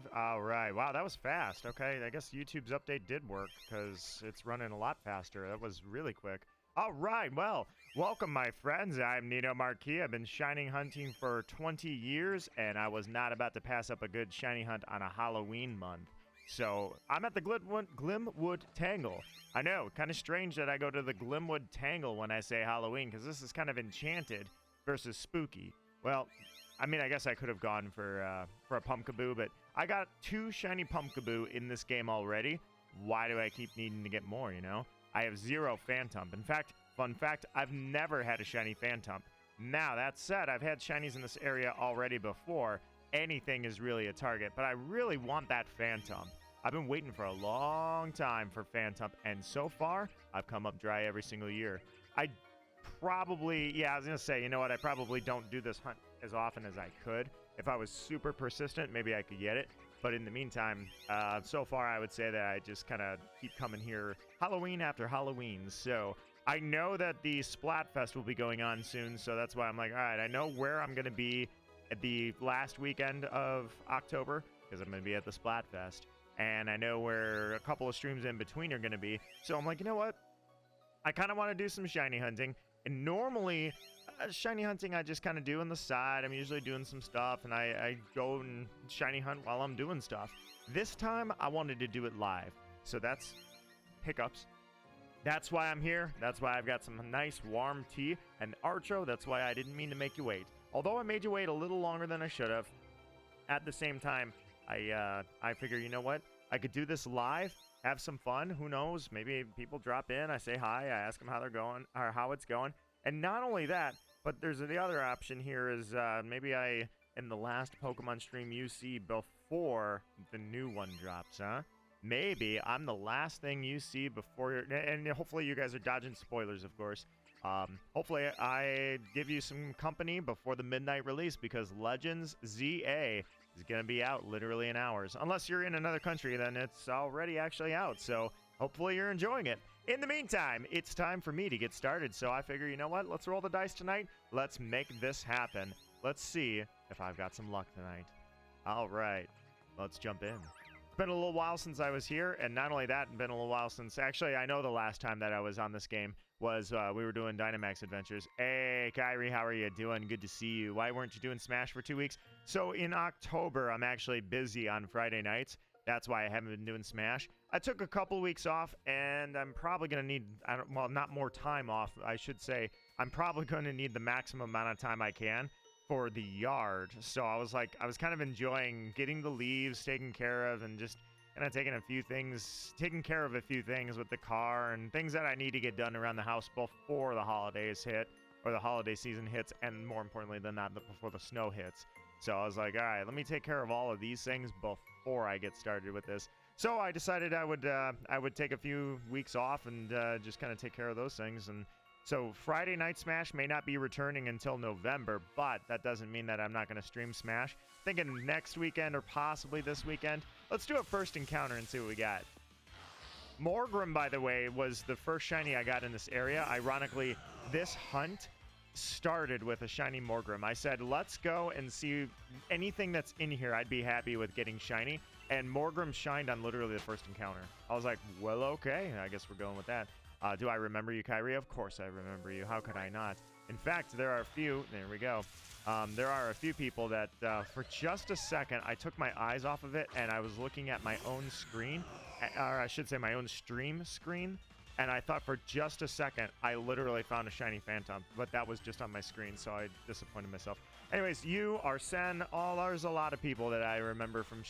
5. All right. Wow, that was fast. Okay, I guess YouTube's update did work because it's running a lot faster. That was really quick. All right. Well, welcome, my friends. I'm Nino Marquis. I've been shiny hunting for 20 years, and I was not about to pass up a good shiny hunt on a Halloween month. So I'm at the Glimwood Tangle. I know, kind of strange that I go to the Glimwood Tangle when I say Halloween, because this is kind of enchanted versus spooky. Well, I mean, I guess I could have gone for a pumpkaboo, but I got 2 shiny pumpkaboo in this game already. Why do I keep needing to get more, you know? I have 0 phantom. In fact, fun fact, I've never had a shiny phantom. Now, that said, I've had shinies in this area already before. Anything is really a target, but I really want that phantom. I've been waiting for a long time for phantom, and so far, I've come up dry every single year. I was gonna say, you know what, I probably don't do this hunt as often as I could. If I was super persistent, maybe I could get it. But in the meantime, so far I would say that I just kind of keep coming here Halloween after Halloween. So I know that the Splatfest will be going on soon, so that's why I'm like, all right, I know where I'm gonna be at the last weekend of October, because I'm gonna be at the Splatfest. And I know where a couple of streams in between are gonna be. So I'm like, you know what? I kind of want to do some shiny hunting. And normally, shiny hunting I just kind of do on the side. I'm usually doing some stuff, and I go and shiny hunt while I'm doing stuff. This time, I wanted to do it live. So that's hiccups. That's why I'm here. That's why I've got some nice warm tea. And Archo, that's why I didn't mean to make you wait. Although I made you wait a little longer than I should have. At the same time, I figure, you know what? I could do this live. Have some fun. Who knows? Maybe people drop in. I say hi. I ask them how they're going or how it's going. And not only that, but there's the other option here is maybe I am the last Pokemon stream you see before the new one drops, huh? Maybe I'm the last thing you see before, and hopefully you guys are dodging spoilers, of course. Hopefully I give you some company before the midnight release, because Legends ZA is going to be out literally in hours. Unless you're in another country, then it's already actually out. So hopefully you're enjoying it. In the meantime, it's time for me to get started. So I figure, you know what? Let's roll the dice tonight. Let's make this happen. Let's see if I've got some luck tonight. All right, let's jump in. It's been a little while since I was here, and not only that, it's been a little while since... Actually, I know the last time that I was on this game was we were doing Dynamax Adventures. Hey, Kyrie, how are you doing? Good to see you. Why weren't you doing Smash for 2 weeks? So in October, I'm actually busy on Friday nights. That's why I haven't been doing Smash. I took a couple weeks off, and I'm probably going to need... well, not more time off, I should say. I'm probably going to need the maximum amount of time I can for the yard. So I was kind of enjoying getting the leaves taken care of, and just kind of taking care of a few things with the car and things that I need to get done around the house before the holidays hit, or the holiday season hits, and more importantly than that, before the snow hits. So I was like, all right, let me take care of all of these things before I get started with this. So I decided I would take a few weeks off and just kind of take care of those things. And so Friday Night Smash may not be returning until November, but that doesn't mean that I'm not going to stream Smash. Thinking next weekend or possibly this weekend. Let's do a first encounter and see what we got. Morgrim, by the way, was the first shiny I got in this area. Ironically, this hunt started with a shiny Morgrim. I said, let's go and see anything that's in here. I'd be happy with getting shiny. And Morgrim shined on literally the first encounter. I was like, well, okay, I guess we're going with that. Do I remember you, Kyrie? Of course I remember you. How could I not? In fact, there are a few... There we go. There are a few people that, for just a second, I took my eyes off of it, and I was looking at my own screen, or I should say my own stream screen, and I thought for just a second, I literally found a shiny Phantom, but that was just on my screen, so I disappointed myself. Anyways, you, Arsene, there's a lot of people that I remember from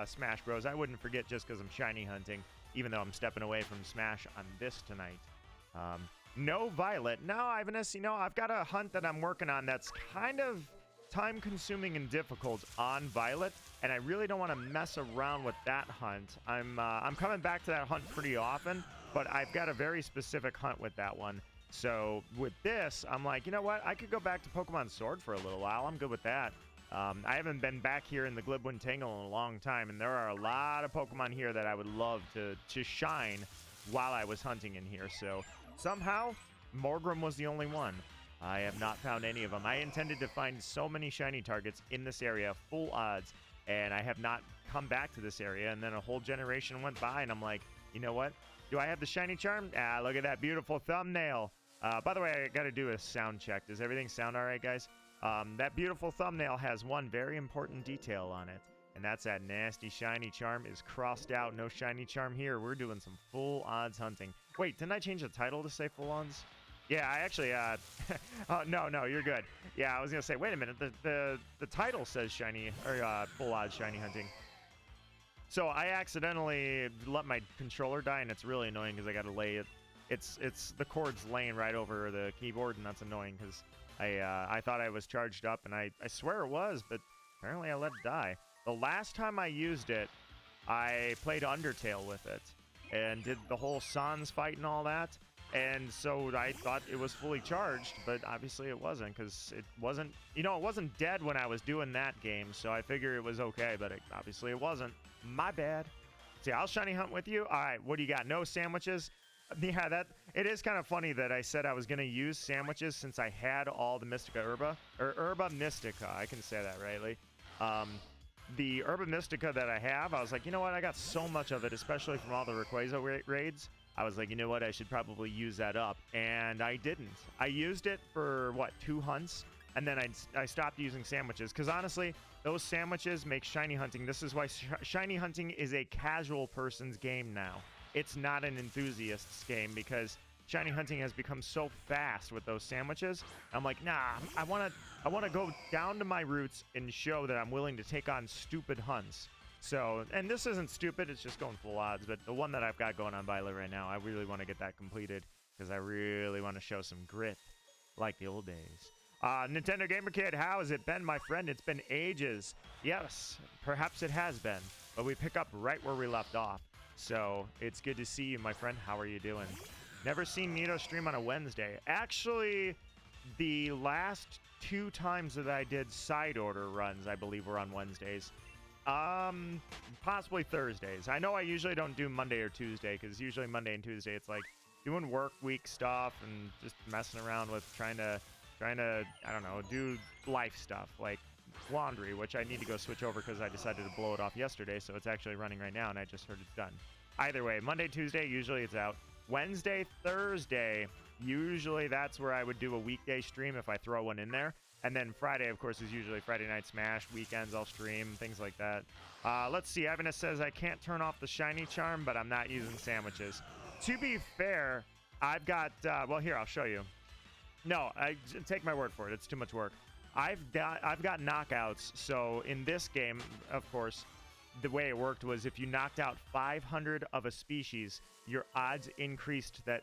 Smash Bros. I wouldn't forget just because I'm shiny hunting, even though I'm stepping away from Smash on this tonight. No Violet. No, Ivanus, you know, I've got a hunt that I'm working on that's kind of time-consuming and difficult on Violet, and I really don't want to mess around with that hunt. I'm coming back to that hunt pretty often, but I've got a very specific hunt with that one. So with this, I'm like, you know what? I could go back to Pokemon Sword for a little while. I'm good with that. I haven't been back here in the Glimwood Tangle in a long time, and there are a lot of Pokemon here that I would love to shine while I was hunting in here. So somehow, Morgrim was the only one. I have not found any of them. I intended to find so many shiny targets in this area, full odds. and I have not come back to this area. And then a whole generation went by, and I'm like, you know what? Do I have the shiny charm? Ah, look at that beautiful thumbnail. By the way, I got to do a sound check. Does everything sound all right, guys? That beautiful thumbnail has one very important detail on it, and that's that nasty shiny charm is crossed out. No shiny charm here. We're doing some full odds hunting. Wait, didn't I change the title to say full odds? Yeah, I actually, oh, no, you're good. Yeah, I was going to say, wait a minute. The title says shiny, or full odds shiny hunting. So I accidentally let my controller die, and it's really annoying because I got to lay it. It's the cord's laying right over the keyboard, and that's annoying because I thought I was charged up, and I swear it was, but apparently I let it die. The last time I used it, I played Undertale with it and did the whole Sans fight and all that. And so I thought it was fully charged, but obviously it wasn't, because it wasn't, it wasn't dead when I was doing that game, so I figured it was okay, but obviously it wasn't. My bad. See, I'll shiny hunt with you. All right, what do you got? No sandwiches? Yeah, it is kind of funny that I said I was going to use sandwiches since I had all the Mystica Herba, or Herba Mystica, I can say that rightly. The Herba Mystica that I have, I was like, you know what, I got so much of it, especially from all the Rayquaza raids. I was like, you know what, I should probably use that up, and I didn't. I used it for, 2 hunts, and then I stopped using sandwiches, because honestly, those sandwiches make shiny hunting. This is why shiny hunting is a casual person's game now. It's not an enthusiast's game, because shiny hunting has become so fast with those sandwiches. I'm like, nah, I want to go down to my roots and show that I'm willing to take on stupid hunts. So, and this isn't stupid, it's just going full odds, but the one that I've got going on Violet right now, I really want to get that completed, because I really want to show some grit, like the old days. Nintendo Gamer Kid, how has it been, my friend? It's been ages. Yes, perhaps it has been, but we pick up right where we left off. So, it's good to see you, my friend. How are you doing? Never seen Nito stream on a Wednesday. Actually, the last 2 times that I did side order runs, I believe, were on Wednesdays. Possibly Thursdays. I know I usually don't do Monday or Tuesday, because usually Monday and Tuesday it's like doing work week stuff and just messing around with trying to I don't know, do life stuff like laundry, which I need to go switch over because I decided to blow it off yesterday, so it's actually running right now and I just heard it's done. Either way, Monday, Tuesday, usually it's out. Wednesday, Thursday, usually that's where I would do a weekday stream if I throw one in there. And then Friday, of course, is usually Friday Night Smash. Weekends, I'll stream, things like that. Let's see. Evanus says, I can't turn off the shiny charm, but I'm not using sandwiches. To be fair, I've got... well, here, I'll show you. No, take my word for it. It's too much work. I've got knockouts. So in this game, of course, the way it worked was if you knocked out 500 of a species, your odds increased that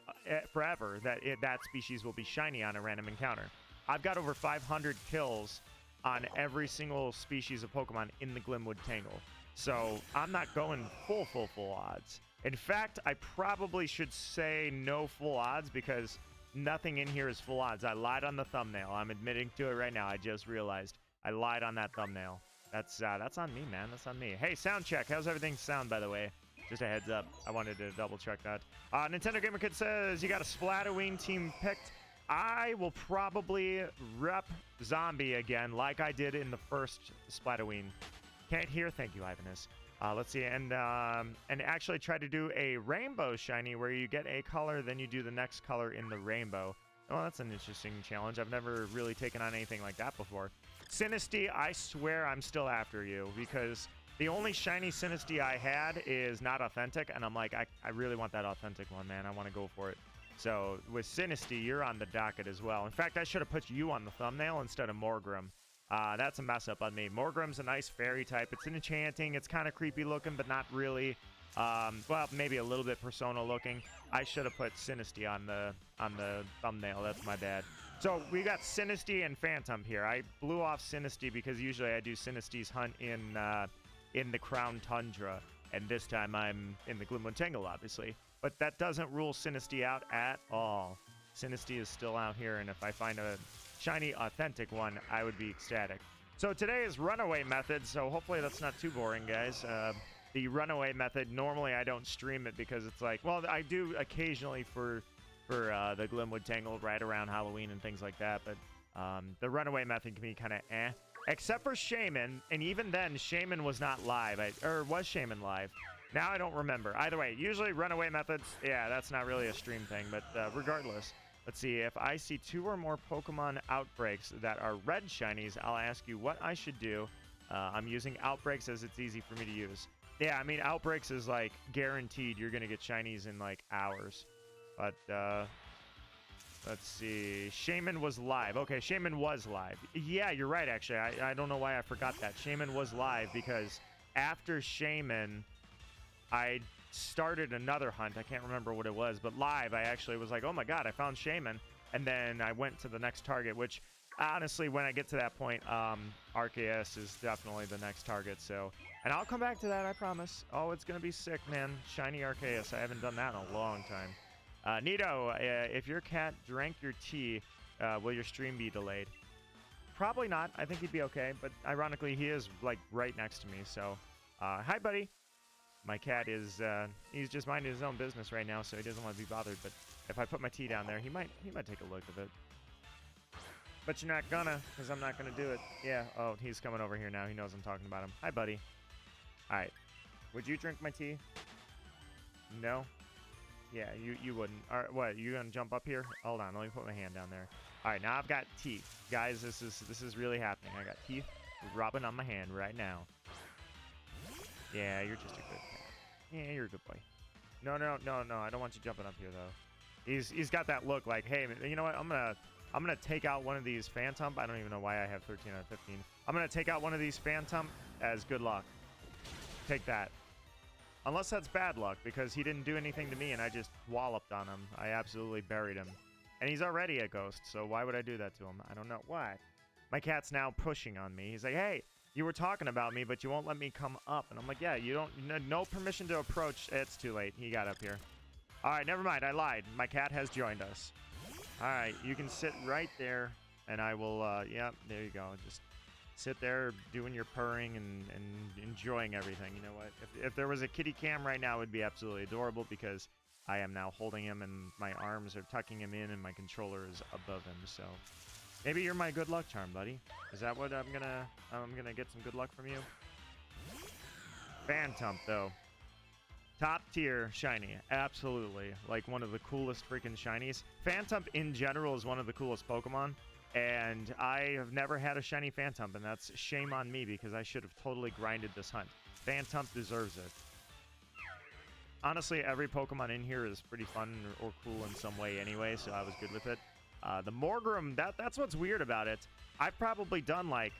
forever that species will be shiny on a random encounter. I've got over 500 kills on every single species of Pokemon in the Glimwood Tangle. So I'm not going full odds. In fact, I probably should say no full odds because nothing in here is full odds. I lied on the thumbnail. I'm admitting to it right now. I just realized I lied on that thumbnail. That's on me, man. That's on me. Hey, sound check. How's everything sound, by the way? Just a heads up. I wanted to double check that. Nintendo Gamer Kid says you got a Splatoween team picked. I will probably rep Zombie again like I did in the first Splatoween. Can't hear. Thank you, Ivanus. Let's see. And actually try to do a rainbow shiny where you get a color, then you do the next color in the rainbow. Oh, that's an interesting challenge. I've never really taken on anything like that before. Sinistea, I swear I'm still after you because the only shiny Sinistea I had is not authentic, and I'm like, I really want that authentic one, man. I want to go for it. So with Sinistea, you're on the docket as well. In fact, I should have put you on the thumbnail instead of Morgrem. That's a mess up on me. Morgrem's a nice fairy type. It's an enchanting. It's kind of creepy looking, but not really. Well, maybe a little bit Persona looking. I should have put Sinistea on the thumbnail. That's my bad. So we got Sinistea and Phantom here. I blew off Sinistea because usually I do Sinisteia's hunt in the Crown Tundra, and this time I'm in the Glimwood Tangle, obviously. But that doesn't rule Sinistea out at all. Sinistea is still out here, and if I find a shiny, authentic one, I would be ecstatic. So today is Runaway Method, so hopefully that's not too boring, guys. The Runaway Method, normally I don't stream it because it's like, well, I do occasionally for the Glimwood Tangle right around Halloween and things like that, but the Runaway Method can be kind of eh. Except for Shaman, and even then, Shaman was not live. Or was Shaman live? Now I don't remember. Either way, usually runaway methods, yeah, that's not really a stream thing, but regardless, let's see. If I see 2 or more Pokemon outbreaks that are red shinies, I'll ask you what I should do. I'm using outbreaks as it's easy for me to use. Yeah, I mean, outbreaks is like guaranteed you're going to get shinies in like hours. But, let's see. Shaman was live. Okay, Shaman was live. Yeah, you're right, actually. I don't know why I forgot that. Shaman was live because after Shaman, I started another hunt. I can't remember what it was, but live, I actually was like, oh my god, I found Shaman. And then I went to the next target, which honestly, when I get to that point, Arceus is definitely the next target. So, and I'll come back to that, I promise. Oh, it's going to be sick, man. Shiny Arceus. I haven't done that in a long time. Nito, if your cat drank your tea, will your stream be delayed? Probably not. I think he'd be okay, but ironically, he is like right next to me. So, hi, buddy. My cat is, he's just minding his own business right now, so he doesn't want to be bothered. But if I put my tea down there, he might take a look at it. But you're not gonna, because I'm not gonna do it. Yeah, oh, he's coming over here now. He knows I'm talking about him. Hi, buddy. All right. Would you drink my tea? No? Yeah, you wouldn't. All right, what, you gonna jump up here? Hold on, let me put my hand down there. All right, now I've got teeth. Guys, this is really happening. I got teeth rubbing on my hand right now. Yeah, you're just a good cat. Yeah, you're a good boy. No, I don't want you jumping up here, though. He's got that look like, hey, you know what? I'm gonna take out one of these Phantom. I don't even know why I have 13 out of 15. I'm gonna take out one of these Phantom as good luck. Take that. Unless that's bad luck, because he didn't do anything to me and I just walloped on him. I absolutely buried him. And he's already a ghost, so why would I do that to him? I don't know. Why? My cat's now pushing on me. He's like, hey, you were talking about me, but you won't let me come up. And I'm like, yeah, you don't, no permission to approach. It's too late. He got up here. All right, never mind. I lied. My cat has joined us. All right, you can sit right there, and I will, yeah, there you go. Just sit there doing your purring and enjoying everything. You know what? If there was a kitty cam right now, it would be absolutely adorable because I am now holding him and my arms are tucking him in and my controller is above him. So maybe you're my good luck charm, buddy. Is that what I'm gonna get some good luck from you? Phantom, though. Top tier shiny, absolutely. Like one of the coolest freaking shinies. Phantom in general is one of the coolest Pokemon. And I have never had a shiny Phantom, and that's shame on me because I should have totally grinded this hunt. Phantom deserves it. Honestly, every Pokemon in here is pretty fun or cool in some way anyway, so I was good with it. The Morgrem, that's what's weird about it. I've probably done like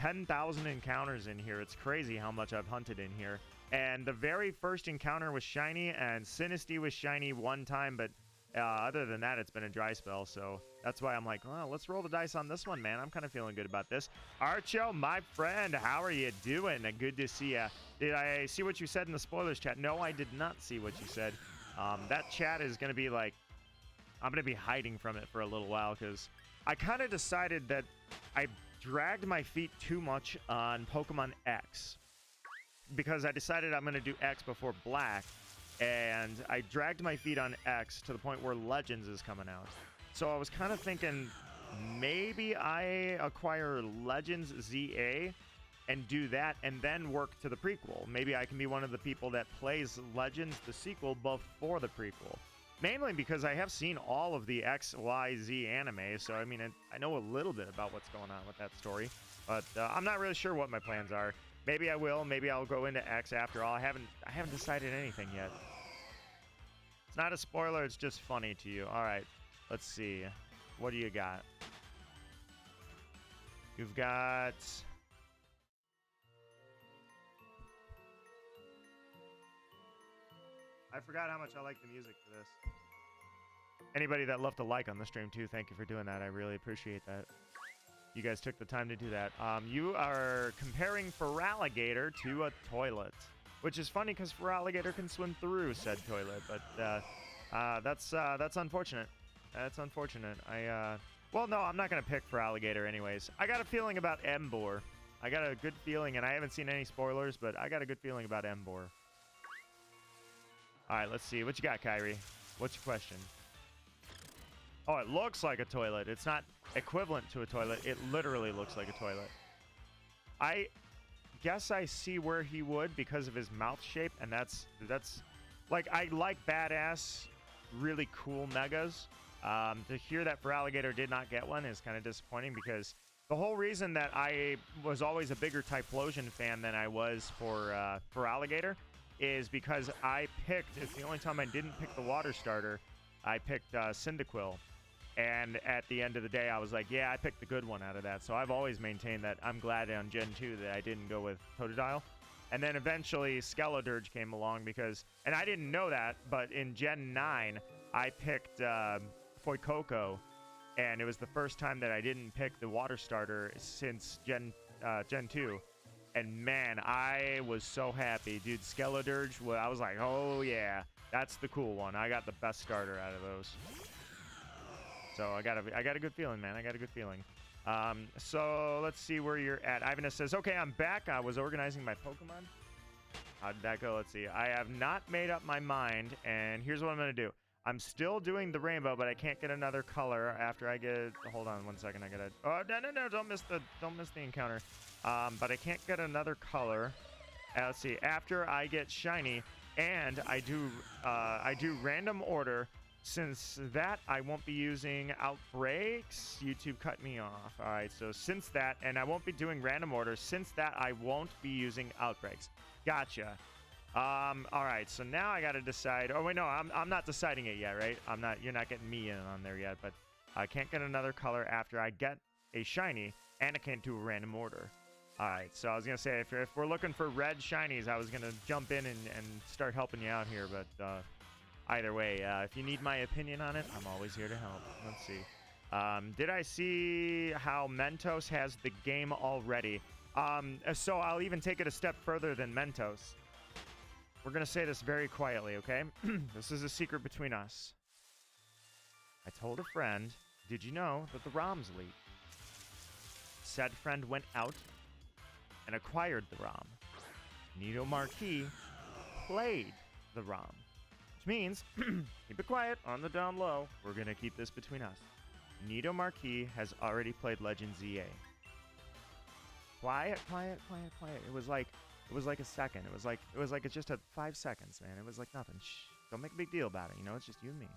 10,000 encounters in here. It's crazy how much I've hunted in here. And the very first encounter was shiny, and Sinistea was shiny one time, but other than that, it's been a dry spell, so that's why I'm like, well, let's roll the dice on this one, man. I'm kind of feeling good about this. Archo, my friend, how are you doing? Good to see ya. Did I see what you said in the spoilers chat? No, I did not see what you said. That chat is going to be like, I'm going to be hiding from it for a little while because I kind of decided that I dragged my feet too much on Pokemon X because I decided I'm going to do X before Black. And I dragged my feet on X to the point where Legends is coming out. So I was kind of thinking maybe I acquire Legends ZA and do that and then work to the prequel. Maybe I can be one of the people that plays Legends, the sequel, before the prequel. Mainly because I have seen all of the XYZ anime, so I mean, I know a little bit about what's going on with that story. But I'm not really sure what my plans are. Maybe I will. Maybe I'll go into X after all. I haven't decided anything yet. It's not a spoiler. It's just funny to you. All right. Let's see. What do you got? You've got... I forgot how much I like the music for this. Anybody that left a like on the stream too, thank you for doing that. I really appreciate that. You guys took the time to do that. You are comparing Feraligatr to a toilet, which is funny because Feraligatr can swim through said toilet, but that's unfortunate. That's unfortunate. Well, no, I'm not gonna pick Feraligatr anyways. I got a feeling about Emboar. I got a good feeling, and I haven't seen any spoilers, but I got a good feeling about Emboar. All right, let's see. What you got, Kyrie? What's your question? Oh, it looks like a toilet. It's not equivalent to a toilet. It literally looks like a toilet. I guess I see where he would because of his mouth shape, and that's like, I like badass, really cool megas. To hear that Feraligatr did not get one is kind of disappointing, because the whole reason that I was always a bigger Typhlosion fan than I was for Feraligatr is because I picked, it's the only time I didn't pick the water starter, I picked Cyndaquil. And at the end of the day, I was like, yeah, I picked the good one out of that. So I've always maintained that I'm glad on Gen 2 that I didn't go with Totodile. And then eventually Skeledirge came along because, and I didn't know that, but in Gen 9, I picked Fuecoco, and it was the first time that I didn't pick the water starter since Gen 2. And man, I was so happy, dude. Skeledirge, well, I was like, oh yeah, that's the cool one. I got the best starter out of those. So I got a good feeling, man. I got a good feeling. So let's see where you're at. Ivanus says, okay, I'm back. I was organizing my Pokemon. How did that go? Let's see. I have not made up my mind, and here's what I'm going to do. I'm still doing the rainbow, but I can't get another color after I get... Hold on 1 second. I got to... Oh, no. Don't miss the encounter. But I can't get another color. Let's see. After I get shiny, and I do random order. Since that, I won't be using outbreaks. YouTube cut me off. All right, so since that, and I won't be doing random order. Since that, I won't be using outbreaks. Gotcha. All right, so now I got to decide. Oh wait, no, I'm not deciding it yet, right? You're not getting me in on there yet, but I can't get another color after I get a shiny, and I can't do a random order. All right, so I was gonna say if we're looking for red shinies, I was gonna jump in and start helping you out here, but either way, if you need my opinion on it, I'm always here to help. Let's see. Did I see how Mentos has the game already? So I'll even take it a step further than Mentos. We're going to say this very quietly, okay? This is a secret between us. I told a friend, did you know that the ROMs leaked? Said friend went out and acquired the ROM. Nito Marquis played the ROM. Which means, keep it quiet on the down low. We're going to keep this between us. Nito Marquis has already played Legend ZA. Quiet. It was like a second. It was like it's just 5 seconds, man. It was like nothing. Shh. Don't make a big deal about it. You know, it's just you and me.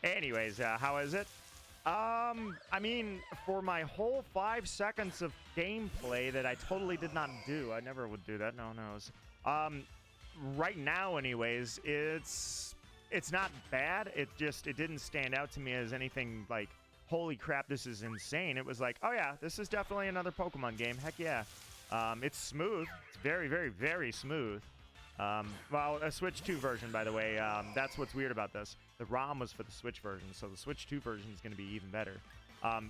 Anyways, how is it? I mean, for my whole 5 seconds of gameplay that I totally did not do, I never would do that. No. Right now, anyways, it's not bad. It didn't stand out to me as anything like, holy crap, this is insane. It was like, oh yeah, this is definitely another Pokemon game. Heck yeah. It's smooth. It's very, very, very smooth. Well, a Switch 2 version, by the way. That's what's weird about this. The ROM was for the Switch version, so the Switch 2 version is going to be even better.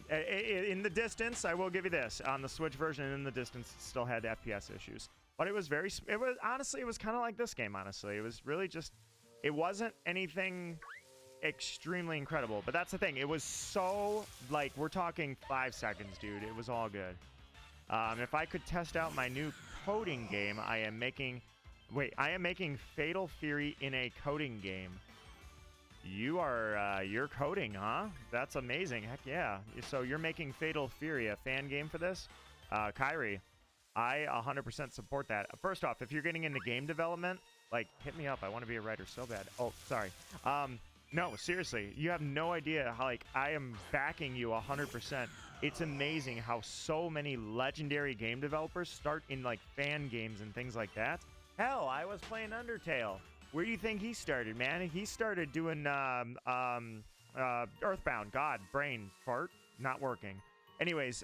In the distance, I will give you this. On the Switch version, in the distance, it still had FPS issues. But it was honestly, it was kind of like this game, honestly. It was really just, it wasn't anything extremely incredible. But that's the thing. It was so, like, we're talking 5 seconds, dude. It was all good. If I could test out my new coding game, I am making Fatal Fury in a coding game. You're coding, huh? That's amazing. Heck yeah. So you're making Fatal Fury a fan game for this? Kyrie, I 100% support that. First off, if you're getting into game development, like, hit me up. I want to be a writer so bad. Oh, sorry. No, seriously, you have no idea how, like, I am backing you 100%. It's amazing how so many legendary game developers start in, like, fan games and things like that. Hell, I was playing Undertale. Where do you think he started, man? He started doing Earthbound. God, brain fart, not working. Anyways,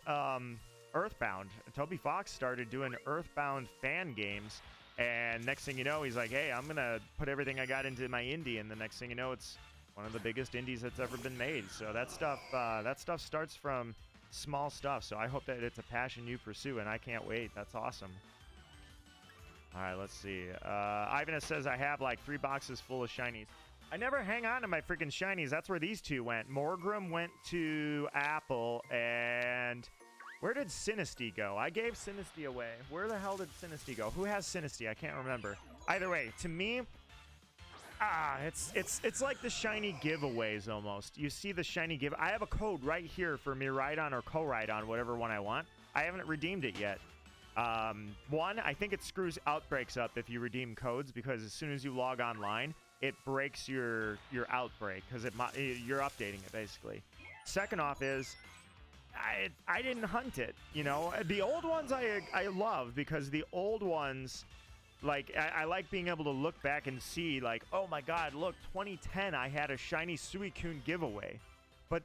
Earthbound. Toby Fox started doing Earthbound fan games, and next thing you know, he's like, hey, I'm gonna put everything I got into my indie, and the next thing you know, it's one of the biggest indies that's ever been made. So that stuff starts from small stuff. So I hope that it's a passion you pursue, and I can't wait. That's awesome. All right, let's see. Ivan says I have like 3 boxes full of shinies. I never hang on to my freaking shinies. That's where these two went. Morgrem went to Apple, and where did Sinistea go? I gave Sinistea away. Where the hell did Sinistea go? Who has Sinistea? I can't remember. Either way, to me, It's like the shiny giveaways almost. You see the shiny give. I have a code right here for Miraidon or Koraidon, whatever one I want. I haven't redeemed it yet. One, I think it screws outbreaks up if you redeem codes, because as soon as you log online, it breaks your outbreak because you're updating it basically. Second off is I didn't hunt it. You know, the old ones I love, because the old ones, like, I like being able to look back and see, like, oh my god, look, 2010 I had a shiny Suicune giveaway. But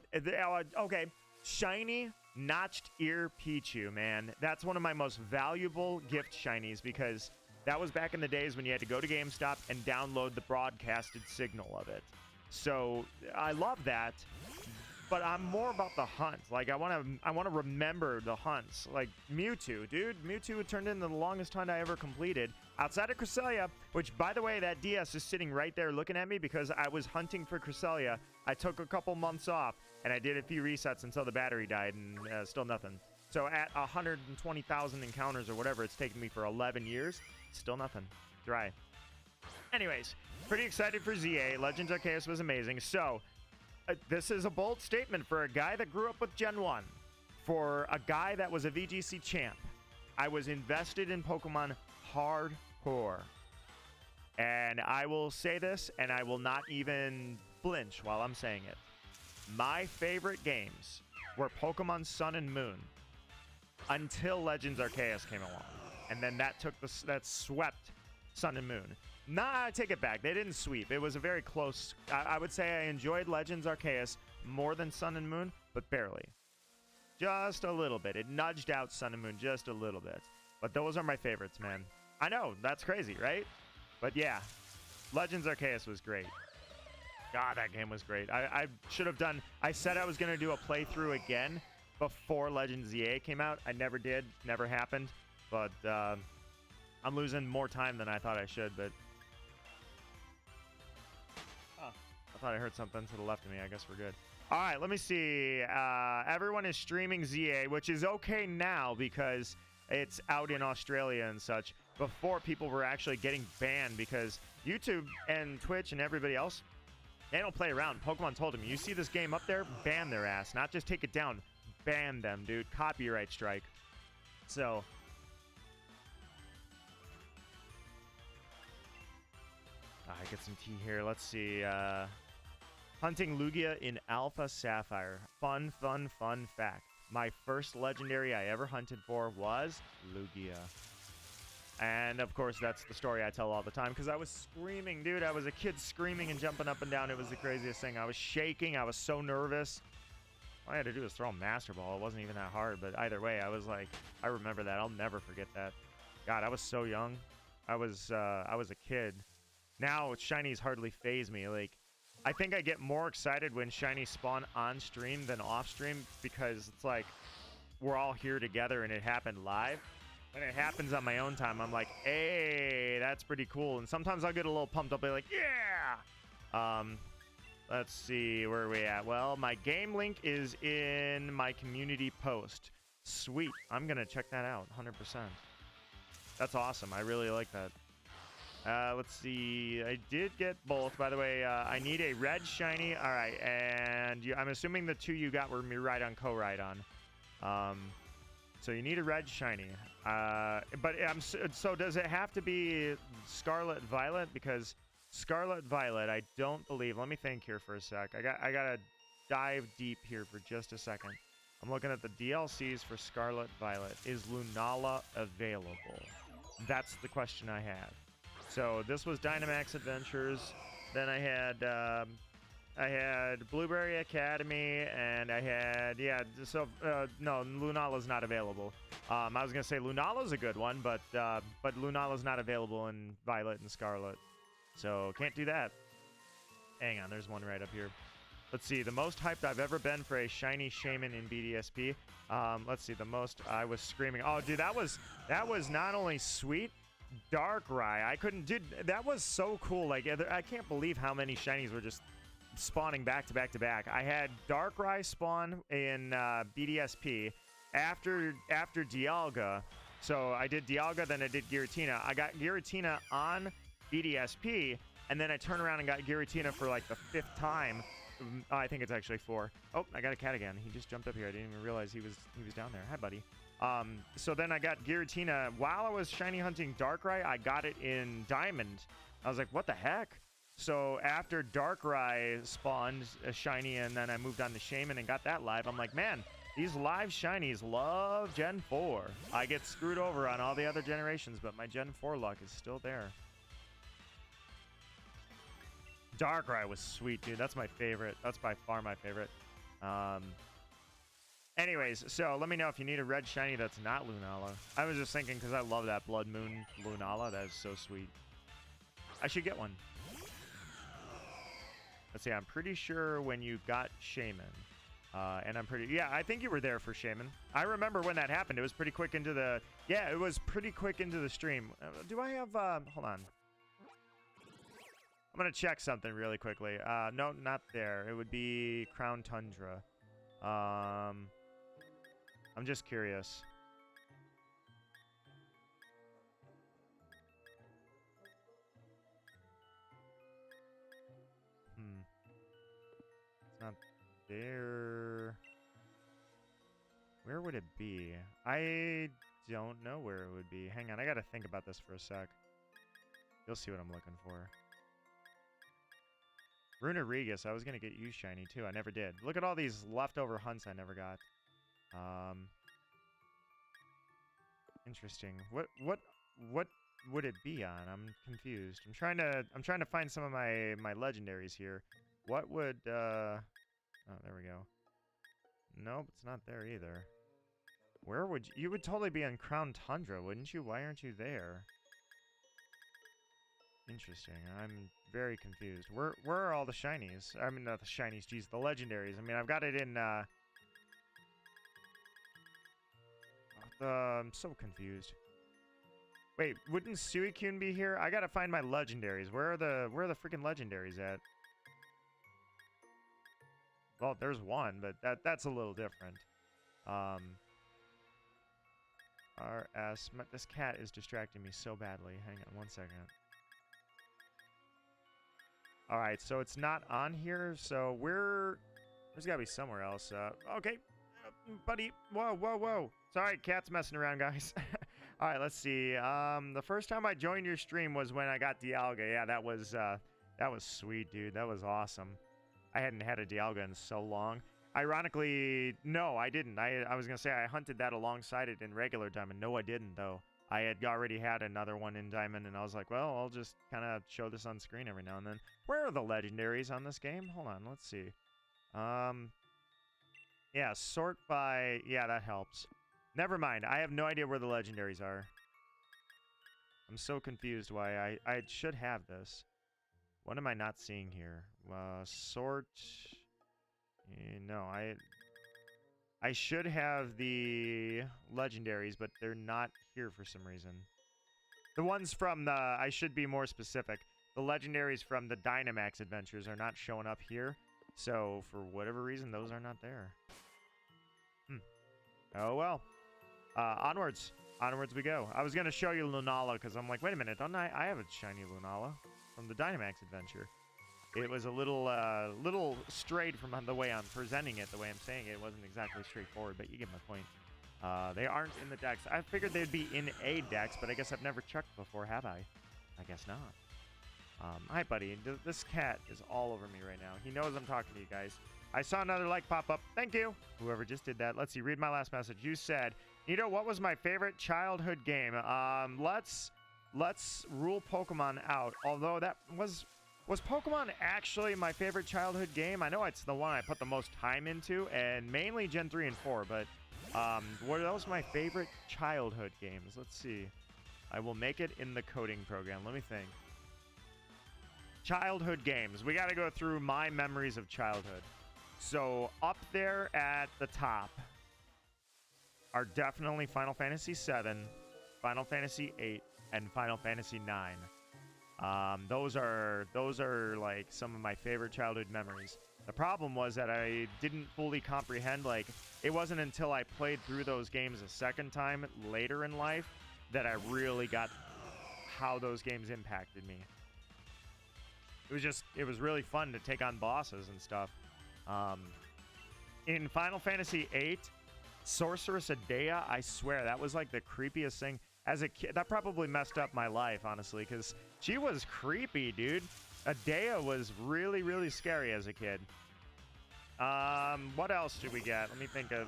okay, shiny notched ear Pichu, man, that's one of my most valuable gift shinies, because that was back in the days when you had to go to GameStop and download the broadcasted signal of it. So I love that, but I'm more about the hunt. Like, I want to remember the hunts. Like Mewtwo, dude. Mewtwo turned into the longest hunt I ever completed outside of Cresselia, which, by the way, that DS is sitting right there looking at me because I was hunting for Cresselia. I took a couple months off and I did a few resets until the battery died, and still nothing. So at 120,000 encounters or whatever it's taken me for 11 years, still nothing. Dry. Anyways, pretty excited for ZA. Legends Arceus was amazing. So this is a bold statement for a guy that grew up with Gen 1. For a guy that was a VGC champ. I was invested in Pokemon hardcore. And I will say this, and I will not even flinch while I'm saying it. My favorite games were Pokemon Sun and Moon until Legends Arceus came along. And then that swept Sun and Moon. Nah, I take it back. They didn't sweep. It was a very close... I would say I enjoyed Legends Arceus more than Sun and Moon, but barely. Just a little bit. It nudged out Sun and Moon just a little bit. But those are my favorites, man. I know, that's crazy, right? But yeah, Legends Arceus was great. God, that game was great. I should have done... I said I was going to do a playthrough again before Legends ZA came out. I never did. Never happened. But I'm losing more time than I thought I should, but... I thought I heard something to the left of me. I guess we're good. All right, let me see. Everyone is streaming ZA, which is okay now because it's out in Australia and such. Before, people were actually getting banned because YouTube and Twitch and everybody else, they don't play around. Pokemon told them, you see this game up there, ban their ass. Not just take it down, ban them, dude. Copyright strike. So... I get some tea here. Let's see. Hunting Lugia in Alpha Sapphire. Fun fact. My first legendary I ever hunted for was Lugia. And, of course, that's the story I tell all the time because I was screaming, dude. I was a kid screaming and jumping up and down. It was the craziest thing. I was shaking. I was so nervous. All I had to do was throw a Master Ball. It wasn't even that hard, but either way, I was like, I remember that. I'll never forget that. God, I was so young. I was a kid. Now, shinies hardly faze me. Like, I think I get more excited when shinies spawn on stream than off stream because it's like we're all here together and it happened live. When it happens on my own time, I'm like, hey, that's pretty cool. And sometimes I'll get a little pumped up, be like, yeah! Let's see, where are we at? Well, my game link is in my community post. Sweet. I'm going to check that out, 100%. That's awesome. I really like that. Let's see. I did get both. By the way, I need a red shiny. All right, and I'm assuming the two you got were Miraidon, Koraidon. So you need a red shiny. But so does it have to be Scarlet Violet? Because Scarlet Violet, I don't believe. Let me think here for a sec. I gotta dive deep here for just a second. I'm looking at the DLCs for Scarlet Violet. Is Lunala available? That's the question I have. So this was Dynamax Adventures. Then I had Blueberry Academy, and I had no, Lunala's not available. I was gonna say Lunala's a good one, but Lunala's not available in Violet and Scarlet, so can't do that. Hang on, there's one right up here. Let's see, the most hyped I've ever been for a shiny Shaman in BDSP. Let's see, the most I was screaming. Oh, dude, that was not only sweet. Darkrai, I couldn't, dude, that was so cool. Like, I can't believe how many shinies were just spawning back to back to back. I had Darkrai spawn in BDSP after Dialga. So I did Dialga, then I did Giratina. I got Giratina on BDSP, And then I turn around and got Giratina for like the 5th time. I think it's actually 4. Oh, I got a cat again. He just jumped up here. I didn't even realize he was down there. Hi, buddy. So then I got Giratina. While I was shiny hunting Darkrai, I got it in Diamond. I was like, what the heck? So after Darkrai spawned a shiny and then I moved on to Shaman and got that live, I'm like, man, these live shinies love Gen 4. I get screwed over on all the other generations, but my Gen 4 luck is still there. Darkrai was sweet, dude. That's my favorite. That's by far my favorite. Anyways, so let me know if you need a red shiny that's not Lunala. I was just thinking because I love that Blood Moon Lunala. That is so sweet. I should get one. Let's see. I'm pretty sure when you got Shaman. And I'm pretty... Yeah, I think you were there for Shaman. I remember when that happened. It was pretty quick into the... Yeah, it was pretty quick into the stream. Do I have... Hold on. I'm going to check something really quickly. No, not there. It would be Crown Tundra. I'm just curious. It's not there. Where would it be? I don't know where it would be. Hang on, I gotta think about this for a sec. You'll see what I'm looking for. Runerigus, I was gonna get you shiny too. I never did. Look at all these leftover hunts I never got. Interesting. What would it be on? I'm confused. I'm trying to find some of my legendaries here. What would oh, there we go. Nope, it's not there either. Where would you would totally be on Crown Tundra, wouldn't you? Why aren't you there? Interesting. I'm very confused. Where are all the shinies? I mean, not the shinies, geez, the legendaries. I mean, I've got it in I'm so confused. Wait, wouldn't Suicune be here? I gotta find my legendaries. Where are the freaking legendaries at? Well, there's one, but that's a little different. RS. This cat is distracting me so badly. Hang on one second. All right, so it's not on here. So there's got to be somewhere else. Okay, buddy. Whoa. Sorry, cat's messing around, guys. All right, let's see. The first time I joined your stream was when I got Dialga. Yeah, that was sweet, dude. That was awesome. I hadn't had a Dialga in so long. Ironically, no, I didn't. I was gonna say I hunted that alongside it in regular Diamond. No, I didn't though. I had already had another one in Diamond, and I was like, well, I'll just kind of show this on screen every now and then. Where are the legendaries on this game? Hold on, let's see. Yeah, sort by... Yeah, that helps. Never mind. I have no idea where the legendaries are. I'm so confused why I should have this. What am I not seeing here? Sort... No, I should have the legendaries, but they're not here for some reason. The ones from the... I should be more specific. The legendaries from the Dynamax adventures are not showing up here. So, for whatever reason, those are not there. Oh, well. Onwards. Onwards we go. I was going to show you Lunala, because I'm like, wait a minute, don't I have a shiny Lunala from the Dynamax adventure. It was a little strayed from the way I'm presenting it, the way I'm saying it. It wasn't exactly straightforward, but you get my point. They aren't in the decks. I figured they'd be in a dex, but I guess I've never checked before, have I? I guess not. Hi, buddy. This cat is all over me right now. He knows I'm talking to you guys. I saw another like pop up. Thank you. Whoever just did that. Let's see. Read my last message. You said, Nito, what was my favorite childhood game? Let's rule Pokemon out. Although that was Pokemon actually my favorite childhood game? I know it's the one I put the most time into, and mainly Gen 3 and 4, but were those my favorite childhood games? Let's see. I will make it in the coding program. Let me think. Childhood games. We got to go through my memories of childhood. So up there at the top are definitely Final Fantasy VII, Final Fantasy VIII, and Final Fantasy IX. Those are like some of my favorite childhood memories. The problem was that I didn't fully comprehend, like, it wasn't until I played through those games a second time later in life that I really got how those games impacted me. it was really fun to take on bosses and stuff. Um, in Final Fantasy VIII, Sorceress Adea, I swear, that was like the creepiest thing. As a kid, that probably messed up my life, honestly, because she was creepy, dude. Adea was really, really scary as a kid. What else did we get? Let me think of,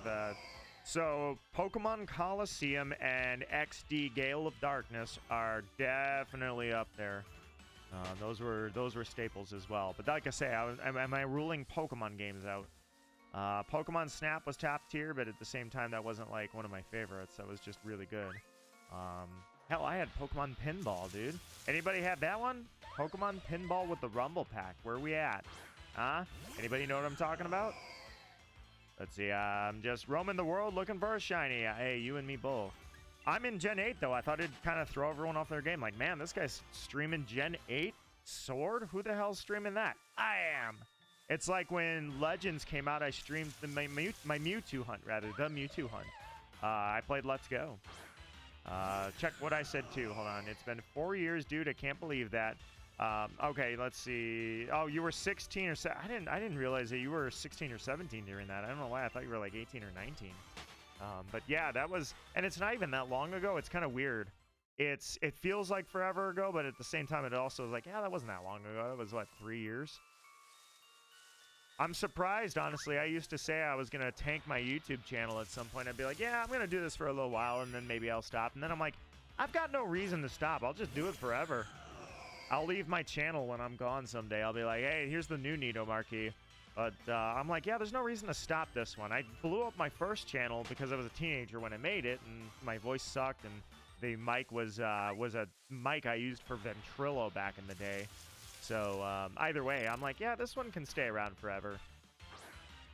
so Pokemon Coliseum and XD Gale of Darkness are definitely up there. Those were staples as well. But like I say, am I ruling Pokemon games out? Pokemon Snap was top tier, but at the same time, that wasn't like one of my favorites. That was just really good. Hell, I had Pokemon Pinball, dude. Anybody have that one? Pokemon Pinball with the Rumble Pack. Where we at? Huh? Anybody know what I'm talking about? Let's see. I'm just roaming the world looking for a shiny. Hey, you and me both. I'm in Gen 8, though. I thought it'd kind of throw everyone off their game. Like, man, this guy's streaming Gen 8 Sword? Who the hell's streaming that? I am. It's like when Legends came out, I streamed my Mewtwo hunt, rather. The Mewtwo hunt. I played Let's Go. Check what I said, too. Hold on. It's been 4 years, dude. I can't believe that. Okay, let's see. Oh, you were 16 or 17. I didn't realize that you were 16 or 17 during that. I don't know why. I thought you were like 18 or 19. But yeah, that was, and it's not even that long ago. It's kind of weird. It feels like forever ago, but at the same time, it also is like, yeah, that wasn't that long ago. It was what, 3 years? I'm surprised, honestly. I used to say I was going to tank my YouTube channel at some point. I'd be like, yeah, I'm going to do this for a little while, and then maybe I'll stop. And then I'm like, I've got no reason to stop. I'll just do it forever. I'll leave my channel when I'm gone someday. I'll be like, hey, here's the new Nito Marquis. But I'm like, yeah, there's no reason to stop this one. I blew up my first channel because I was a teenager when I made it, and my voice sucked, and the mic was a mic I used for Ventrilo back in the day. So either way, I'm like, yeah, this one can stay around forever.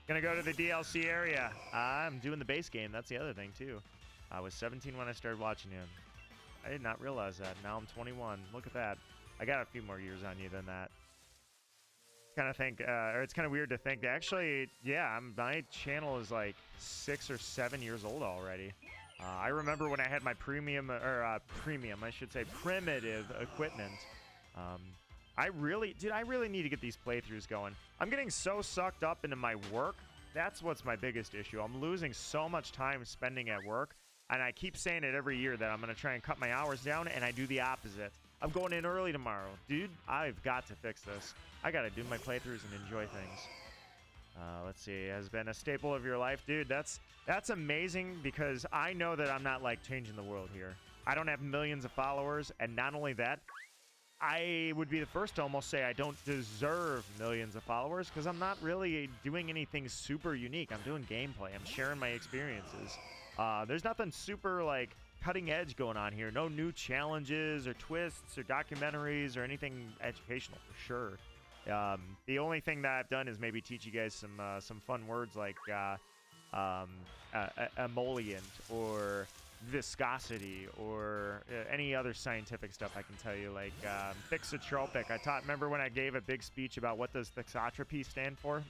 Gonna go to the DLC area. I'm doing the base game. That's the other thing, too. I was 17 when I started watching him. I did not realize that. Now I'm 21. Look at that. I got a few more years on you than that. It's kind of weird to think that actually, yeah, my channel is like 6 or 7 years old already. I remember when I had my primitive equipment. I really need to get these playthroughs going. I'm getting so sucked up into my work. That's what's my biggest issue. I'm losing so much time spending at work, and I keep saying it every year that I'm going to try and cut my hours down, and I do the opposite. I'm going in early tomorrow. Dude, I've got to fix this. I got to do my playthroughs and enjoy things. Let's see. Has been a staple of your life. Dude, that's amazing because I know that I'm not, like, changing the world here. I don't have millions of followers, and not only that, I would be the first to almost say I don't deserve millions of followers because I'm not really doing anything super unique. I'm doing gameplay. I'm sharing my experiences. There's nothing super, like, cutting edge going on here. No new challenges or twists or documentaries or anything educational for sure. The only thing that I've done is maybe teach you guys some fun words like emollient or viscosity or any other scientific stuff I can tell you, like thixotropic. Remember when I gave a big speech about what does thixotropy stand for?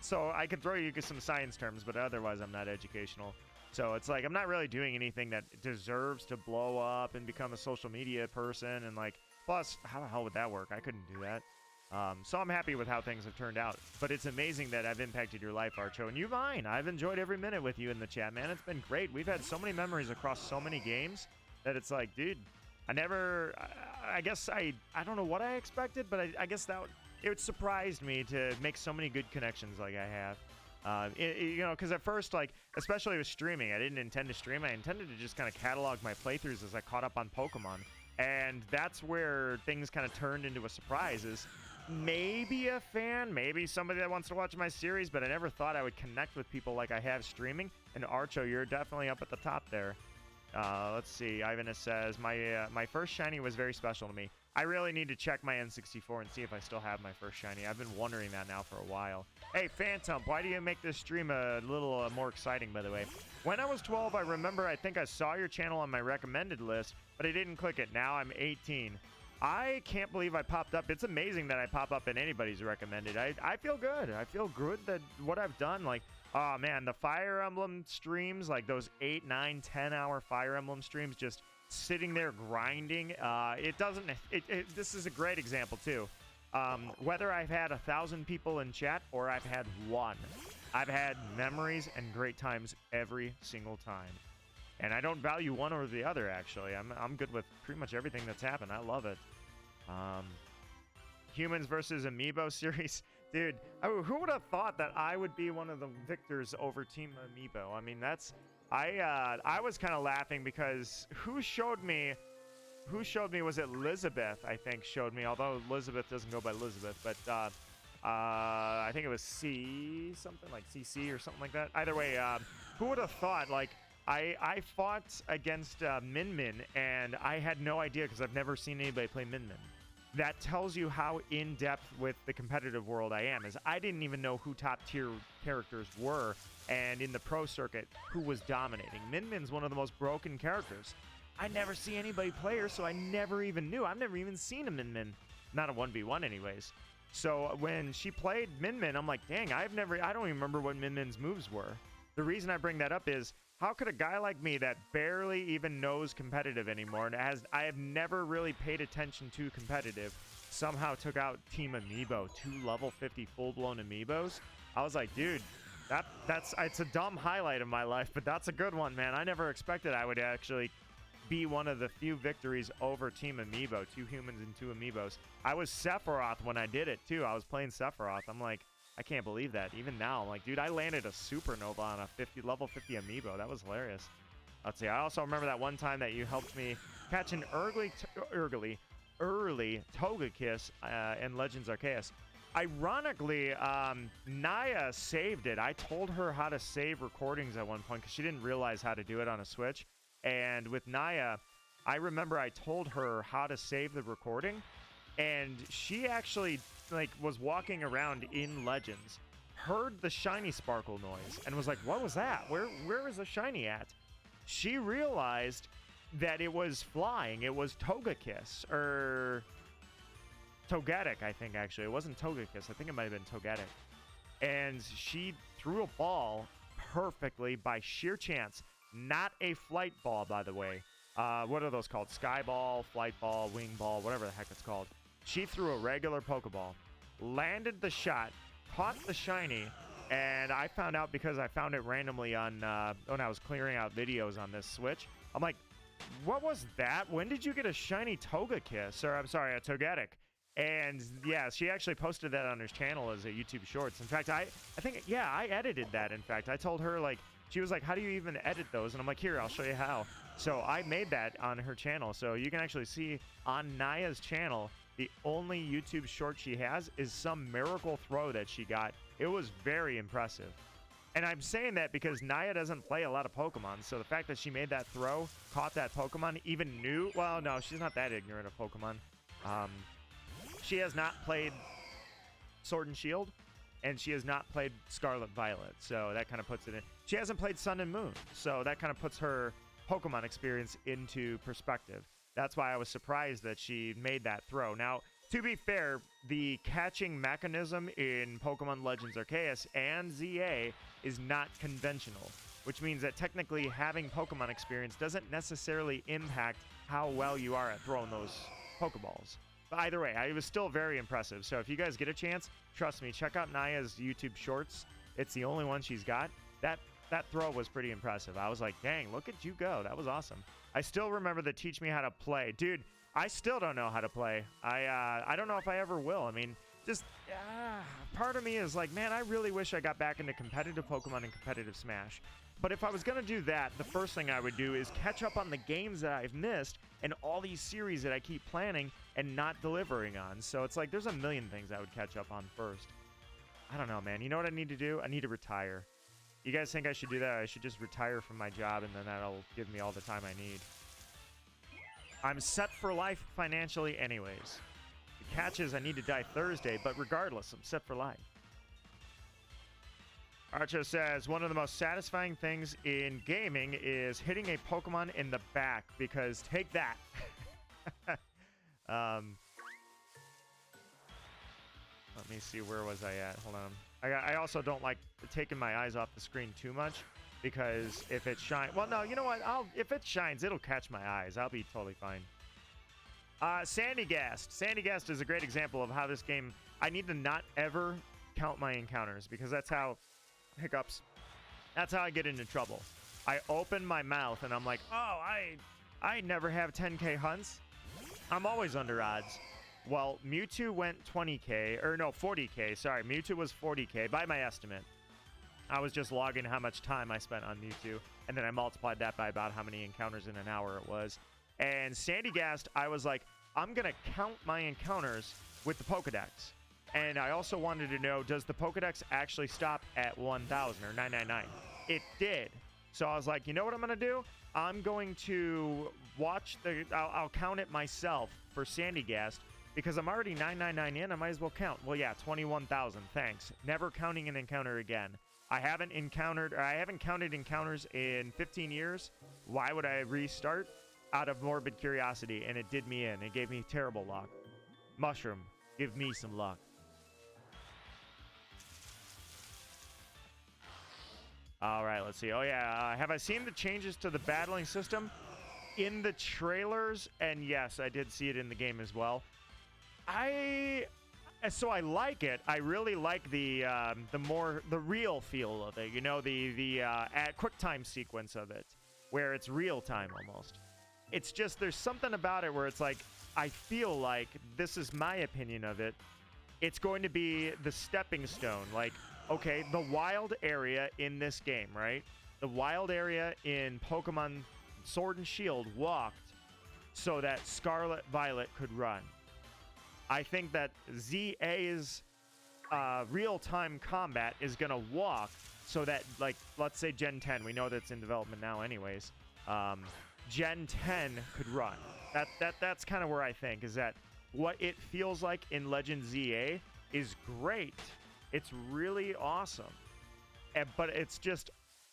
So I could throw you some science terms, but otherwise I'm not educational. So it's like I'm not really doing anything that deserves to blow up and become a social media person. And like, plus, how the hell would that work? I couldn't do that. So I'm happy with how things have turned out. But it's amazing that I've impacted your life, Archo, and you mine. I've enjoyed every minute with you in the chat, man. It's been great. We've had so many memories across so many games that it's like, dude, I guess I don't know what I expected, but I guess it surprised me to make so many good connections like I have. You know, because at first, like, especially with streaming, I didn't intend to stream. I intended to just kind of catalog my playthroughs as I caught up on Pokemon. And that's where things kind of turned into a surprise, is maybe a fan, maybe somebody that wants to watch my series, but I never thought I would connect with people like I have streaming. And Archo, you're definitely up at the top there. Let's see. Ivanus says, my first shiny was very special to me. I really need to check my N64 and see if I still have my first shiny. I've been wondering that now for a while. Hey, Phantom, why do you make this stream a little more exciting, by the way? When I was 12, I remember I think I saw your channel on my recommended list, but I didn't click it. Now I'm 18. I can't believe I popped up. It's amazing that I pop up in anybody's recommended. I feel good. I feel good that what I've done, like, oh, man, the Fire Emblem streams, like those 8, 9, 10-hour Fire Emblem streams, just sitting there grinding. This is a great example, too. Whether I've had 1,000 people in chat or I've had one, I've had memories and great times every single time. And I don't value one or the other, actually. I'm good with pretty much everything that's happened. I love it. Humans versus Amiibo series. Dude, who would have thought that I would be one of the victors over Team Amiibo? I mean, that's... I was kind of laughing because who showed me was it Elizabeth, I think, showed me, although Elizabeth doesn't go by Elizabeth, but I think it was C something, like CC or something like that. Either way, who would have thought, like, I fought against Min Min, and I had no idea because I've never seen anybody play Min Min. That tells you how in-depth with the competitive world I am, is I didn't even know who top-tier characters were, and in the pro circuit, who was dominating. Min Min's one of the most broken characters. I never see anybody play her, so I never even knew. I've never even seen a Min Min. Not a 1v1 anyways. So when she played Min Min, I'm like, dang, I don't even remember what Min Min's moves were. The reason I bring that up is, how could a guy like me that barely even knows competitive anymore, and I have never really paid attention to competitive, somehow took out Team Amiibo, 2 level 50 full-blown Amiibos? I was like, dude, it's a dumb highlight of my life, but that's a good one, man. I never expected I would actually be one of the few victories over Team Amiibo, 2 humans and 2 Amiibos. I was Sephiroth when I did it, too. I was playing Sephiroth. I'm like, I can't believe that. Even now, I'm like, dude, I landed a supernova on a level 50 Amiibo. That was hilarious. Let's see. I also remember that one time that you helped me catch an early Togekiss in Legends Arceus. Ironically, Naya saved it. I told her how to save recordings at one point because she didn't realize how to do it on a Switch. And with Naya, I remember I told her how to save the recording, and she actually was walking around in Legends, heard the shiny sparkle noise, and was like, what was that? Where is the shiny at? She realized that it was flying. It was Togekiss, or Togetic, I think, actually. It wasn't Togekiss. I think it might have been Togetic. And she threw a ball perfectly by sheer chance. Not a flight ball, by the way. What are those called? Sky ball, flight ball, wing ball, whatever the heck it's called. She threw a regular Pokeball, landed the shot, caught the shiny, and I found out because I found it randomly on when I was clearing out videos on this Switch. I'm like, what was that? When did you get a shiny Togekiss? Or I'm sorry, a Togetic. And yeah, she actually posted that on her channel as a YouTube Shorts. In fact, I think, yeah, I edited that. In fact, I told her, like, she was like, how do you even edit those? And I'm like, here, I'll show you how. So I made that on her channel. So you can actually see on Naya's channel, the only YouTube short she has is some miracle throw that she got. It was very impressive. And I'm saying that because Naya doesn't play a lot of Pokemon. So the fact that she made that throw, caught that Pokemon, even knew, well, no, she's not that ignorant of Pokemon. She has not played Sword and Shield, and she has not played Scarlet Violet. So that kind of puts it in. She hasn't played Sun and Moon. So that kind of puts her Pokemon experience into perspective. That's why I was surprised that she made that throw. Now, to be fair, the catching mechanism in Pokemon Legends Arceus and ZA is not conventional, which means that technically having Pokemon experience doesn't necessarily impact how well you are at throwing those Pokeballs. But either way, it was still very impressive. So if you guys get a chance, trust me, check out Naya's YouTube Shorts. It's the only one she's got. That throw was pretty impressive. I was like, dang, look at you go. That was awesome. I still remember the teach me how to play. Dude, I still don't know how to play. I don't know if I ever will. I mean, just part of me is like, man, I really wish I got back into competitive Pokemon and competitive Smash. But if I was going to do that, the first thing I would do is catch up on the games that I've missed and all these series that I keep planning and not delivering on. So it's like there's a million things I would catch up on first. I don't know, man. You know what I need to do? I need to retire. You guys think I should do that? I should just retire from my job, and then that'll give me all the time I need. I'm set for life financially anyways. The catch is I need to die Thursday, but regardless, I'm set for life. Archer says, one of the most satisfying things in gaming is hitting a Pokemon in the back, because take that. Let me see, where was I at? Hold on. I also don't like taking my eyes off the screen too much, because if it shines... Well, no, you know what? If it shines, it'll catch my eyes. I'll be totally fine. Sandygast. Sandygast is a great example of how this game, I need to not ever count my encounters, because that's how, hiccups, that's how I get into trouble. I open my mouth and I'm like, oh, I never have 10k hunts. I'm always under odds. Well, Mewtwo went 20k, or no, 40k, sorry. Mewtwo was 40k by my estimate. I was just logging how much time I spent on Mewtwo, and then I multiplied that by about how many encounters in an hour it was. And Sandygast, I was like, I'm going to count my encounters with the Pokedex. And I also wanted to know, does the Pokedex actually stop at 1,000 or 999? It did. So I was like, you know what I'm going to do? I'm going to watch the... I'll count it myself for Sandygast, because I'm already 999 in. I might as well count. Well, yeah, 21,000. Thanks. Never counting an encounter again. I haven't counted encounters in 15 years. Why would I restart? Out of morbid curiosity, and it did me in. It gave me terrible luck. Mushroom, give me some luck. All right, let's see. Oh, yeah. Have I seen the changes to the battling system in the trailers? And yes, I did see it in the game as well. So I like it. I really like the real feel of it. You know, the quick time sequence of it, where it's real time almost. It's just, there's something about it where it's like, I feel like, this is my opinion of it, it's going to be the stepping stone. Like, okay, the wild area in this game, right? The wild area in Pokemon Sword and Shield walked so that Scarlet Violet could run. I think that ZA's real-time combat is going to walk so that, like, let's say Gen 10. We know that's in development now anyways. Gen 10 could run. That's kind of where I think, is that what it feels like in Legend ZA is great. It's really awesome. But it's just,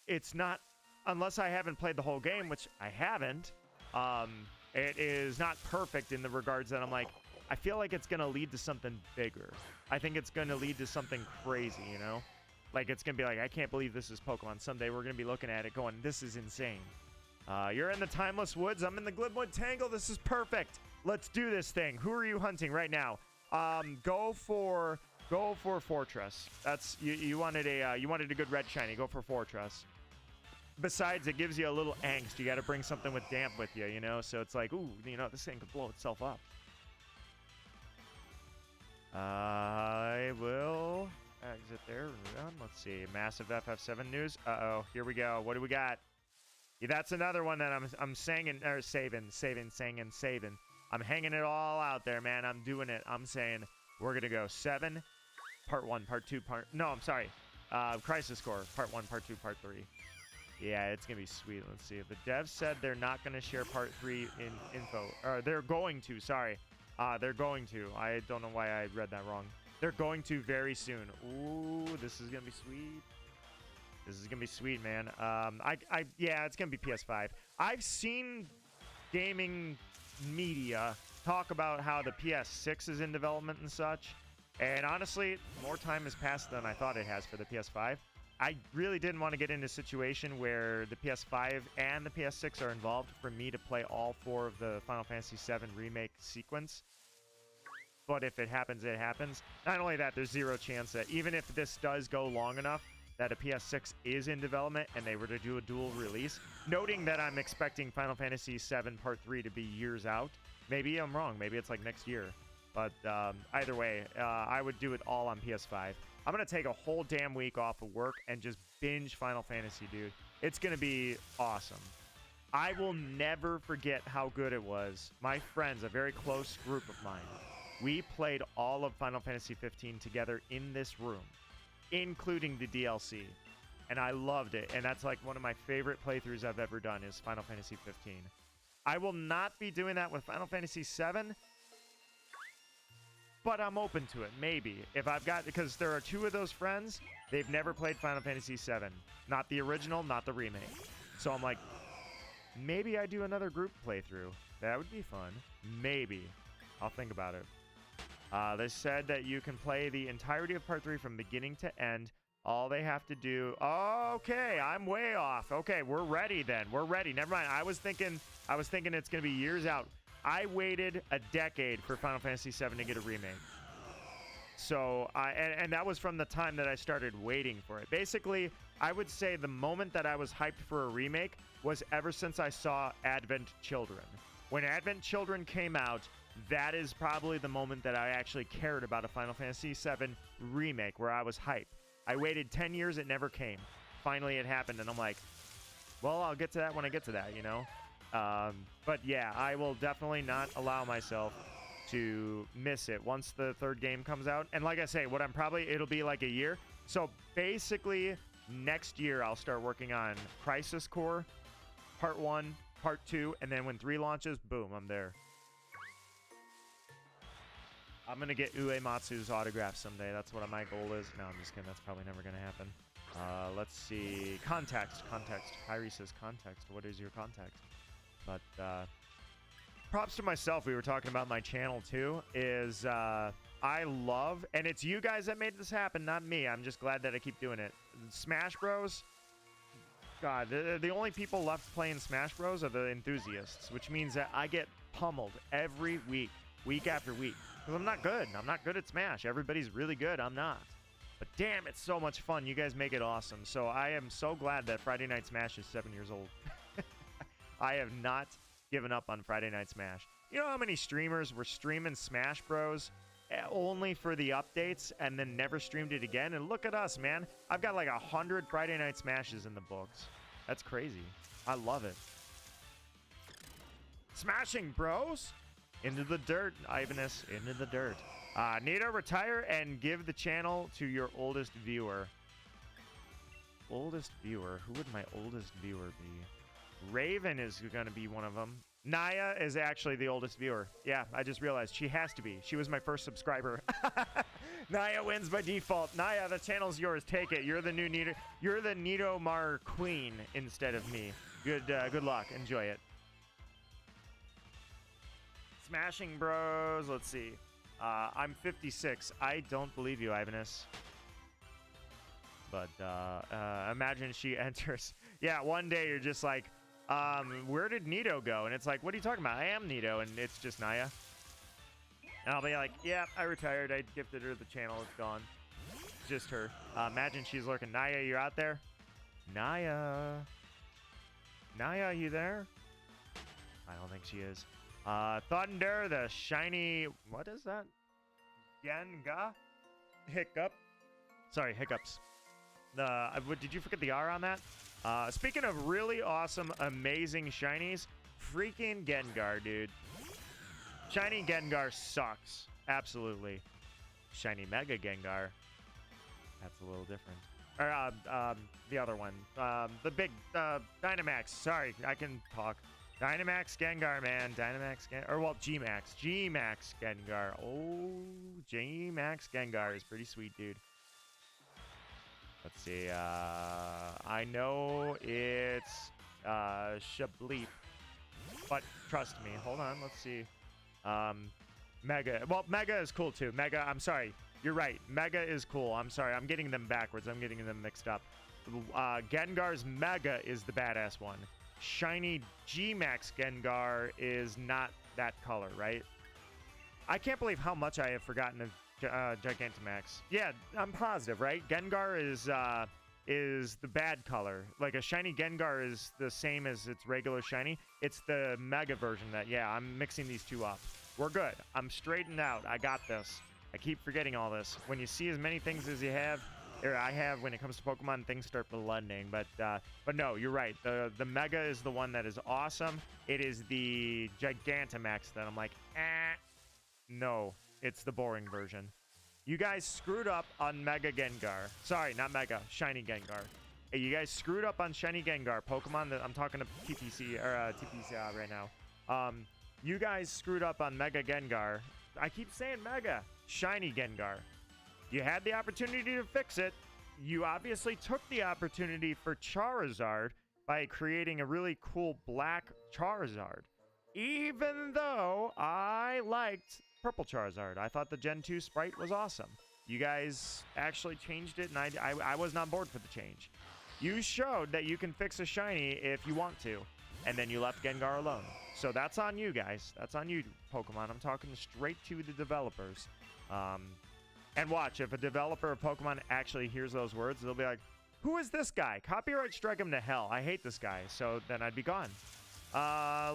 it's not, unless I haven't played the whole game, which I haven't, it is not perfect in the regards that I'm like, I feel like it's going to lead to something bigger. I think it's going to lead to something crazy, you know? Like, it's going to be like, I can't believe this is Pokemon. Someday we're going to be looking at it going, this is insane. You're in the Timeless Woods. I'm in the Glimwood Tangle. This is perfect. Let's do this thing. Who are you hunting right now? Go for Fortress. That's you wanted a good red shiny. Go for Fortress. Besides, it gives you a little angst. You got to bring something with damp with you, you know? So it's like, ooh, you know, this thing could blow itself up. I will exit there. Let's see. Massive FF7 news. Uh-oh. Here we go. What do we got? Yeah, that's another one that I'm saving. I'm hanging it all out there, man. I'm doing it. I'm saying we're going to go 7, part 1, part 2, no, I'm sorry. Crisis Core, part 1, part 2, part 3. Yeah, it's going to be sweet. Let's see. The devs said they're not going to share part 3 in info. Or they're going to, sorry. They're going to. I don't know why I read that wrong. They're going to very soon. Ooh, this is going to be sweet. This is going to be sweet, man. Yeah, it's going to be PS5. I've seen gaming media talk about how the PS6 is in development and such. And honestly, more time has passed than I thought it has for the PS5. I really didn't want to get in a situation where the PS5 and the PS6 are involved for me to play all 4 of the Final Fantasy VII Remake sequence. But if it happens, it happens. Not only that, there's zero chance that even if this does go long enough, that a PS6 is in development and they were to do a dual release, noting that I'm expecting Final Fantasy VII Part 3 to be years out. Maybe I'm wrong. Maybe it's like next year. But either way, I would do it all on PS5. I'm going to take a whole damn week off of work and just binge Final Fantasy, dude. It's going to be awesome. I will never forget how good it was. My friends, a very close group of mine, we played all of Final Fantasy 15 together in this room, including the DLC. And I loved it. And that's like one of my favorite playthroughs I've ever done is Final Fantasy 15. I will not be doing that with Final Fantasy 7. But I'm open to it, maybe. If I've got, because there are 2 of those friends, they've never played Final Fantasy VII. Not the original, not the remake. So I'm like, maybe I do another group playthrough. That would be fun. Maybe. I'll think about it. They said that you can play the entirety of Part 3 from beginning to end. All they have to do... Okay, I'm way off. Okay, we're ready then. We're ready. Never mind. I was thinking it's going to be years out. I waited a decade for Final Fantasy VII to get a remake. So, and that was from the time that I started waiting for it. Basically, I would say the moment that I was hyped for a remake was ever since I saw Advent Children. When Advent Children came out, that is probably the moment that I actually cared about a Final Fantasy VII remake, where I was hyped. I waited 10 years, it never came. Finally, it happened, and I'm like, well, I'll get to that when I get to that, you know? But yeah, I will definitely not allow myself to miss it once the third game comes out. And like I say, it'll be like a year. So basically, next year, I'll start working on Crisis Core, Part 1, Part 2, and then when 3 launches, boom, I'm there. I'm going to get Uematsu's autograph someday. That's what my goal is. No, I'm just kidding. That's probably never going to happen. Let's see. Context. Kyrie says context. What is your context? But props to myself. We were talking about my channel too. I love, and it's you guys that made this happen, not me. I'm just glad that I keep doing it. Smash Bros. God, the only people left playing Smash Bros are the enthusiasts, which means that I get pummeled every week after week. Because I'm not good. I'm not good at Smash. Everybody's really good. I'm not. But damn, it's so much fun. You guys make it awesome. So I am so glad that Friday Night Smash is 7 years old. I have not given up on Friday Night Smash. You know how many streamers were streaming Smash Bros. Only for the updates and then never streamed it again? And look at us, man. I've got like 100 Friday Night Smashes in the books. That's crazy. I love it. Smashing Bros. Into the dirt, Ivanus. Into the dirt. Nito, retire and give the channel to your oldest viewer. Oldest viewer? Who would my oldest viewer be? Raven is going to be one of them. Naya is actually the oldest viewer. Yeah, I just realized she has to be. She was my first subscriber. Naya wins by default. Naya, the channel's yours. Take it. You're the new Nito. You're the Nito Mar queen instead of me. Good luck. Enjoy it. Smashing Bros. Let's see. I'm 56. I don't believe you, Ivanus. But imagine she enters. Yeah, one day you're just like, where did Nito go? And it's like, what are you talking about? I am Nito, and it's just Naya. And I'll be like, yeah, I retired. I gifted her the channel. It's gone. It's just her. Imagine she's lurking. Naya, you out there? Naya. Naya, you there? I don't think she is. Thunder, the shiny... What is that? Genga? Hiccup. Sorry, hiccups. Did you forget the R on that? Speaking of really awesome, amazing shinies, freaking Gengar, dude. Shiny Gengar sucks. Absolutely. Shiny Mega Gengar. That's a little different. Or, the other one. The big, Dynamax. Sorry, I can talk. Dynamax Gengar, man. Dynamax Gengar. Or, well, G-Max. G-Max Gengar. Oh, G-Max Gengar is pretty sweet, dude. Let's see. I know it's Shableep. But trust me. Hold on. Let's see. Mega. Well, Mega is cool, too. Mega, I'm sorry. You're right. Mega is cool. I'm sorry. I'm getting them backwards. I'm getting them mixed up. Gengar's Mega is the badass one. Shiny G-Max Gengar is not that color, right? I can't believe how much I have forgotten of Gigantamax. Yeah, I'm positive, right? Gengar is the bad color. Like a shiny Gengar is the same as its regular shiny. It's the Mega version that, yeah, I'm mixing these two up. We're good. I'm straightened out. I got this. I keep forgetting all this. When you see as many things as you have, or I have when it comes to Pokemon, things start blending. But no, you're right. The Mega is the one that is awesome. It is the Gigantamax that I'm like, no, it's the boring version. You guys screwed up on Mega Gengar. Sorry, not Mega, Shiny Gengar. Hey, you guys screwed up on Shiny Gengar. Pokemon that I'm talking to TPC or TPC right now. You guys screwed up on Mega Gengar. I keep saying Mega. Shiny Gengar. You had the opportunity to fix it. You obviously took the opportunity for Charizard by creating a really cool black Charizard. Even though I liked purple Charizard. I thought the Gen 2 sprite was awesome. You guys actually changed it, and I wasn't on board for the change. You showed that you can fix a shiny if you want to, and then you left Gengar alone. So that's on you guys. That's on you, Pokemon. I'm talking straight to the developers. And watch, if a developer of Pokemon actually hears those words, they'll be like, who is this guy? Copyright strike him to hell. I hate this guy. So then I'd be gone.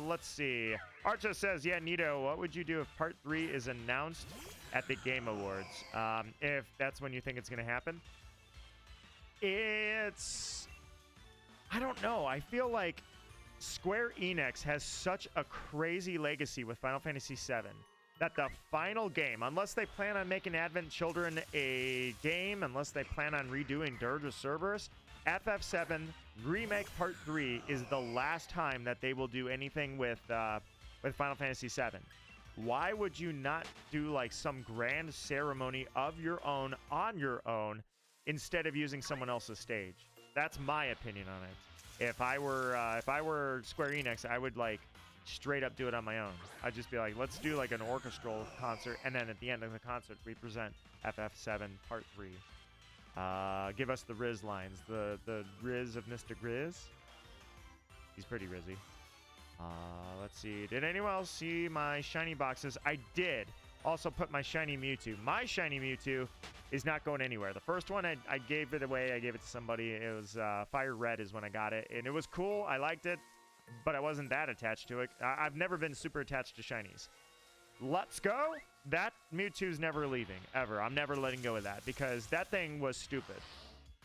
Let's see. Archa says, yeah, Nito, what would you do if Part 3 is announced at the Game Awards? If that's when you think it's going to happen? I don't know. I feel like Square Enix has such a crazy legacy with Final Fantasy VII that the final game, unless they plan on making Advent Children a game, unless they plan on redoing Dirge of Cerberus, FF7 Remake Part 3 is the last time that they will do anything with Final Fantasy VII. Why would you not do like some grand ceremony of your own on your own instead of using someone else's stage? That's my opinion on it. If I were Square Enix, I would like straight up do it on my own. I'd just be like, let's do like an orchestral concert, and then at the end of the concert, we present FF7 Part 3. Give us the Riz lines. The Riz of Mr. Grizz. He's pretty rizzy. Let's see. Did anyone else see my shiny boxes? I did. Also put my shiny Mewtwo. My shiny Mewtwo is not going anywhere. The first one, I gave it away. I gave it to somebody. It was Fire Red is when I got it. And it was cool. I liked it. But I wasn't that attached to it. I've never been super attached to shinies. Let's go. That Mewtwo's never leaving, ever. I'm never letting go of that because that thing was stupid.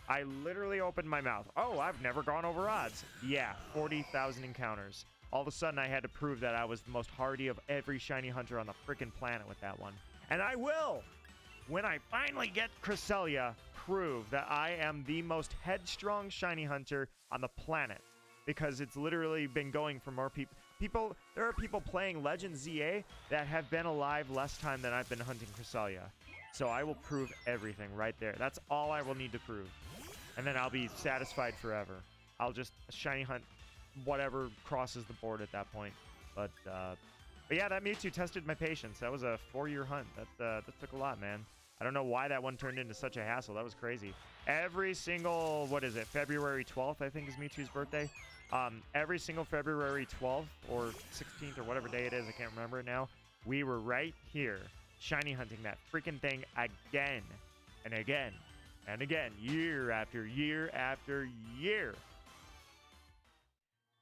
I literally opened my mouth. Oh, I've never gone over odds. Yeah, 40,000 encounters. All of a sudden, I had to prove that I was the most hardy of every shiny hunter on the freaking planet with that one. And I will, when I finally get Cresselia, prove that I am the most headstrong shiny hunter on the planet. Because it's literally been going for more people. There are people playing Legend ZA that have been alive less time than I've been hunting Cresselia. So I will prove everything right there. That's all I will need to prove. And then I'll be satisfied forever. I'll just shiny hunt whatever crosses the board at that point. But yeah, that Mewtwo tested my patience. That was a 4-year hunt. That took a lot, man. I don't know why that one turned into such a hassle. That was crazy. Every single, what is it, February 12th, I think is Mewtwo's birthday. Every single February 12th or 16th or whatever day it is, I can't remember it now, we were right here shiny hunting that freaking thing again and again and again, year after year after year.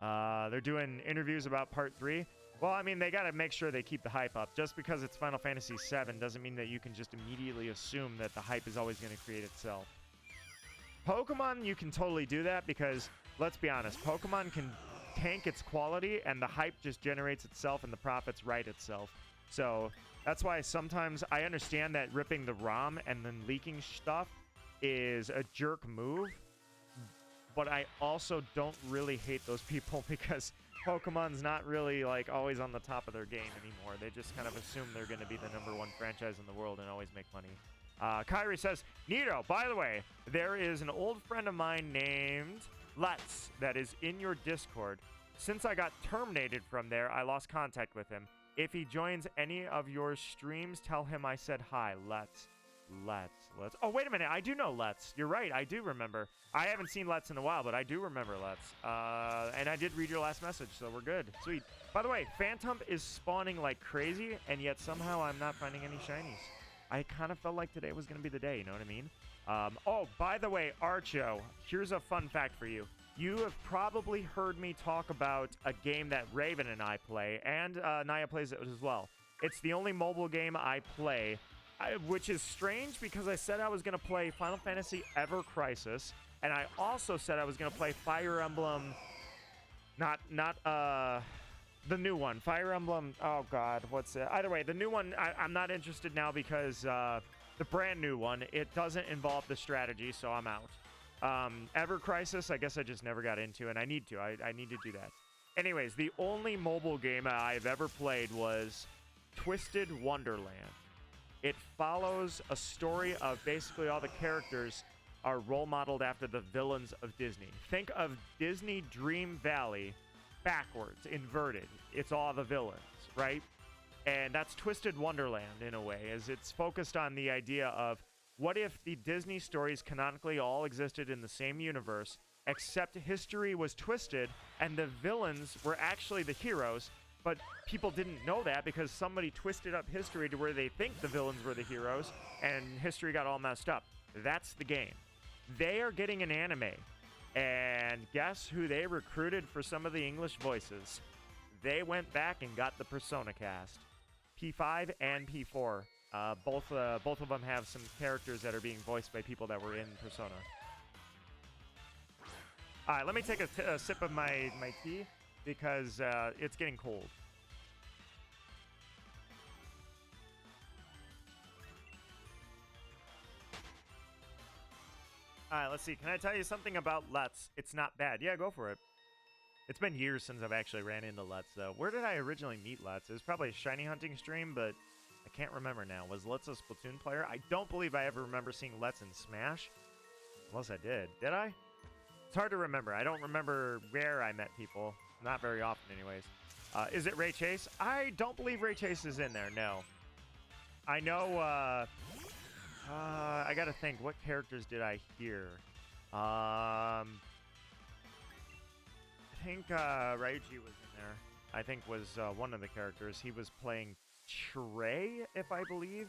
They're doing interviews about Part 3. Well, I mean, they got to make sure they keep the hype up. Just because it's Final Fantasy VII doesn't mean that you can just immediately assume that the hype is always going to create itself. Pokemon, you can totally do that because, let's be honest, Pokemon can tank its quality and the hype just generates itself and the profits right itself. So that's why sometimes I understand that ripping the ROM and then leaking stuff is a jerk move. But I also don't really hate those people because Pokemon's not really like always on the top of their game anymore. They just kind of assume they're going to be the #1 franchise in the world and always make money. Kyrie says, Nito, by the way, there is an old friend of mine named Let's that is in your Discord. Since I got terminated from there, I lost contact with him. If he joins any of your streams, tell him I said hi. Let's. Oh, wait a minute. I do know Let's. You're right. I do remember. I haven't seen Let's in a while, but I do remember Let's. And I did read your last message, so we're good. Sweet. By the way, Phantom is spawning like crazy, and yet somehow I'm not finding any shinies. I kind of felt like today was going to be the day, you know what I mean? Oh, by the way, Archo, here's a fun fact for you. You have probably heard me talk about a game that Raven and I play, and Naya plays it as well. It's the only mobile game I play, which is strange because I said I was going to play Final Fantasy Ever Crisis, and I also said I was going to play Fire Emblem, not the new one, Fire Emblem, oh god, what's it? Either way, the new one, I'm not interested now because the brand new one, it doesn't involve the strategy, so I'm out. Ever Crisis, I guess I just never got into, and I need to. I need to do that. Anyways, the only mobile game I've ever played was Twisted Wonderland. It follows a story of basically all the characters are role modeled after the villains of Disney. Think of Disney Dream Valley backwards, inverted. It's all the villains, right? And that's Twisted Wonderland in a way, as it's focused on the idea of what if the Disney stories canonically all existed in the same universe, except history was twisted and the villains were actually the heroes, but people didn't know that because somebody twisted up history to where they think the villains were the heroes, and history got all messed up. That's the game. They are getting an anime, and guess who they recruited for some of the English voices? They went back and got the Persona cast, P5 and P4. Both of them have some characters that are being voiced by people that were in Persona. All right, let me take a sip of my tea because it's getting cold. All right, let's see. Can I tell you something about Let's? It's not bad. Yeah, go for it. It's been years since I've actually ran into Let's, though. Where did I originally meet Let's? It was probably a shiny hunting stream, but I can't remember now. Was Let's a Splatoon player? I don't believe I ever remember seeing Let's in Smash. Unless I did. Did I? It's hard to remember. I don't remember where I met people. Not very often, anyways. Is it Ray Chase? I don't believe Ray Chase is in there, no. I know, I gotta think. What characters did I hear? I think Ryuji was in there. I think was one of the characters. He was playing Trey, if I believe.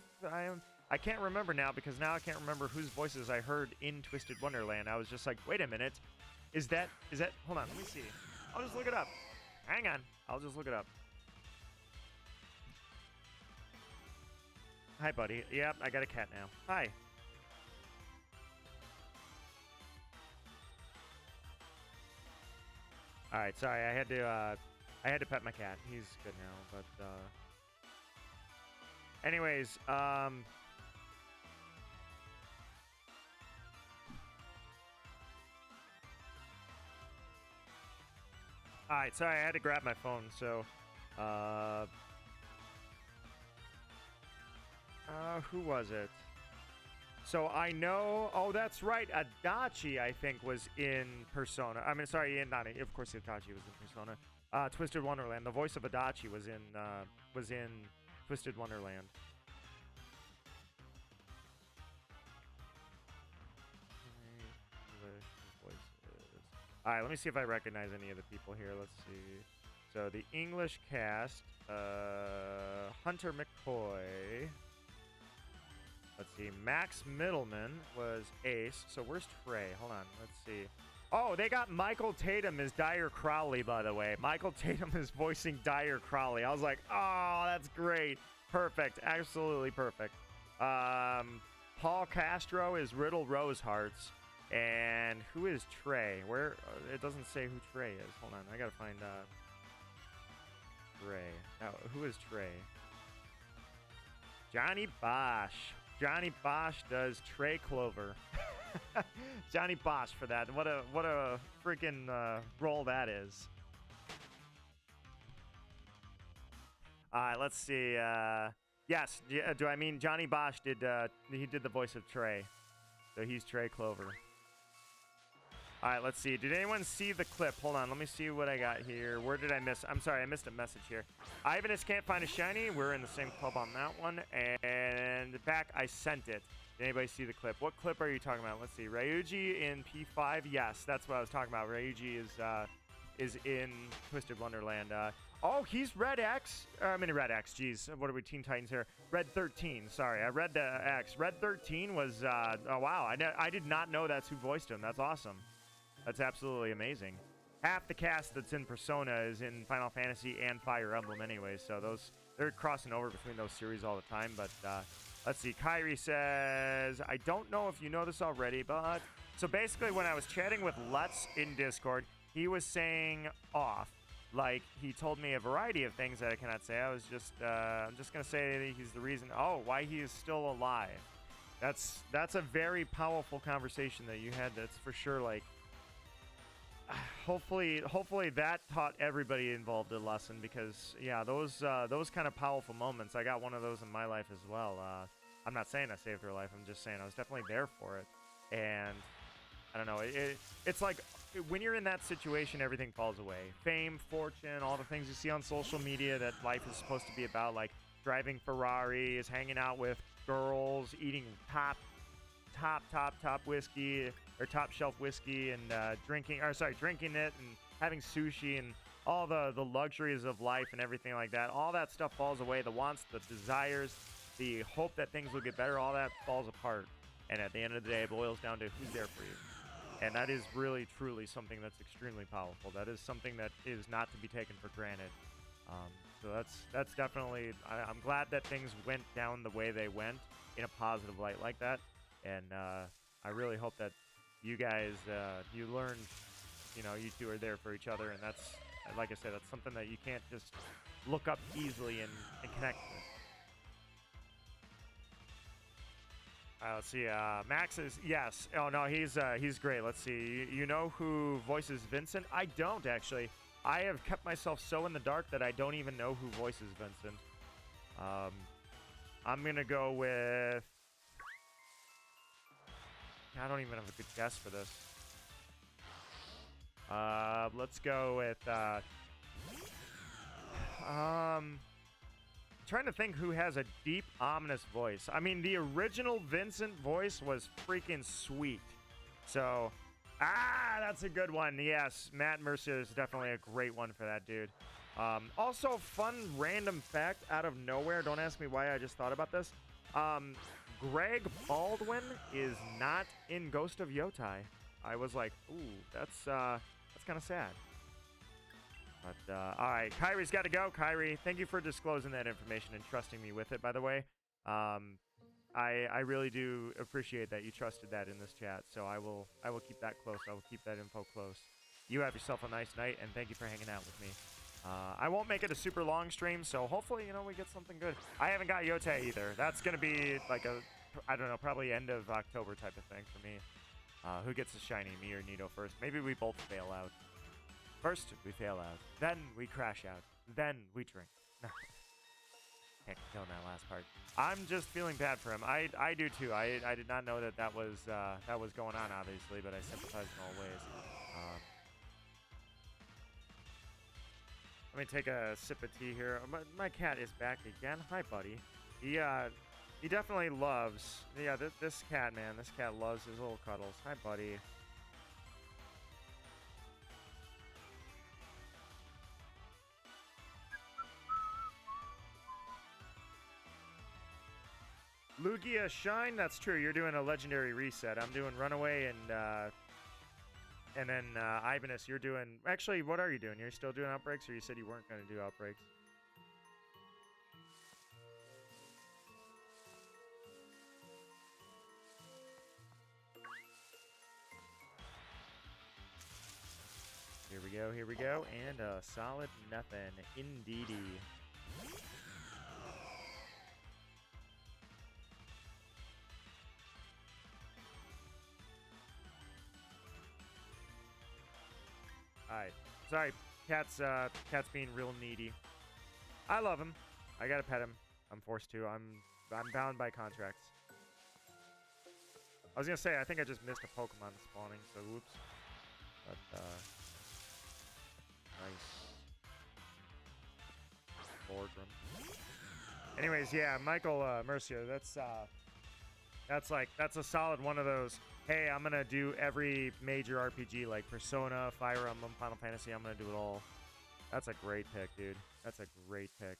I can't remember now because now I can't remember whose voices I heard in Twisted Wonderland. I was just like, wait a minute. Is that, hold on, let me see. I'll just look it up. Hang on. I'll just look it up. Hi, buddy. Yep, I got a cat now. Hi. All right, sorry. I had to pet my cat. He's good now, but anyways, all right, sorry, I had to grab my phone, so, who was it? So I know, oh, that's right, Adachi, I think, was in Persona. I mean, sorry, of course Adachi was in Persona. Twisted Wonderland, the voice of Adachi was in Twisted Wonderland. All right, let me see if I recognize any of the people here. Let's see. So the English cast, Hunter McCoy. Let's see. Max Middleman was Ace. So where's Trey? Hold on. Let's see. Oh, they got Michael Tatum as Dyer Crowley, by the way. Michael Tatum is voicing Dyer Crowley. I was like, oh, that's great. Perfect. Absolutely perfect. Paul Castro is Riddle Rosehearts. And who is Trey? Where it doesn't say who Trey is. Hold on, I gotta find Trey. Now, who is Trey? Johnny Bosch. Johnny Bosch does Trey Clover. Johnny Bosch for that. What a freaking role that is. All right, let's see. Yes, do I mean Johnny Bosch did? He did the voice of Trey, so he's Trey Clover. All right, let's see. Did anyone see the clip? Hold on. Let me see what I got here. Where did I miss? I'm sorry. I missed a message here. Ivanus can't find a shiny. We're in the same club on that one. And back, I sent it. Did anybody see the clip? What clip are you talking about? Let's see. Ryuji in P5. Yes, that's what I was talking about. Ryuji is in Twisted Wonderland. Oh, he's Red X. Red X. Jeez, what are we, Teen Titans here? Red 13. Sorry, I read the X. Red 13 was, oh, wow. I did not know that's who voiced him. That's awesome. That's absolutely amazing. Half the cast that's in Persona is in Final Fantasy and Fire Emblem anyway, so they're crossing over between those series all the time. But let's see. Kyrie says, I don't know if you know this already, but... So basically, when I was chatting with Let's in Discord, he was saying off. Like, he told me a variety of things that I cannot say. I was just, I'm just going to say that he's the reason, why he is still alive. That's a very powerful conversation that you had. That's for sure, like... Hopefully that taught everybody involved a lesson, because yeah, those kind of powerful moments, I got one of those in my life as well. I'm not saying I saved her life. I'm just saying I was definitely there for it. And I don't know, it's like when you're in that situation, everything falls away. Fame, fortune, all the things you see on social media that life is supposed to be about, like driving Ferraris, hanging out with girls, eating top whiskey or top shelf whiskey, and drinking it and having sushi and all the luxuries of life and everything like that, all that stuff falls away. The wants, the desires, the hope that things will get better, all that falls apart. And at the end of the day, it boils down to who's there for you. And that is really, truly something that's extremely powerful. That is something that is not to be taken for granted. So that's definitely, I'm glad that things went down the way they went in a positive light like that. And I really hope that you guys, you learned, you know, you two are there for each other. And that's, like I said, that's something that you can't just look up easily and connect with. Let's see. Max is yes. Oh no, he's great. Let's see. You know who voices Vincent? I don't actually. I have kept myself so in the dark that I don't even know who voices Vincent. I'm gonna go with. I don't even have a good guess for this. Let's go with. Trying to think who has a deep, ominous voice. I mean, the original Vincent voice was freaking sweet. So, that's a good one. Yes, Matt Mercier is definitely a great one for that, dude. Also, fun random fact out of nowhere. Don't ask me why I just thought about this. Greg Baldwin is not in Ghost of Yotai. I was like, ooh, that's kind of sad. But, all right, Kyrie's got to go. Kyrie, thank you for disclosing that information and trusting me with it, by the way. I really do appreciate that you trusted that in this chat, so I will keep that close. I will keep that info close. You have yourself a nice night, and thank you for hanging out with me. I won't make it a super long stream, so hopefully, you know, we get something good. I haven't got Yote either. That's going to be like a, I don't know, probably end of October type of thing for me. Who gets the shiny, me or Nito first? Maybe we both fail out. First, we fail out. Then, we crash out. Then, we drink. No. Can't kill in that last part. I'm just feeling bad for him. I do too. I did not know that was going on, obviously, but I sympathize in all ways. Let me take a sip of tea here. My cat is back again. Hi, buddy. He definitely loves... Yeah, this cat, man. This cat loves his little cuddles. Hi, buddy. Lugia Shine, that's true. You're doing a legendary reset. I'm doing Runaway and then Ibanus, you're doing... Actually, what are you doing? You're still doing Outbreaks, or you said you weren't going to do Outbreaks? Here we go, and a solid nothing, indeedy. Alright. Sorry, cat's being real needy. I love him. I gotta pet him. I'm forced to. I'm bound by contracts. I was gonna say, I think I just missed a Pokemon spawning, so whoops. But, nice. Boardroom. Anyways, yeah, Michael Mercier, that's a solid one of those. Hey, I'm gonna do every major RPG like Persona, Fire Emblem, Final Fantasy. I'm gonna do it all. That's a great pick, dude. That's a great pick.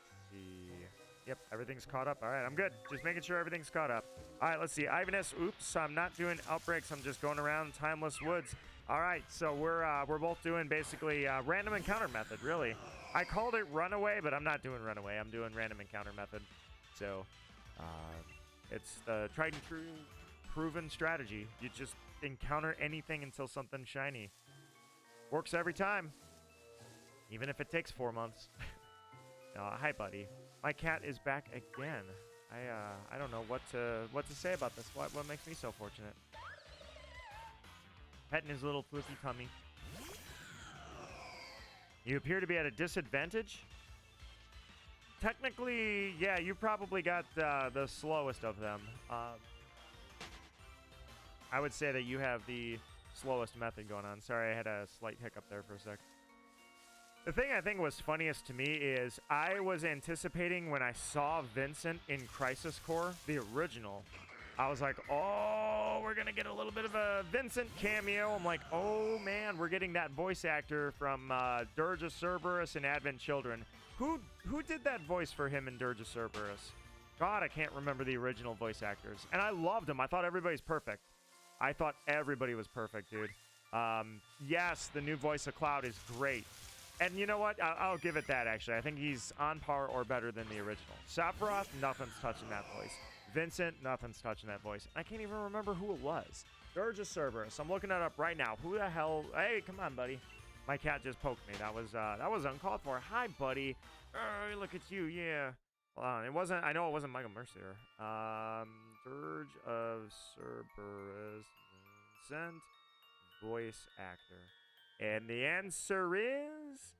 Let's see. Yep, everything's caught up. All right, I'm good. Just making sure everything's caught up. All right, let's see. Ivanus, oops, I'm not doing Outbreaks. I'm just going around Timeless Woods. All right, so we're both doing basically random encounter method, really. I called it Runaway, but I'm not doing Runaway. I'm doing random encounter method. So it's the tried and true proven strategy. You just encounter anything until something's shiny. Works every time, even if it takes 4 months. Hi, buddy. My cat is back again. I don't know what to say about this. What makes me so fortunate? Petting his little fluffy tummy. You appear to be at a disadvantage. Technically, yeah, you probably got the slowest of them. I would say that you have the slowest method going on. Sorry, I had a slight hiccup there for a sec. The thing I think was funniest to me is I was anticipating when I saw Vincent in Crisis Core, the original, I was like, oh, we're gonna get a little bit of a Vincent cameo. I'm like, oh man, we're getting that voice actor from Dirge of Cerberus and Advent Children. Who did that voice for him in Dirge of Cerberus? God, I can't remember the original voice actors. And I loved them. I thought everybody's perfect. I thought everybody was perfect, dude. Yes, the new voice of Cloud is great. And you know what? I'll give it that, actually. I think he's on par or better than the original. Sephiroth, nothing's touching that voice. Vincent, nothing's touching that voice. I can't even remember who it was. Dirge of Cerberus. I'm looking it up right now. Who the hell? Hey, come on, buddy. My cat just poked me. That was uncalled for. Hi, buddy. Look at you. Yeah. Hold on. It wasn't. I know it wasn't Michael Mercier. Dirge of Cerberus. Vincent, voice actor. And the answer is,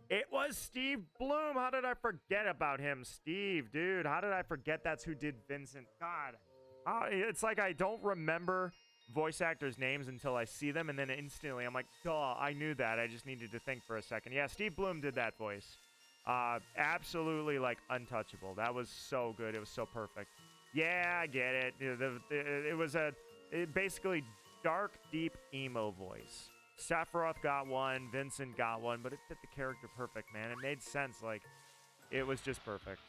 it was Steve Bloom. How did I forget about him? Steve, dude, how did I forget that's who did Vincent? God. It's like I don't remember voice actors' names until I see them, and then instantly I'm like, duh, I knew that. I just needed to think for a second. Yeah, Steve Bloom did that voice. Absolutely, like, untouchable. That was so good. It was so perfect. Yeah, I get it. It was basically dark, deep emo voice. Sephiroth got one, Vincent got one, but it fit the character perfect, man. It made sense. Like, it was just perfect.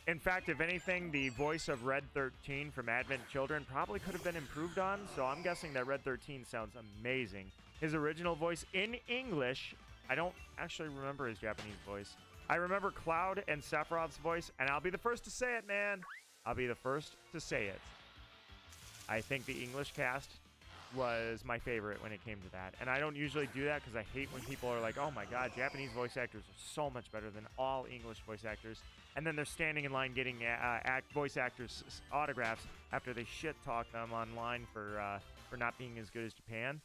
In fact, if anything, the voice of Red 13 from Advent Children probably could have been improved on, so I'm guessing that Red 13 sounds amazing. His original voice in English, I don't actually remember his Japanese voice. I remember Cloud and Sephiroth's voice, and I'll be the first to say it, man. I'll be the first to say it. I think the English cast was my favorite when it came to that. And I don't usually do that because I hate when people are like, oh my god, Japanese voice actors are so much better than all English voice actors. And then they're standing in line getting voice actors' autographs after they shit-talk them online for not being as good as Japan.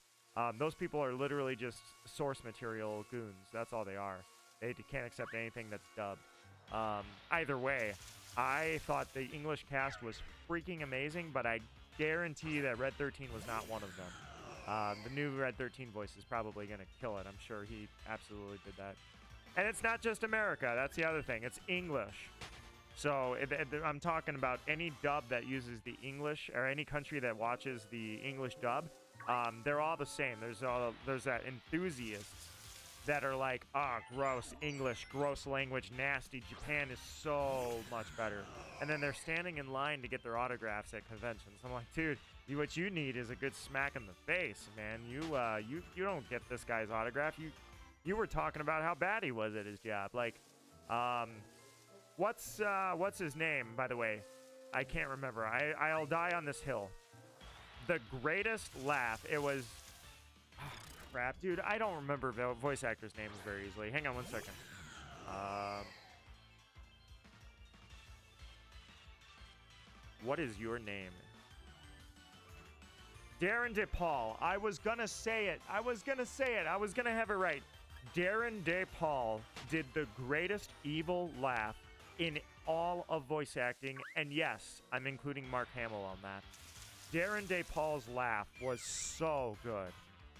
Those people are literally just source material goons. That's all they are. They can't accept anything that's dubbed. Either way, I thought the English cast was freaking amazing, but I guarantee that Red 13 was not one of them. The new Red 13 voice is probably going to kill it. I'm sure he absolutely did that. And it's not just America. That's the other thing. It's English. So I'm talking about any dub that uses the English, or any country that watches the English dub. They're all the same. There's that enthusiasts that are like, ah, oh, gross English, gross language, nasty. Japan is so much better. And then they're standing in line to get their autographs at conventions. I'm like, dude, what you need is a good smack in the face, man. You don't get this guy's autograph. You were talking about how bad he was at his job. Like, what's his name, by the way? I can't remember. I'll die on this hill. The greatest laugh. It was. Crap, dude, I don't remember voice actors' names very easily. Hang on one second. What is your name? Darren DePaul. I was gonna say it. I was gonna have it right. Darren DePaul did the greatest evil laugh in all of voice acting. And yes, I'm including Mark Hamill on that. Darren DePaul's laugh was so good.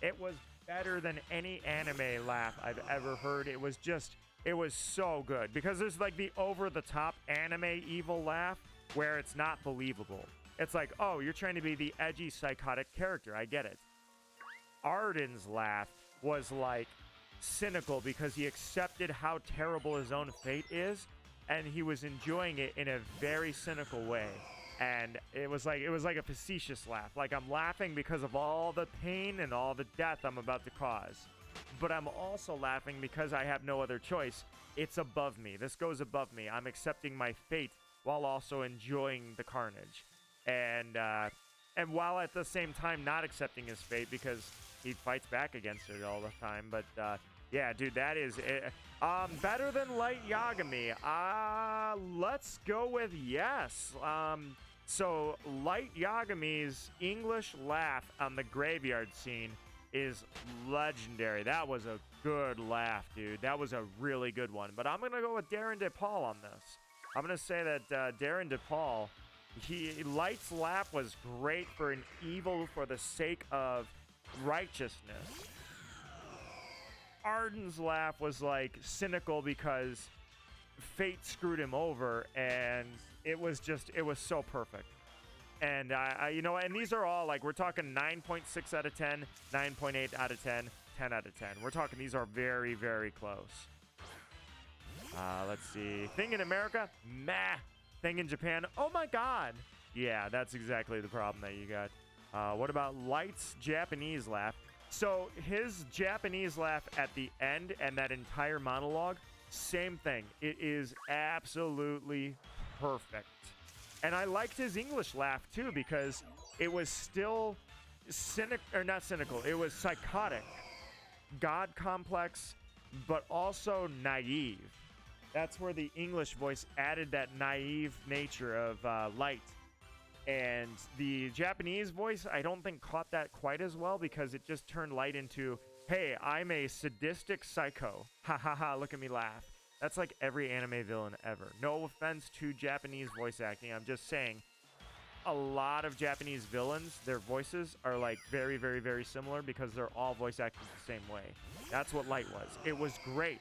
It was better than any anime laugh I've ever heard. It was so good. Because there's like the over-the-top anime evil laugh where it's not believable. It's like, oh, you're trying to be the edgy, psychotic character. I get it. Arden's laugh was like cynical because he accepted how terrible his own fate is, and he was enjoying it in a very cynical way. And it was like a facetious laugh. Like, I'm laughing because of all the pain and all the death I'm about to cause. But I'm also laughing because I have no other choice. It's above me. This goes above me. I'm accepting my fate while also enjoying the carnage. And while at the same time not accepting his fate because he fights back against it all the time. But yeah, dude, that is it. Better than Light Yagami. Let's go with yes. So Light Yagami's English laugh on the graveyard scene is legendary. That was a good laugh, dude. That was a really good one. But I'm gonna go with Darren DePaul on this. I'm gonna say that Darren DePaul, Light's laugh was great for an evil for the sake of righteousness. Arden's laugh was like cynical because fate screwed him over, and it was so perfect. And you know, and these are all like, we're talking 9.6 out of 10, 9.8 out of 10, 10 out of 10. We're talking these are very, very close. Let's see. Thing in America? Meh. Thing in Japan? Oh my god. Yeah, that's exactly the problem that you got. What about Light's Japanese laugh? So his Japanese laugh at the end and that entire monologue, same thing. It is absolutely perfect. And I liked his English laugh too, because it was still not cynical. It was psychotic, God complex, but also naive. That's where the English voice added that naive nature of Light. And the Japanese voice, I don't think caught that quite as well, because it just turned Light into, hey, I'm a sadistic psycho. Ha ha ha, look at me laugh. That's like every anime villain ever. No offense to Japanese voice acting. I'm just saying a lot of Japanese villains, their voices are like very, very, very similar, because they're all voice acted the same way. That's what Light was. It was great.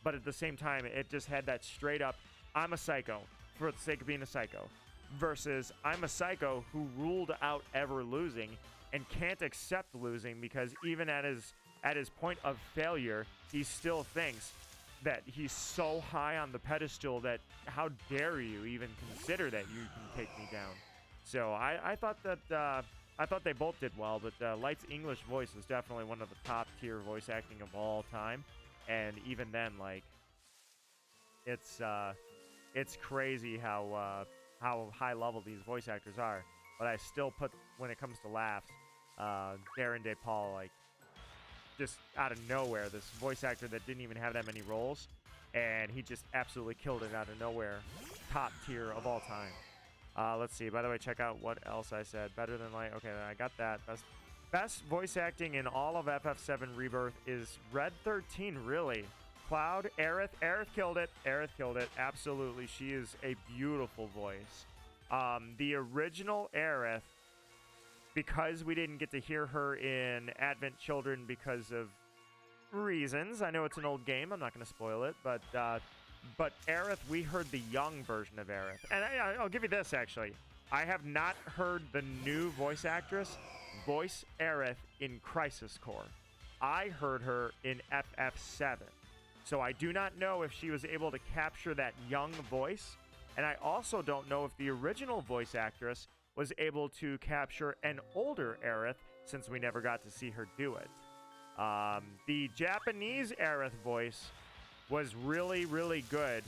But at the same time, it just had that straight up, I'm a psycho for the sake of being a psycho, versus I'm a psycho who ruled out ever losing and can't accept losing, because even at his point of failure, he still thinks that he's so high on the pedestal that how dare you even consider that you can take me down. So I thought they both did well, but Light's English voice is definitely one of the top tier voice acting of all time. And even then, like, it's crazy how high level these voice actors are. But I still put, when it comes to laughs, Darren De Paul, like, just out of nowhere, this voice actor that didn't even have that many roles, and he just absolutely killed it out of nowhere. Top tier of all time. Let's see. By the way, check out what else I said. Better than Light. Okay, I got that. Best voice acting in all of FF7 Rebirth is Red 13, really. Cloud, Aerith killed it. Aerith killed it. Absolutely. She is a beautiful voice. The original Aerith, because we didn't get to hear her in Advent Children because of reasons. I know it's an old game. I'm not going to spoil it. But Aerith, we heard the young version of Aerith. And I'll give you this, actually. I have not heard the new voice actress voice Aerith in Crisis Core. I heard her in FF7. So I do not know if she was able to capture that young voice. And I also don't know if the original voice actress was able to capture an older Aerith, since we never got to see her do it. The Japanese Aerith voice was really, really good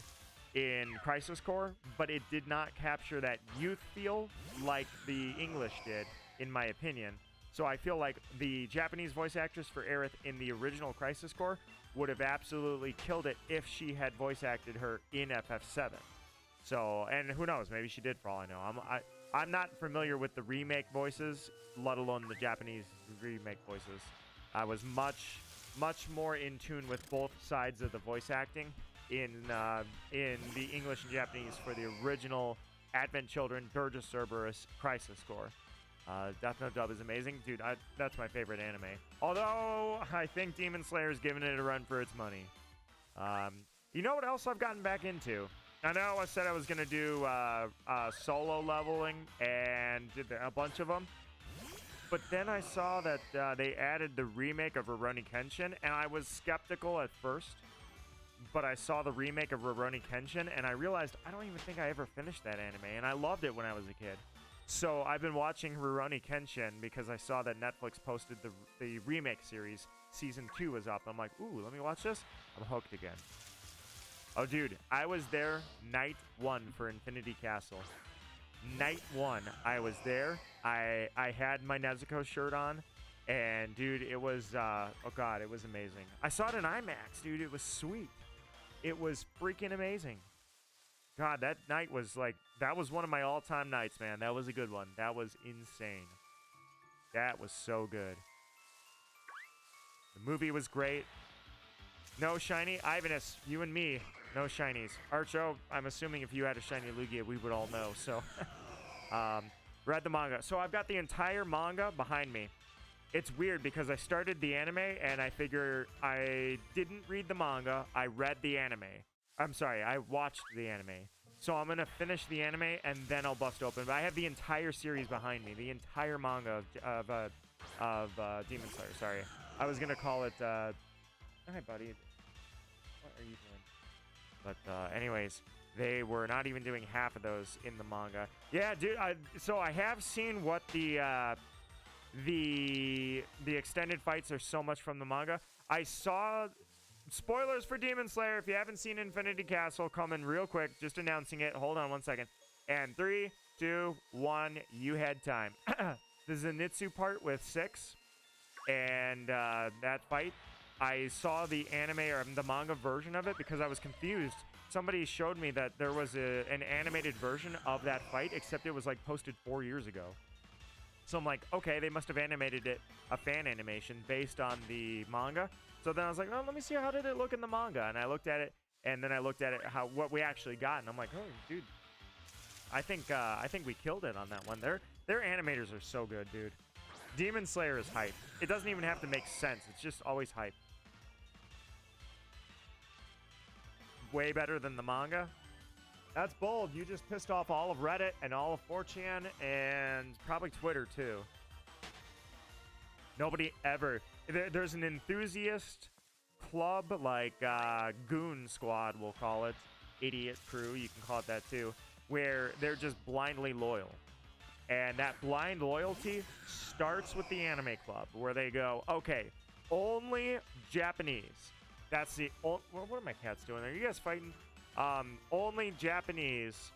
in Crisis Core, but it did not capture that youth feel like the English did, in my opinion. So I feel like the Japanese voice actress for Aerith in the original Crisis Core would have absolutely killed it if she had voice acted her in FF7. So, and who knows, maybe she did, for all I know. I'm not familiar with the remake voices, let alone the Japanese remake voices. I was much more in tune with both sides of the voice acting in the English and Japanese for the original Advent Children Dirge of Cerberus Crisis Core. Death Note dub is amazing. Dude, that's my favorite anime. Although, I think Demon Slayer's giving it a run for its money. You know what else I've gotten back into? I know I said I was going to do solo leveling and did a bunch of them. But then I saw that they added the remake of Rurouni Kenshin, and I was skeptical at first. But I saw the remake of Rurouni Kenshin, and I realized I don't even think I ever finished that anime, and I loved it when I was a kid. So I've been watching Rurouni Kenshin because I saw that Netflix posted the remake series. Season 2 was up. I'm like, ooh, let me watch this. I'm hooked again. Oh, dude, I was there night 1 for Infinity Castle. Night 1, I was there. I had my Nezuko shirt on, and dude, it was, oh god, it was amazing. I saw it in IMAX, dude. It was sweet. It was freaking amazing. God, that night was like, that was one of my all-time nights, man. That was a good one. That was insane. That was so good. The movie was great. No shiny. Ivanus, you and me, no shinies. Archo, I'm assuming if you had a shiny Lugia, we would all know. So, read the manga. So I've got the entire manga behind me. It's weird because I started the anime and I figure I didn't read the manga. I read the anime. I'm sorry, I watched the anime. So I'm gonna finish the anime and then I'll bust open. But I have the entire series behind me, the entire manga of Demon Slayer. Sorry, I was gonna call it. Hi, buddy. What are you doing? But anyways, they were not even doing half of those in the manga. Yeah, dude. So I have seen what the extended fights are so much from the manga. I saw. Spoilers for Demon Slayer. If you haven't seen Infinity Castle, coming real quick. Just announcing it. Hold on 1 second. And 3, 2, 1. You had time. This is a Nitsu part with 6. And that fight, I saw the anime or the manga version of it because I was confused. Somebody showed me that there was an animated version of that fight, except it was like posted 4 years ago. So I'm like, okay, they must have animated it, a fan animation based on the manga. So then I was like, oh, let me see how did it look in the manga. And I looked at it, and then I looked at it what we actually got, and I'm like, oh, dude, I think we killed it on that one. Their animators are so good, dude. Demon Slayer is hype. It doesn't even have to make sense. It's just always hype. Way better than the manga. That's bold. You just pissed off all of Reddit and all of 4chan and probably Twitter too. Nobody ever. There's an enthusiast club like Goon Squad, we'll call it. Idiot Crew, you can call it that too. Where they're just blindly loyal. And that blind loyalty starts with the anime club. Where they go, okay, only Japanese. That's the... what are my cats doing there? Are you guys fighting? Only Japanese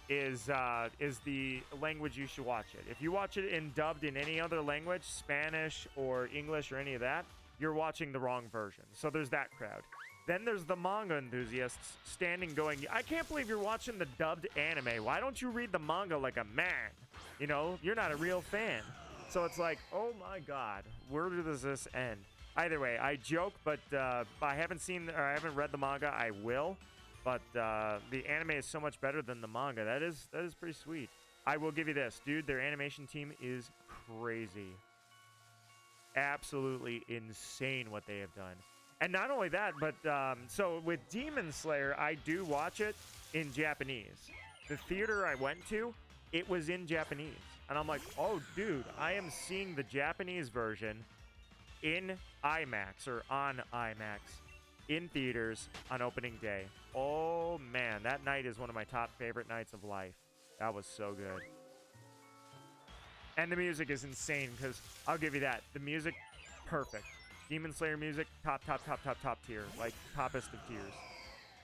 is the language you should watch it. If you watch it dubbed in any other language, Spanish or English or any of that, you're watching the wrong version. So there's that crowd. Then there's the manga enthusiasts standing going, I can't believe you're watching the dubbed anime. Why don't you read the manga like a man? You know, you're not a real fan. So it's like, oh my god, where does this end? Either way, I joke, but I haven't read the manga. I will. But the anime is so much better than the manga. That is pretty sweet. I will give you this, dude. Their animation team is crazy. Absolutely insane what they have done. And not only that, but so with Demon Slayer, I do watch it in Japanese. The theater I went to, it was in Japanese. And I'm like, oh, dude, I am seeing the Japanese version in IMAX or on IMAX in theaters on opening day. Oh, man, that night is one of my top favorite nights of life. That was so good. And the music is insane because I'll give you that. The music, perfect. Demon Slayer music, top tier. Like, toppest of tiers.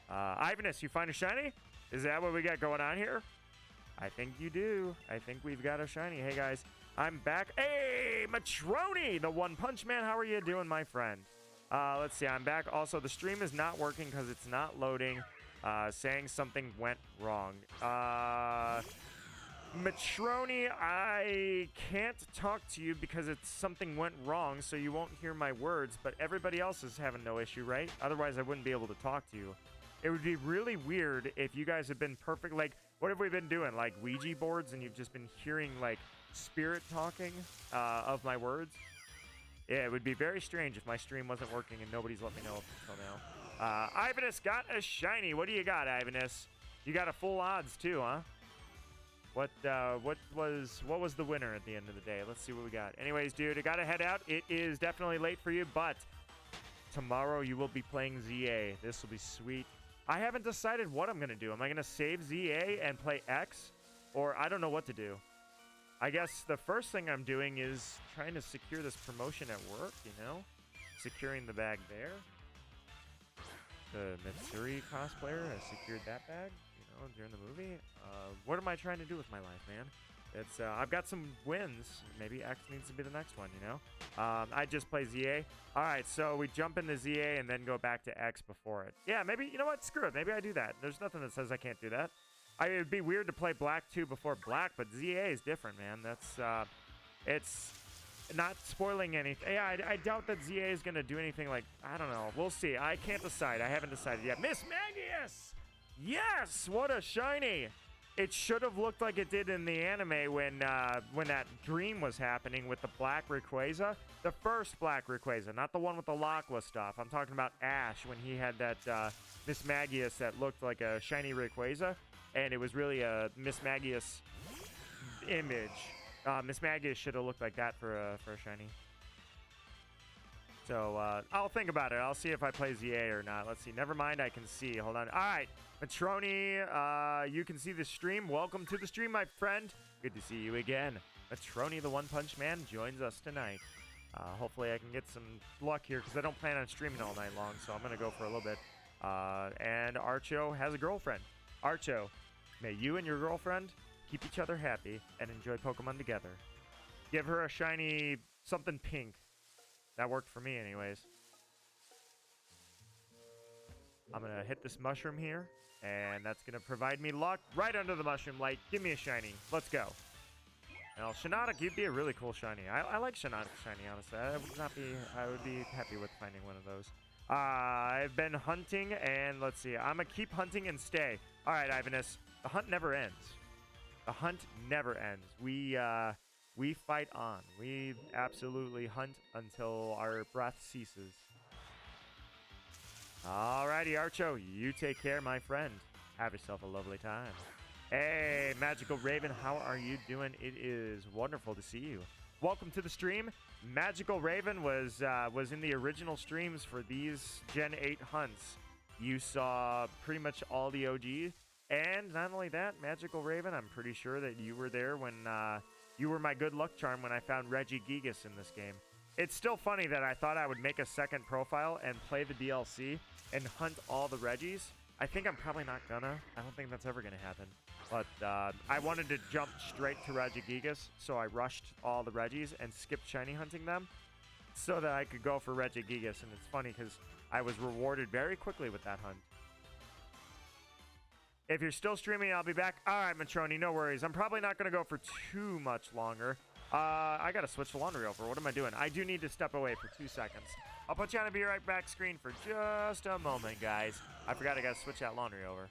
Ivanus, you find a shiny? Is that what we got going on here? I think you do. I think we've got a shiny. Hey, guys, I'm back. Hey, Matroni, the One Punch Man. How are you doing, my friend? Let's see. I'm back. Also, the stream is not working because it's not loading. Saying something went wrong. Matroni, I can't talk to you because something went wrong, so you won't hear my words, but everybody else is having no issue, right? Otherwise, I wouldn't be able to talk to you. It would be really weird if you guys had been perfect. Like, what have we been doing? Like, Ouija boards, and you've just been hearing, like, spirit talking of my words? Yeah, it would be very strange if my stream wasn't working and nobody's let me know up until now. Ivanus got a shiny. What do you got, Ivanus? You got a full odds, too, huh? What was the winner at the end of the day? Let's see what we got. Anyways, dude, I gotta head out. It is definitely late for you, but tomorrow you will be playing ZA. This will be sweet. I haven't decided what I'm gonna do. Am I gonna save ZA and play X? Or I don't know what to do. I guess the first thing I'm doing is trying to secure this promotion at work, you know? Securing the bag there. The Mitsuri cosplayer has secured that bag, you know, during the movie. What am I trying to do with my life, man? It's I've got some wins. Maybe X needs to be the next one, you know? I just play ZA. All right, so we jump into ZA and then go back to X before it. Yeah, maybe, you know what? Screw it. Maybe I do that. There's nothing that says I can't do that. It would be weird to play Black 2 before Black, but ZA is different, man. That's, it's not spoiling anything. Yeah, I doubt that ZA is going to do anything like, I don't know. We'll see. I can't decide. I haven't decided yet. Miss Magius! Yes! What a shiny! It should have looked like it did in the anime when that dream was happening with the Black Rayquaza. The first Black Rayquaza, not the one with the Laqua stuff. I'm talking about Ash when he had that Miss Magius that looked like a shiny Rayquaza. and it was really a Miss Magius image. Miss Magius should have looked like that for a shiny. So I'll think about it. I'll see if I play ZA or not. Let's see. Never mind. I can see. Hold on. All right. Matroni, you can see the stream. Welcome to the stream, my friend. Good to see you again. Matroni, the One Punch Man, joins us tonight. Hopefully I can get some luck here because I don't plan on streaming all night long, so I'm going to go for a little bit. And Archo has a girlfriend. Archo, may you and your girlfriend keep each other happy and enjoy Pokemon together. Give her a shiny something pink. That worked for me anyways. I'm going to hit this mushroom here, and that's going to provide me luck right under the mushroom light. Give me a shiny. Let's go. Now, Shiinotic, you'd be a really cool shiny. I like Shiinotic shiny, honestly. I would be happy with finding one of those. I've been hunting, and let's see. I'm going to keep hunting and stay. All right, Ivanus. The hunt never ends. The hunt never ends. We fight on. We absolutely hunt until our breath ceases. Alrighty, Archo, you take care, my friend. Have yourself a lovely time. Hey, Magical Raven, how are you doing? It is wonderful to see you. Welcome to the stream. Magical Raven was in the original streams for these Gen 8 hunts. You saw pretty much all the OGs. And not only that, Magical Raven, I'm pretty sure that you were there when you were my good luck charm when I found Regigigas in this game. It's still funny that I thought I would make a second profile and play the DLC and hunt all the Regis. I think I'm probably not gonna. I don't think that's ever gonna happen. But I wanted to jump straight to Regigigas, so I rushed all the Regis and skipped shiny hunting them so that I could go for Regigigas. And it's funny because I was rewarded very quickly with that hunt. If you're still streaming, I'll be back. All right, Matroni, no worries. I'm probably not going to go for too much longer. I got to switch the laundry over. What am I doing? I do need to step away for 2 seconds. I'll put you on a be right back screen for just a moment, guys. I forgot I got to switch that laundry over.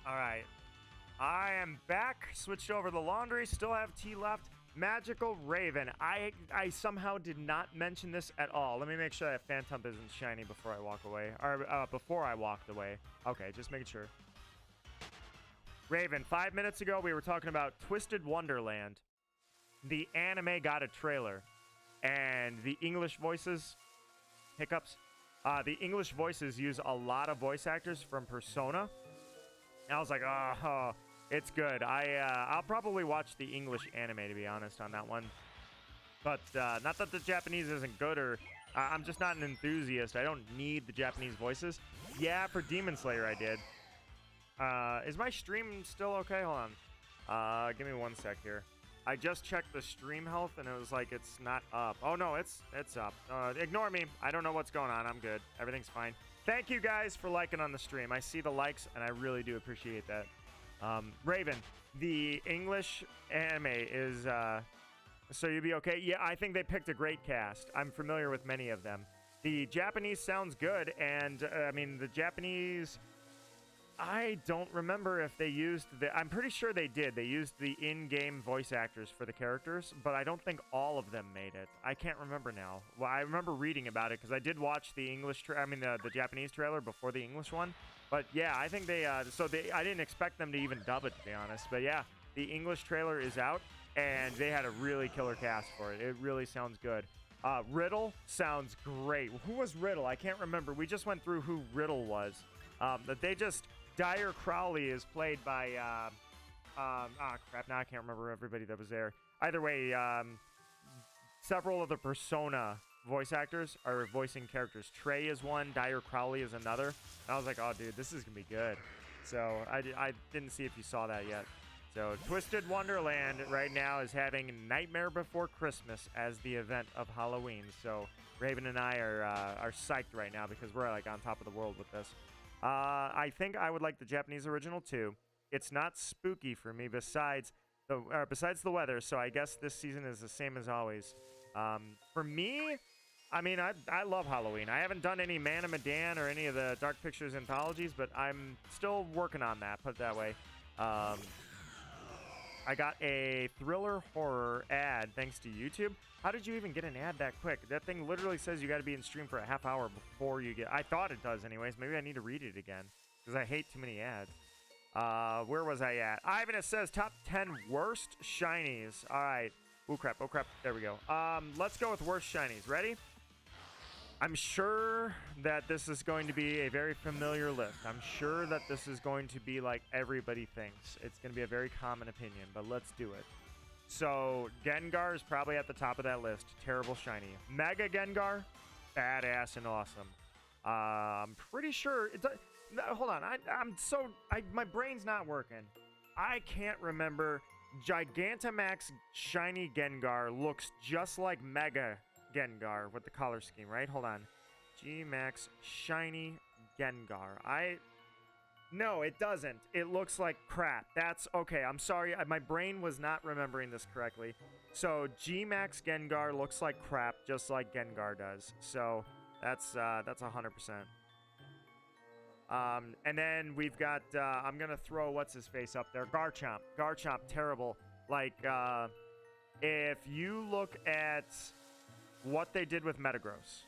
All right, I am back. Switched over the laundry. Still have tea left. Magical Raven. I somehow did not mention this at all. Let me make sure that Phantump isn't shiny before I walk away. Or before I walked away. Okay, just making sure. Raven, 5 minutes ago we were talking about Twisted Wonderland. The anime got a trailer. And the English voices... Hiccups. The English voices use a lot of voice actors from Persona. And I was like, oh, it's good. I'll probably watch the English anime, to be honest, on that one. But not that the Japanese isn't good, or I'm just not an enthusiast. I don't need the Japanese voices. Yeah, for Demon Slayer I did. Is my stream still okay? Hold on. Give me 1 sec here. I just checked the stream health, and it was like it's not up. Oh, no, it's up. Ignore me. I don't know what's going on. I'm good. Everything's fine. Thank you guys for liking on the stream. I see the likes, and I really do appreciate that. Raven, the English anime is... so you'll be okay? Yeah, I think they picked a great cast. I'm familiar with many of them. The Japanese sounds good, and, I mean, the Japanese... I don't remember if they used the... I'm pretty sure they did. They used the in-game voice actors for the characters, but I don't think all of them made it. I can't remember now. Well, I remember reading about it because I did watch the English... the Japanese trailer before the English one. But yeah, I think they... I didn't expect them to even dub it, to be honest. But yeah, the English trailer is out, and they had a really killer cast for it. It really sounds good. Riddle sounds great. Who was Riddle? I can't remember. We just went through who Riddle was. But they just... Dyer Crowley is played by, crap, now I can't remember everybody that was there. Either way, several of the Persona voice actors are voicing characters. Trey is one, Dyer Crowley is another. And I was like, oh, dude, this is going to be good. So I didn't see if you saw that yet. So Twisted Wonderland right now is having Nightmare Before Christmas as the event of Halloween. So Raven and I are psyched right now because we're like on top of the world with this. I think I would like the Japanese original too. It's not spooky for me besides the weather. So I guess this season is the same as always. For me, I mean, I love Halloween. I haven't done any Man of Medan or any of the Dark Pictures anthologies, but I'm still working on that, put it that way. I got a thriller horror ad thanks to YouTube. How did you even get an ad that quick? That thing literally says you got to be in stream for a half hour before you get... I thought it does anyways. Maybe I need to read it again because I hate too many ads. Where was I at? Ivan, it says top 10 worst shinies. All right. Oh, crap. Oh, crap. There we go. Let's go with worst shinies. Ready? I'm sure that this is going to be a very familiar list. I'm sure that this is going to be like everybody thinks. It's going to be a very common opinion, but let's do it. So, Gengar is probably at the top of that list. Terrible shiny. Mega Gengar, badass and awesome. I'm pretty sure... No, hold on. My brain's not working. I can't remember. Gigantamax shiny Gengar looks just like Mega Gengar with the color scheme, right? Hold on. G-Max shiny Gengar. No, it doesn't. It looks like crap. That's okay. I'm sorry. My brain was not remembering this correctly. So G-Max Gengar looks like crap, just like Gengar does. So that's 100%. And then we've got, I'm going to throw what's-his-face up there. Garchomp. Garchomp, terrible. Like, if you look at what they did with Metagross,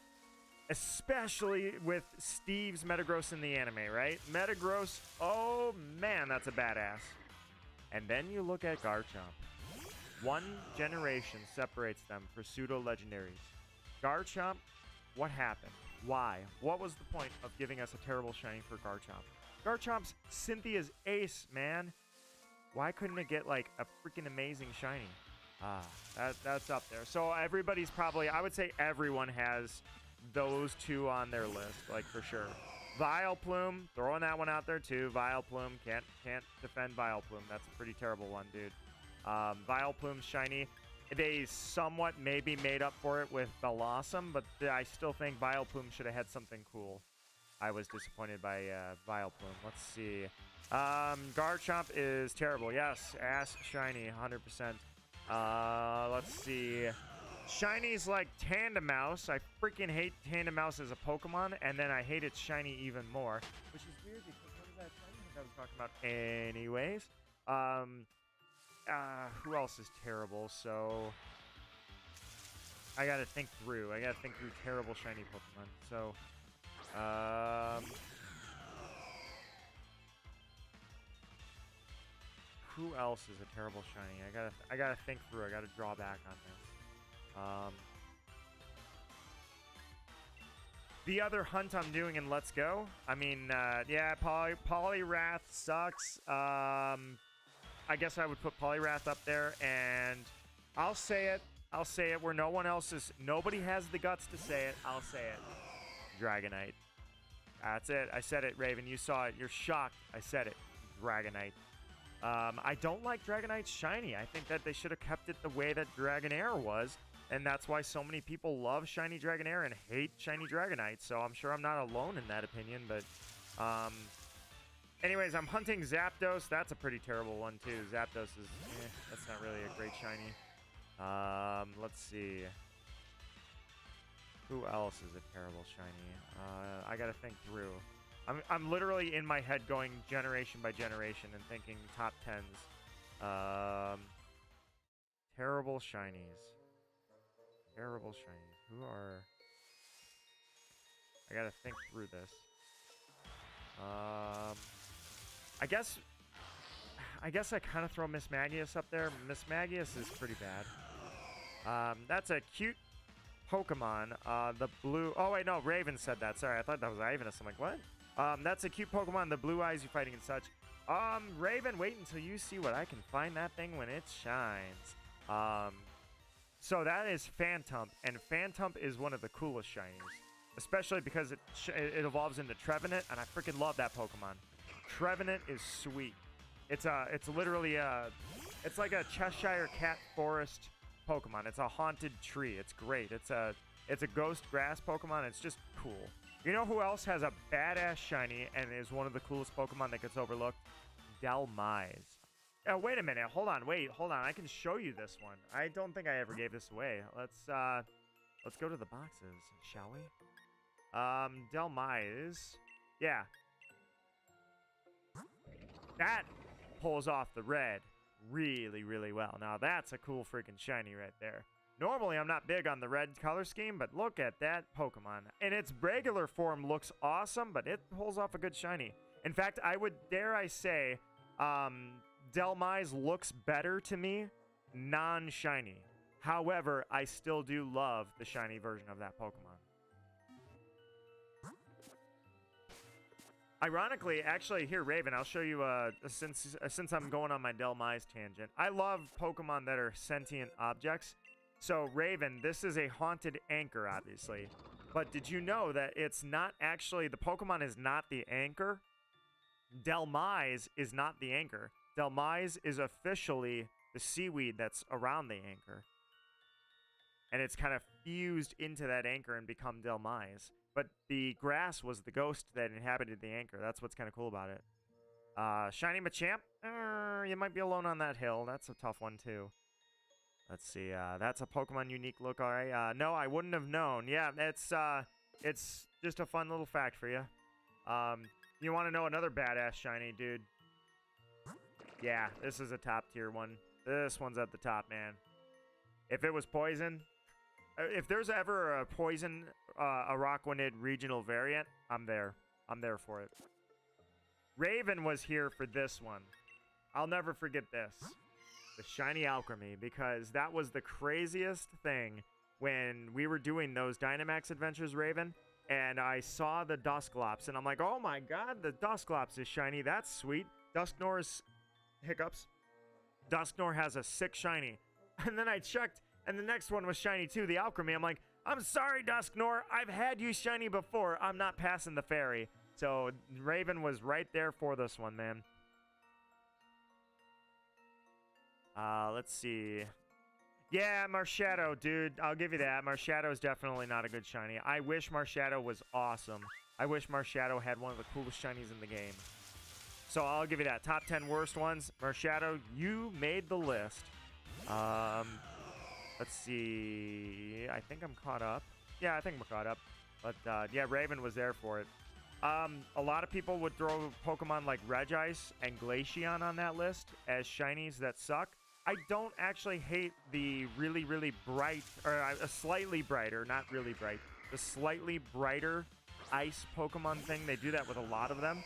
especially with Steve's Metagross in the anime, right? Metagross, oh man, that's a badass. And then you look at Garchomp. One generation separates them for pseudo-legendaries. Garchomp, what happened? Why? What was the point of giving us a terrible shiny for Garchomp? Garchomp's Cynthia's ace, man. Why couldn't it get, like, a freaking amazing shiny? That's up there. So everybody's probably... I would say everyone has those two on their list, like, for sure. Vileplume, throwing that one out there, too. Vileplume, can't defend Vileplume. That's a pretty terrible one, dude. Vileplume shiny... They somewhat maybe made up for it with Blossom, but I still think Vileplume should have had something cool. I was disappointed by Vileplume. Let's see. Garchomp is terrible. Yes, ass shiny, 100%. Let's see. Shinies like Tandemaus. I freaking hate Tandemaus as a Pokemon, and then I hate its shiny even more, which is weird because what is that shiny I was talking about anyways? Who else is terrible? So I gotta think through. Terrible shiny Pokemon. So, who else is a terrible shiny? I gotta think through. I gotta draw back on this. The other hunt I'm doing in Let's Go. I mean, yeah, Poliwrath sucks. I guess I would put Poliwrath up there, and I'll say it where no one else is. Nobody has the guts to say it. I'll say it. Dragonite. That's it. I said it, Raven. You saw it. You're shocked. I said it. Dragonite. I don't like Dragonite's shiny. I think that they should have kept it the way that Dragonair was, and that's why so many people love shiny Dragonair and hate shiny Dragonite. So I'm sure I'm not alone in that opinion, but anyways, I'm hunting Zapdos. That's a pretty terrible one, too. Zapdos is... that's not really a great shiny. Let's see. Who else is a terrible shiny? I gotta think through. I'm literally in my head going generation by generation and thinking top 10s. Terrible shinies. Terrible shinies. Who are... I gotta think through this. I guess I kind of throw Miss Magius up there. Miss Magius is pretty bad. That's a cute Pokemon. The blue... Oh, wait, no. Raven said that. Sorry, I thought that was Ivanus. I'm like, what? That's a cute Pokemon. The blue eyes you fighting and such. Raven, wait until you see what I can find that thing when it shines. So that is Phantump. And Phantump is one of the coolest shinies. Especially because it evolves into Trevenant. And I freaking love that Pokemon. Trevenant is sweet. It's literally it's like a Cheshire Cat Forest Pokemon. It's a haunted tree. It's great. It's a ghost grass Pokemon. It's just cool. You know who else has a badass shiny and is one of the coolest Pokemon that gets overlooked? Dhelmise. Oh, wait a minute. Hold on. I can show you this one. I don't think I ever gave this away. Let's go to the boxes, shall we? Dhelmise. Yeah. That pulls off the red really, really well. Now, that's a cool freaking shiny right there. Normally, I'm not big on the red color scheme, but look at that Pokemon. And its regular form looks awesome, but it pulls off a good shiny. In fact, I would dare I say, Dhelmise looks better to me non-shiny. However, I still do love the shiny version of that Pokemon. Ironically, actually, here, Raven, I'll show you, since I'm going on my Dhelmise tangent. I love Pokemon that are sentient objects. So, Raven, this is a haunted anchor, obviously. But did you know that it's not actually, the Pokemon is not the anchor? Dhelmise is not the anchor. Dhelmise is officially the seaweed that's around the anchor. And it's kind of fused into that anchor and become Dhelmise. But the grass was the ghost that inhabited the anchor. That's what's kind of cool about it. Shiny Machamp? You might be alone on that hill. That's a tough one, too. Let's see. That's a Pokemon unique look, all right. No, I wouldn't have known. Yeah, it's just a fun little fact for you. You want to know another badass shiny, dude? Yeah, this is a top-tier one. This one's at the top, man. If it was poison... If there's ever a poison Araquanid regional variant, I'm there. I'm there for it. Raven was here for this one. I'll never forget this. The Shiny Alchemy, because that was the craziest thing when we were doing those Dynamax adventures, Raven, and I saw the Dusclops, and I'm like, oh my god, the Dusclops is shiny. That's sweet. Dusknor's hiccups. Dusknor has a 6 shiny. And then I checked, and the next one was shiny too, the Alchemy. I'm like, I'm sorry, Dusknor. I've had you shiny before. I'm not passing the ferry. So Raven was right there for this one, man. Let's see. Yeah, Marshadow, dude. I'll give you that. Marshadow is definitely not a good shiny. I wish Marshadow was awesome. I wish Marshadow had one of the coolest shinies in the game. So I'll give you that. Top 10 worst ones. Marshadow, you made the list. Let's see. I think I'm caught up. Yeah, I think we're caught up. But, yeah, Raven was there for it. A lot of people would throw Pokemon like Regice and Glaceon on that list as shinies that suck. I don't actually hate the really, really bright, or a slightly brighter, not really bright, the slightly brighter ice Pokemon thing. They do that with a lot of them.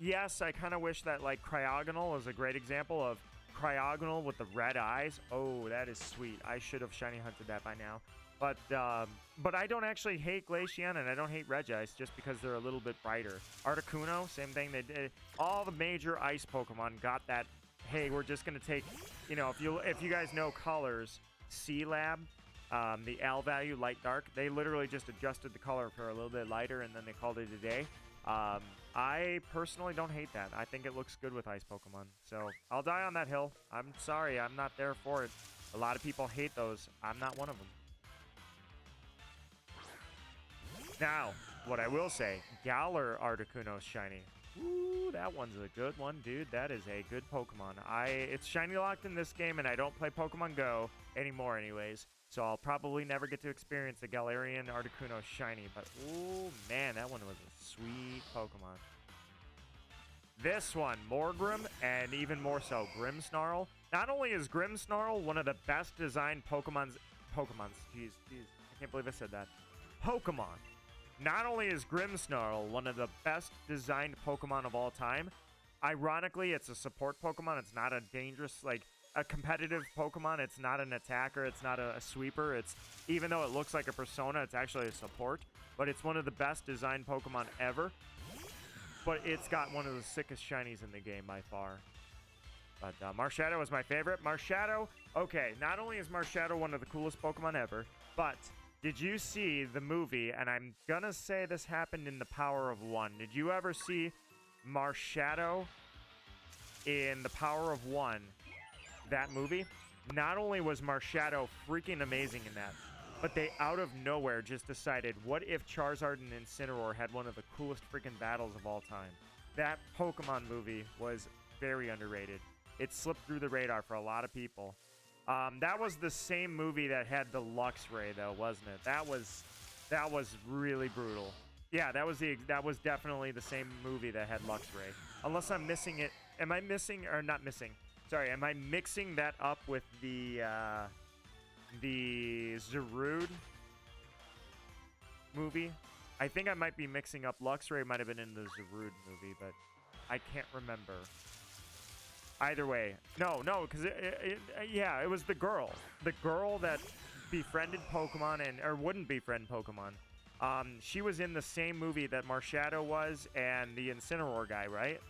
Yes, I kind of wish that, like, Cryogonal is a great example of Cryogonal with the red eyes. Oh, that is sweet. I should have shiny hunted that by now. But I don't actually hate Glaceon and I don't hate Regice just because they're a little bit brighter. Articuno, same thing. They did. All the major ice Pokemon got that. Hey, we're just gonna take, you know, if you guys know colors, C-Lab, the L value, light dark, they literally just adjusted the color for a little bit lighter and then they called it a day. I personally don't hate that. I think it looks good with ice Pokemon. So I'll die on that hill. I'm sorry, I'm not there for it. A lot of people hate those. I'm not one of them. Now, what I will say, Galar Articuno's shiny. Ooh, that one's a good one, dude. That is a good Pokemon. It's shiny locked in this game, and I don't play Pokemon Go anymore anyways. So I'll probably never get to experience the Galarian Articuno shiny. But, ooh, man, that one was a sweet Pokemon. This one, Morgrem, and even more so, Grimmsnarl. Not only is Grimmsnarl one of the best designed Pokemons, jeez, I can't believe I said that. Pokemon. Not only is Grimmsnarl one of the best designed Pokemon of all time, ironically, it's a support Pokemon. It's not a dangerous, like, a competitive Pokemon. It's not an attacker. It's not a sweeper. It's, even though it looks like a Persona, it's actually a support. But it's one of the best designed Pokemon ever. But it's got one of the sickest shinies in the game by far. But Marshadow is my favorite. Marshadow, okay, not only is Marshadow one of the coolest Pokemon ever, but did you see the movie, and I'm gonna say this happened in The Power of One. Did you ever see Marshadow in The Power of One, that movie, not only was Marshadow freaking amazing in that, but they out of nowhere just decided, what if Charizard and Incineroar had one of the coolest freaking battles of all time? That Pokemon movie was very underrated. It slipped through the radar for a lot of people. That was the same movie that had the Luxray, though, wasn't it? That was really brutal. Yeah, that was definitely the same movie that had Luxray. Unless I'm missing it. Am I missing or not missing? Sorry, am I mixing that up with the Zarude movie? I think I might be mixing up. Luxray might have been in the Zarude movie, but I can't remember. Either way, no, because yeah, it was the girl that befriended Pokemon or wouldn't befriend Pokemon. She was in the same movie that Marshadow was and the Incineroar guy, right?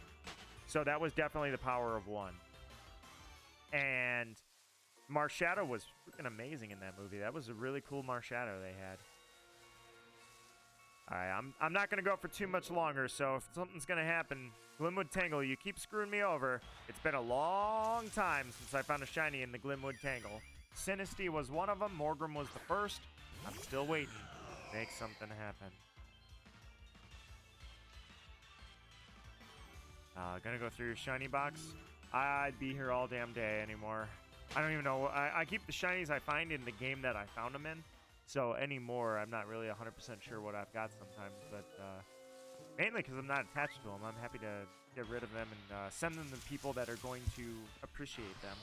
So that was definitely The Power of One. And Marshadow was freaking amazing in that movie. That was a really cool Marshadow they had. All right, I'm not gonna go for too much longer. So if something's gonna happen, Glimwood Tangle, you keep screwing me over. It's been a long time since I found a shiny in the Glimwood Tangle. Sinistea was one of them. Morgrem was the first. I'm still waiting. Make something happen. Gonna go through your shiny box. I'd be here all damn day anymore. I don't even know. I keep the shinies I find in the game that I found them in. So anymore, I'm not really 100% sure what I've got sometimes. But mainly because I'm not attached to them. I'm happy to get rid of them and send them to people that are going to appreciate them.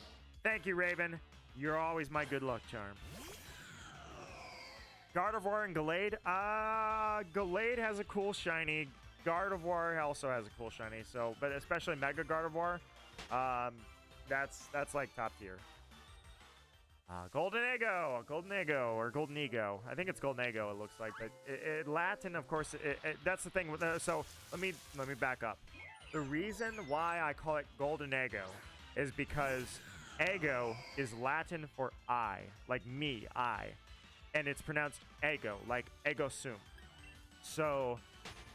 Thank you, Raven. You're always my good luck charm. Gardevoir and Gallade. Gallade has a cool shiny. Gardevoir also has a cool shiny. So, but especially Mega Gardevoir, that's like top tier. Golden Ego, or Golden Ego. I think it's Golden Ego. It looks like, but Latin, of course. That's the thing. So let me back up. The reason why I call it Golden Ego is because Ego is Latin for I, like me, I. And it's pronounced ego, like ego sum. So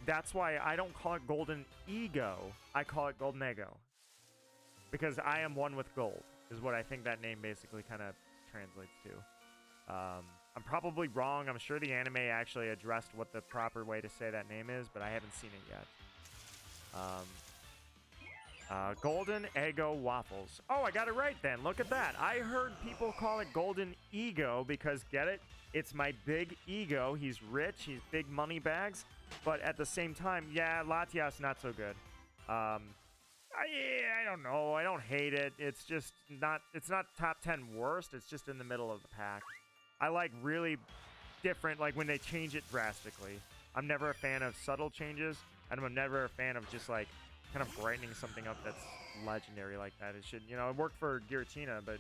that's why I don't call it Golden Ego. I call it Golden Ego. Because I am one with gold, is what I think that name basically kind of translates to. I'm probably wrong. I'm sure the anime actually addressed what the proper way to say that name is, but I haven't seen it yet. Golden Ego Waffles. Oh, I got it right then. Look at that. I heard people call it Golden Ego because, get it? It's my big ego. He's rich. He's big money bags. But at the same time, yeah, Latias not so good. I don't know. I don't hate it. It's just not. It's not top 10 worst. It's just in the middle of the pack. I like really different, like when they change it drastically. I'm never a fan of subtle changes, and I'm never a fan of just like kind of brightening something up that's legendary like that. It should, it worked for Giratina, but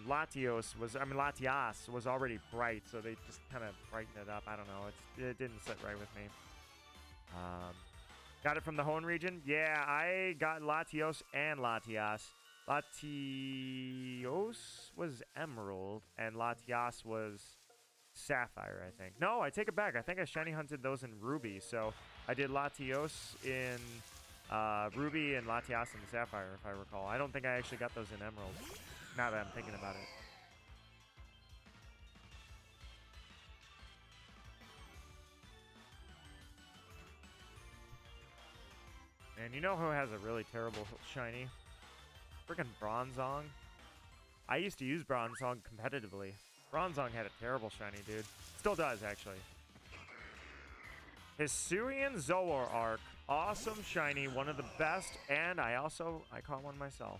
Latias was already bright, so they just kind of brightened it up. I don't know. It didn't sit right with me. Got it from the Hoenn region? Yeah, I got Latios and Latias. Latios was Emerald, and Latias was Sapphire, I think. No, I take it back. I think I shiny hunted those in Ruby, so I did Latios in Ruby and Latias in Sapphire, if I recall. I don't think I actually got those in Emerald, now that I'm thinking about it. And you know who has a really terrible shiny? Freaking Bronzong. I used to use Bronzong competitively. Bronzong had a terrible shiny, dude. Still does, actually. Hisuian Zoroark. Awesome shiny, one of the best, and I caught one myself.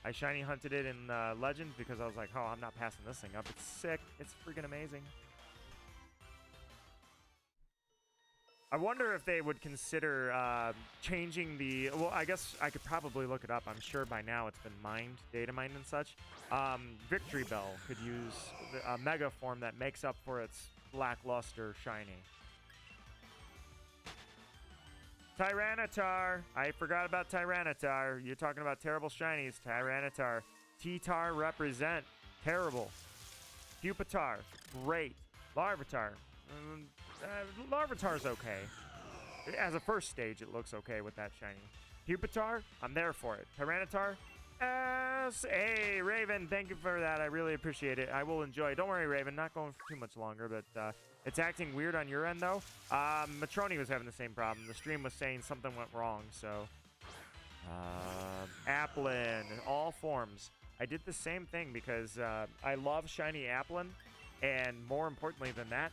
I shiny hunted it in Legends because I was like, oh, I'm not passing this thing up. It's sick. It's freaking amazing. I wonder if they would consider changing the... Well, I guess I could probably look it up. I'm sure by now it's been mined, data mined and such. Victory Bell could use a Mega form that makes up for its lackluster shiny. Tyranitar. I forgot about Tyranitar. You're talking about terrible shinies. Tyranitar. T-Tar represent. Terrible. Pupitar. Great. Larvitar. Larvitar's okay. As a first stage, it looks okay with that shiny. Pupitar, I'm there for it. Tyranitar, yes. Hey, Raven, thank you for that. I really appreciate it. I will enjoy. Don't worry, Raven. Not going for too much longer, but it's acting weird on your end, though. Matroni was having the same problem. The stream was saying something went wrong, so... Applin, all forms. I did the same thing because I love shiny Applin, and more importantly than that,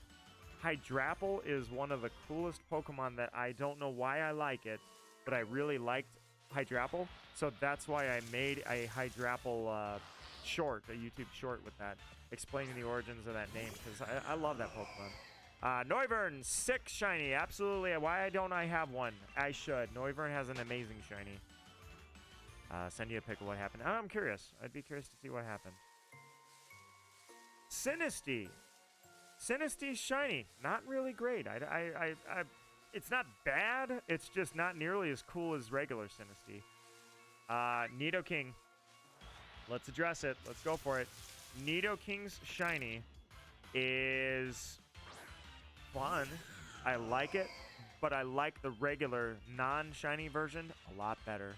Hydrapple is one of the coolest Pokemon that I don't know why I like it, but I really liked Hydrapple, so that's why I made a Hydrapple short, a YouTube short with that, explaining the origins of that name, because I love that Pokemon. Noivern, 6 shiny, absolutely. Why don't I have one? I should. Noivern has an amazing shiny. Send you a pic of what happened. I'm curious. I'd be curious to see what happened. Sinistea. Sinistee shiny. Not really great. It's not bad. It's just not nearly as cool as regular Sinistee. Nidoking. Let's address it. Let's go for it. Nidoking's shiny is fun. I like it, but I like the regular non-shiny version a lot better.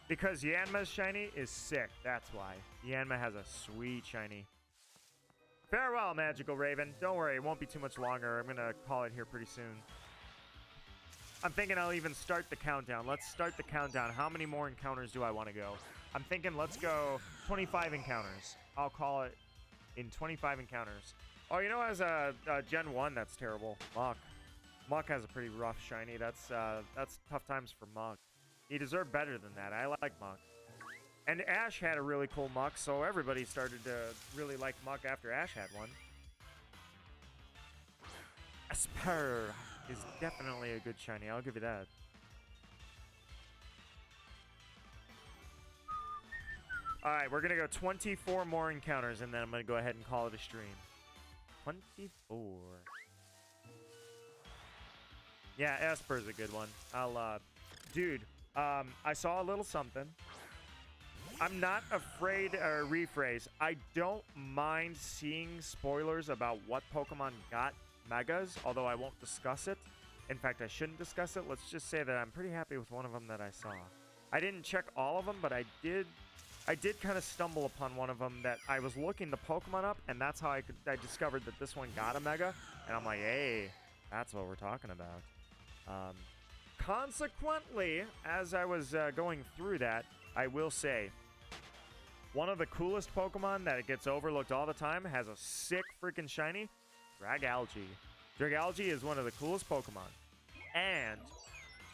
Because Yanma's shiny is sick. That's why. Yanma has a sweet shiny. Farewell, Magical Raven. Don't worry, it won't be too much longer. I'm going to call it here pretty soon. I'm thinking I'll even start the countdown. Let's start the countdown. How many more encounters do I want to go? I'm thinking let's go 25 encounters. I'll call it in 25 encounters. Oh, you know, as a Gen 1, that's terrible. Muck. Muck has a pretty rough shiny. That's tough times for Muck. He deserved better than that. I like Muck. And Ash had a really cool Muck, so everybody started to really like Muck after Ash had one. Asper is definitely a good shiny. I'll give you that. Alright, we're going to go 24 more encounters, and then I'm going to go ahead and call it a stream. 24. Yeah, Asper's a good one. Dude, I saw a little something. I'm not afraid, or rephrase, I don't mind seeing spoilers about what Pokemon got Megas, although I won't discuss it. In fact, I shouldn't discuss it. Let's just say that I'm pretty happy with one of them that I saw. I didn't check all of them, but I did kind of stumble upon one of them that I was looking the Pokemon up, and that's how I discovered that this one got a Mega, and I'm like, hey, that's what we're talking about. Consequently, as I was going through that, I will say, one of the coolest Pokemon that gets overlooked all the time has a sick freaking shiny, Dragalge. Dragalge is one of the coolest Pokemon, and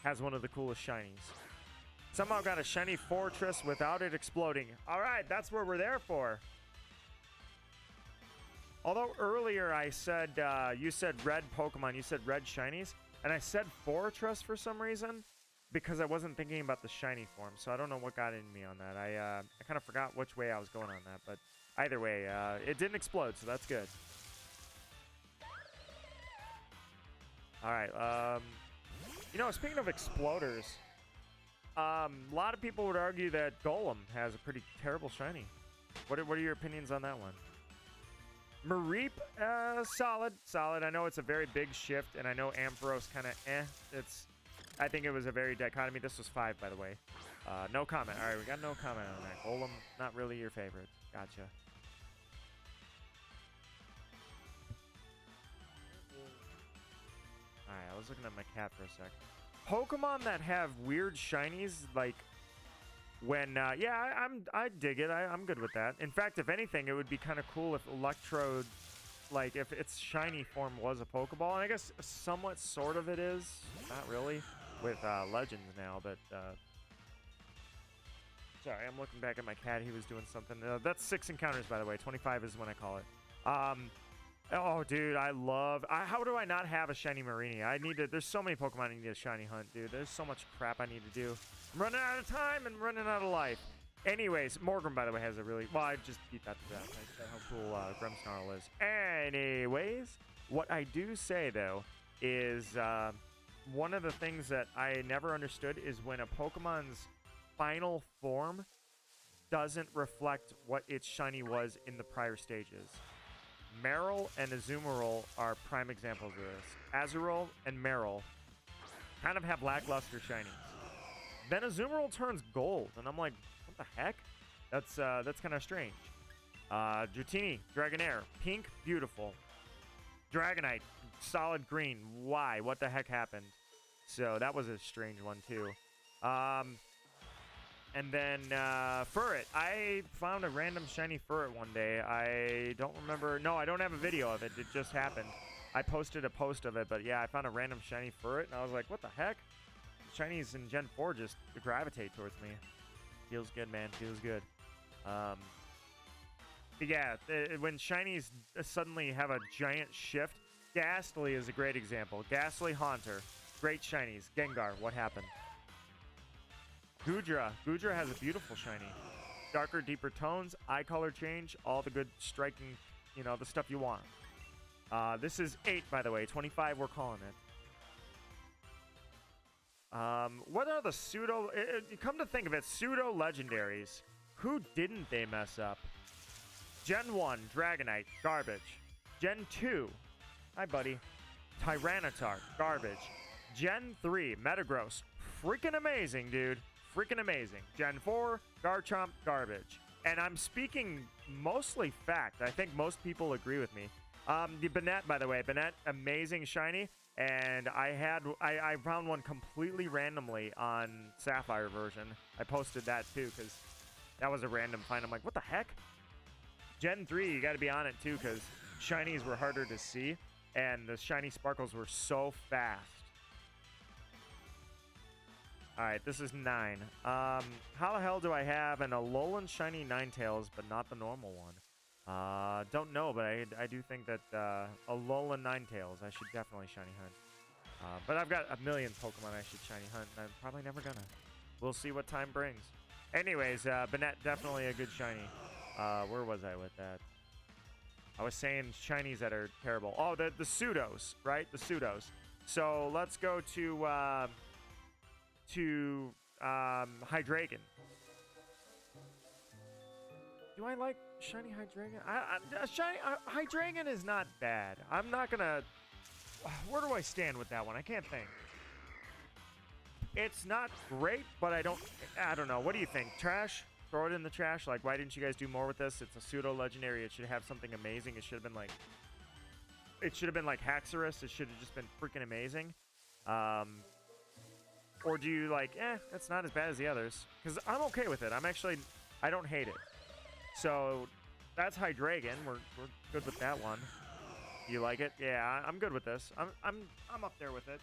has one of the coolest shinies. Somehow got a shiny Fortress without it exploding. All right, that's what we're there for. Although earlier I said, you said red Pokemon, you said red shinies, and I said Fortress for some reason because I wasn't thinking about the shiny form, so I don't know what got in me on that. I kind of forgot which way I was going on that, but either way, it didn't explode, so that's good. All right, you know, speaking of exploders, a lot of people would argue that Golem has a pretty terrible shiny. What are your opinions on that one? Mareep, solid. I know it's a very big shift, and I know Ampharos kind of I think it was a very dichotomy. This was 5, by the way. No comment. All right, we got no comment on that. Golem, not really your favorite. Gotcha. All right, I was looking at my cat for a sec. Pokemon that have weird shinies, like when, yeah, I dig it. I'm good with that. In fact, if anything, it would be kind of cool if Electrode, like if its shiny form was a Pokeball. And I guess somewhat sort of it is. Not really. With Legends now, but sorry, I'm looking back at my cat. He was doing something. That's 6 encounters, by the way. 25 is when I call it. Oh, dude, how do I not have a shiny Marini? There's so many Pokemon I need to shiny hunt, dude. There's so much crap I need to do. I'm running out of time and running out of life. Anyways, Morgrem, by the way, has a really, well, I just beat that to death. I said how cool Grimmsnarl is. Anyways, what I do say, though, is one of the things that I never understood is when a Pokemon's final form doesn't reflect what its shiny was in the prior stages. Marill and Azumarill are prime examples of this. Azurill and Marill kind of have lackluster shinies. Then Azumarill turns gold, and I'm like, what the heck? That's kind of strange. Dratini, Dragonair, pink, beautiful. Dragonite, solid green. Why? What the heck happened? So that was a strange one too. And then Furret. I found a random shiny Furret one day. I don't remember. No, I don't have a video of it. It just happened. I posted a post of it, but yeah, I found a random shiny Furret, and I was like, what the heck? Shinies in Gen 4 just gravitate towards me. Feels good, man. Feels good. But yeah, when shinies suddenly have a giant shift, Ghastly is a great example. Ghastly Haunter. Great shinies. Gengar, what happened? Goodra. Goodra has a beautiful shiny. Darker, deeper tones, eye color change, all the good striking, you know, the stuff you want. This is 8, by the way. 25, we're calling it. What are the pseudo... come to think of it, pseudo legendaries. Who didn't they mess up? Gen 1, Dragonite, garbage. Gen 2, hi buddy, Tyranitar, garbage. Gen 3, Metagross, freaking amazing, dude. Freaking amazing. Gen 4, Garchomp, garbage. And I'm speaking mostly fact. I think most people agree with me. The Banette, by the way, Banette, amazing shiny. And I found one completely randomly on Sapphire version. I posted that too because that was a random find. I'm like, what the heck? Gen 3, you got to be on it too because shinies were harder to see and the shiny sparkles were so fast. All right, this is 9. How the hell do I have an Alolan shiny Ninetales but not the normal one? Don't know, but I do think that Alolan Ninetales I should definitely shiny hunt. But I've got a million Pokemon I should shiny hunt, and I'm probably never gonna. We'll see what time brings. Anyways, Banette, definitely a good shiny. Where was I with that? I was saying shinies that are terrible. Oh, the pseudos, right? The pseudos. So let's go to Hydreigon. Do I like shiny Hydreigon? Shiny Hydreigon is not bad. I'm not gonna... Where do I stand with that one? I can't think. It's not great, but I don't know. What do you think? Trash? Throw it in the trash? Like, why didn't you guys do more with this? It's a pseudo-legendary. It should have something amazing. It should have been like... It should have been like Haxorus. It should have just been freaking amazing. Or do you like, it's not as bad as the others? Because I'm okay with it. I don't hate it. So that's Hydreigon. We're good with that one. You like it? Yeah, I'm good with this. I'm up there with it.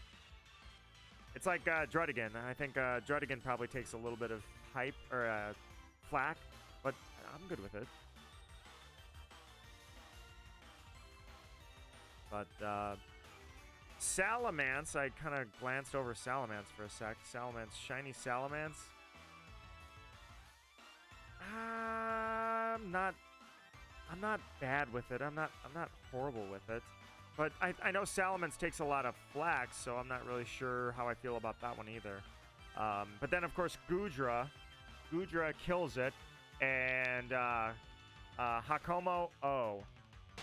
It's like Druddigan. I think Druddigan probably takes a little bit of hype or flack, but I'm good with it. But Salamence, I kind of glanced over Salamence for a sec. Salamence, shiny Salamence. I'm not bad with it. I'm not horrible with it. But I know Salamence takes a lot of flack, so I'm not really sure how I feel about that one either. But then, of course, Goodra kills it. And Hakomo,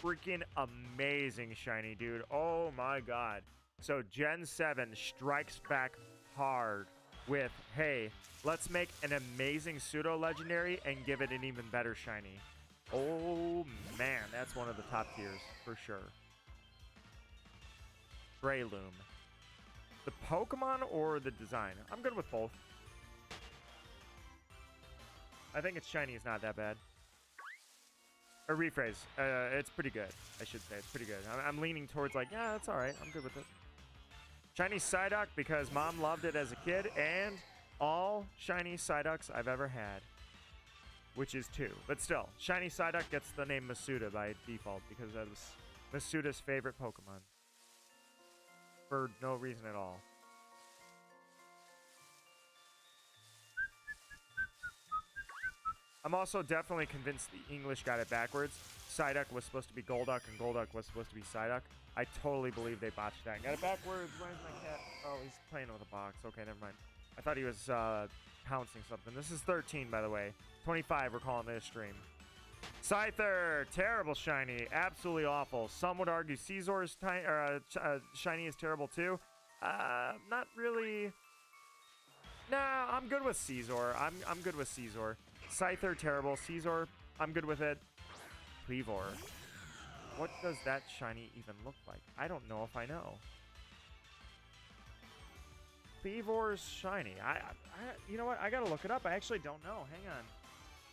freaking amazing shiny, dude. Oh, my God. So Gen 7 strikes back hard with, hey, let's make an amazing pseudo-legendary and give it an even better shiny. Oh, man, that's one of the top tiers for sure. Breloom. The Pokemon or the design? I'm good with both. I think its shiny is not that bad. Or rephrase. It's pretty good, I should say. It's pretty good. I'm leaning towards like, yeah, that's all right. I'm good with it. Shiny Psyduck because Mom loved it as a kid, and all shiny Psyducks I've ever had, which is 2. But still, shiny Psyduck gets the name Masuda by default because that was Masuda's favorite Pokemon. For no reason at all. I'm also definitely convinced the English got it backwards. Psyduck was supposed to be Golduck, and Golduck was supposed to be Psyduck. I totally believe they botched that. Got it backwards. Where's my cat? Oh, he's playing with a box. Okay, never mind. I thought he was pouncing something. This is 13, by the way. 25, we're calling this stream. Scyther, terrible shiny. Absolutely awful. Some would argue Caesar's shiny is terrible too. Not really. Nah, I'm good with Caesar. I'm good with Caesar. Scyther, terrible. Caesar, I'm good with it. Cleavor. What does that shiny even look like? I don't know if I know. Cleavor's shiny. You know what? I gotta look it up. I actually don't know. Hang on.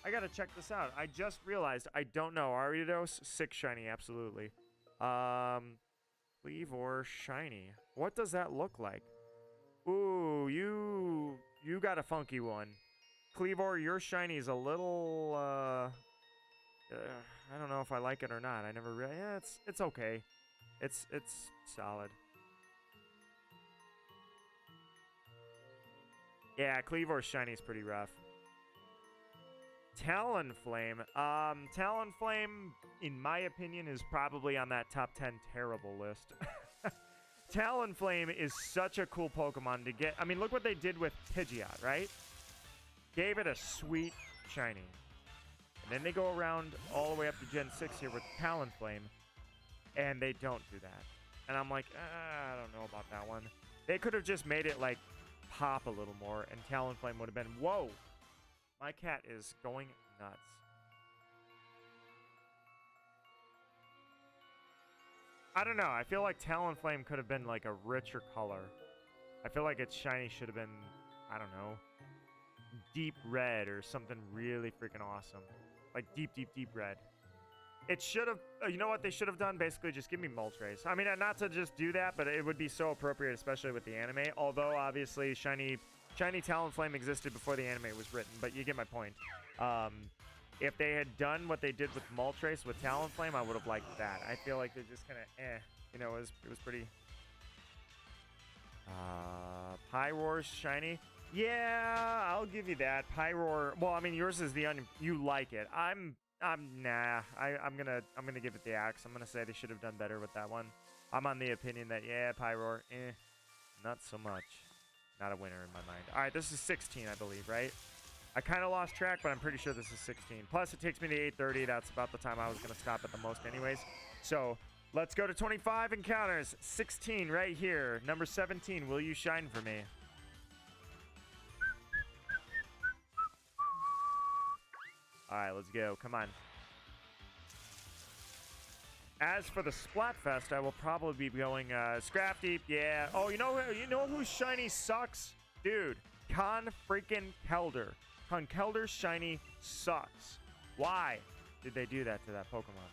I gotta check this out. I just realized I don't know. Ariados, 6 shiny, absolutely. Cleavor shiny. What does that look like? Ooh, you got a funky one. Cleavor, your shiny is a little I don't know if I like it or not. I never really. Yeah, it's okay. It's solid. Yeah, Cleavor's shiny is pretty rough. Talonflame. Talonflame, in my opinion, is probably on that top 10 terrible list. Talonflame is such a cool Pokemon to get. I mean, look what they did with Pidgeot, right? Gave it a sweet shiny. And then they go around all the way up to Gen 6 here with Talonflame, and they don't do that. And I'm like, I don't know about that one. They could have just made it, like, pop a little more, and Talonflame would have been, whoa! My cat is going nuts. I don't know. I feel like Talonflame could have been, like, a richer color. I feel like its shiny should have been, I don't know, deep red or something really freaking awesome. Like, deep red. It should have, you know what they should have done? Basically, just give me Moltres. I mean, not to just do that, but it would be so appropriate, especially with the anime. Although, obviously, Shiny Talonflame existed before the anime was written, but you get my point. If they had done what they did with Moltres with Talonflame, I would have liked that. I feel like they're just kind of, you know, it was pretty... Pyroar's shiny. Yeah, I'll give you that. Pyroar. Well, I mean, yours is the you like it. I'm nah. I'm gonna give it the axe. I'm gonna say they should have done better with that one. I'm on the opinion that yeah, Pyroar, not so much. Not a winner in my mind. All right, this is 16, I believe, right? I kind of lost track, but I'm pretty sure this is 16. Plus, it takes me to 8:30. That's about the time I was gonna stop at the most, anyways. So let's go to 25 encounters. 16 right here. Number 17. Will you shine for me? All right, let's go. Come on. As for the Splatfest, I will probably be going Scrafty. Yeah. Oh, you know whose shiny sucks? Dude, Conkelder. Conkelder's shiny sucks. Why did they do that to that Pokemon?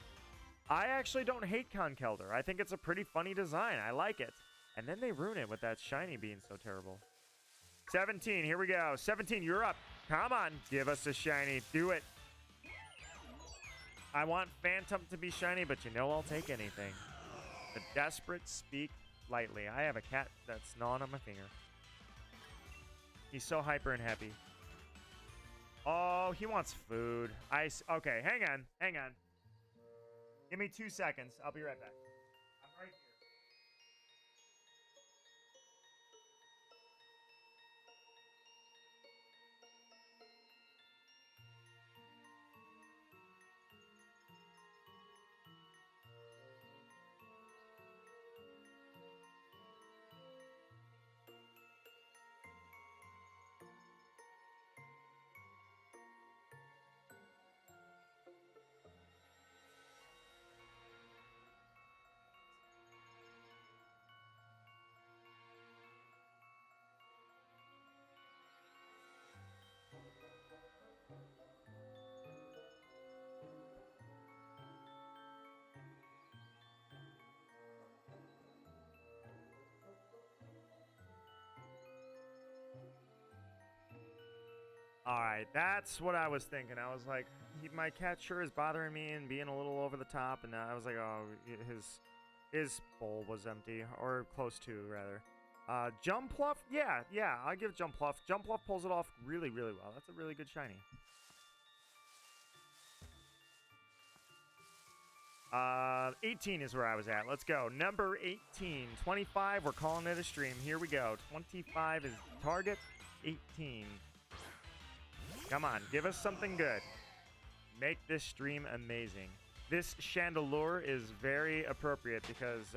I actually don't hate Conkelder. I think it's a pretty funny design. I like it. And then they ruin it with that shiny being so terrible. 17, here we go. 17, you're up. Come on, give us a shiny. Do it. I want Phantom to be shiny, but you know I'll take anything. The desperate speak lightly. I have a cat that's gnawing on my finger. He's so hyper and happy. Oh, he wants food. Okay, hang on. Give me 2 seconds. I'll be right back. I'm right here. All right, that's what I was thinking. I was like, my cat sure is bothering me and being a little over the top, and I was like, oh, his bowl was empty, or close to, rather. Jumpluff? Yeah, I'll give Jumpluff. Jumpluff pulls it off really, really well. That's a really good shiny. 18 is where I was at. Let's go. Number 18. 25, we're calling it a stream. Here we go. 25 is target. 18. Come on, give us something good. Make this stream amazing. This Chandelure is very appropriate because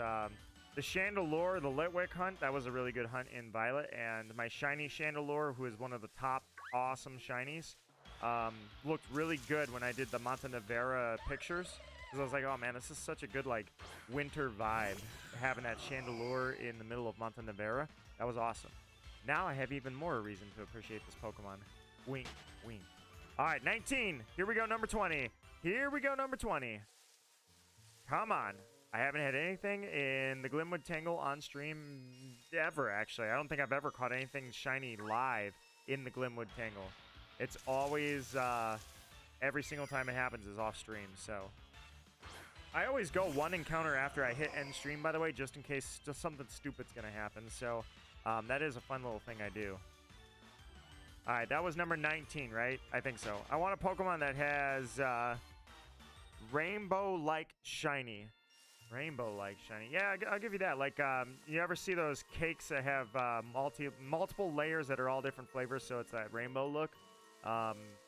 The Chandelure, the Litwick hunt, that was a really good hunt in Violet. And my shiny Chandelure, who is one of the top awesome shinies, looked really good when I did the Montenevera pictures. Because I was like, oh man, this is such a good like winter vibe. Having that Chandelure in the middle of Montenevera. That was awesome. Now I have even more reason to appreciate this Pokemon. Wink, wink. All right, 19. Here we go, number 20. Here we go, number 20. Come on. I haven't had anything in the Glimwood Tangle on stream ever, actually. I don't think I've ever caught anything shiny live in the Glimwood Tangle. It's always, every single time it happens is off stream, so. I always go one encounter after I hit end stream, by the way, just in case just something stupid's going to happen, so. That is a fun little thing I do. Alright, that was number 19, right? I think so. I want a Pokemon that has rainbow-like shiny. Rainbow-like shiny. Yeah, I'll give you that. Like, you ever see those cakes that have multiple layers that are all different flavors, so it's that rainbow look?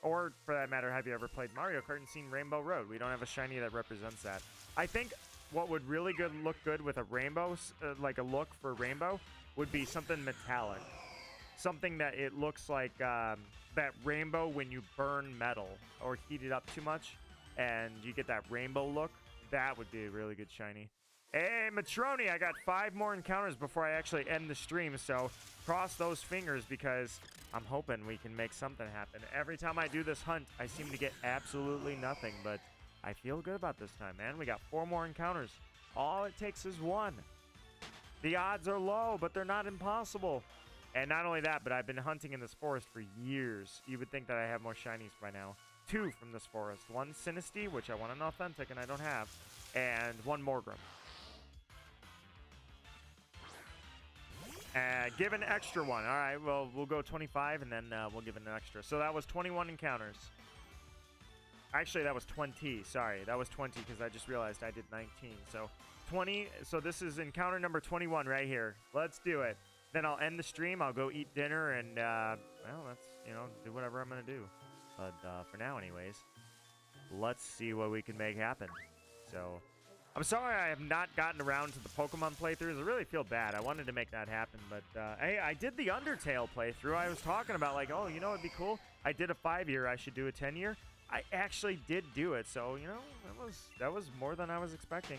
Or, for that matter, have you ever played Mario Kart and seen Rainbow Road? We don't have a shiny that represents that. I think what would really look good with a rainbow, like a look for rainbow, would be something metallic. Something that it looks like that rainbow when you burn metal or heat it up too much and you get that rainbow look. That would be a really good shiny. Hey, Matroni, I got 5 more encounters before I actually end the stream, so cross those fingers because I'm hoping we can make something happen. Every time I do this hunt, I seem to get absolutely nothing, but I feel good about this time, man. We got 4 more encounters. All it takes is 1. The odds are low, but they're not impossible. And not only that, but I've been hunting in this forest for years. You would think that I have more shinies by now. 2 from this forest. 1 Sinistea, which I want an authentic and I don't have. And 1 Morgrem. Give an extra 1. All right, well, we'll go 25 and then we'll give it an extra. So that was 21 encounters. Actually, that was 20. Sorry, that was 20 because I just realized I did 19. So 20. So this is encounter number 21 right here. Let's do it. Then I'll end the stream. I'll go eat dinner and, well, let's, do whatever I'm going to do. But for now, anyways, let's see what we can make happen. So I'm sorry I have not gotten around to the Pokemon playthroughs. I really feel bad. I wanted to make that happen. But hey, I did the Undertale playthrough. I was talking about, like, oh, it'd be cool. I did a 5-year. I should do a 10-year. I actually did do it. So, that was more than I was expecting.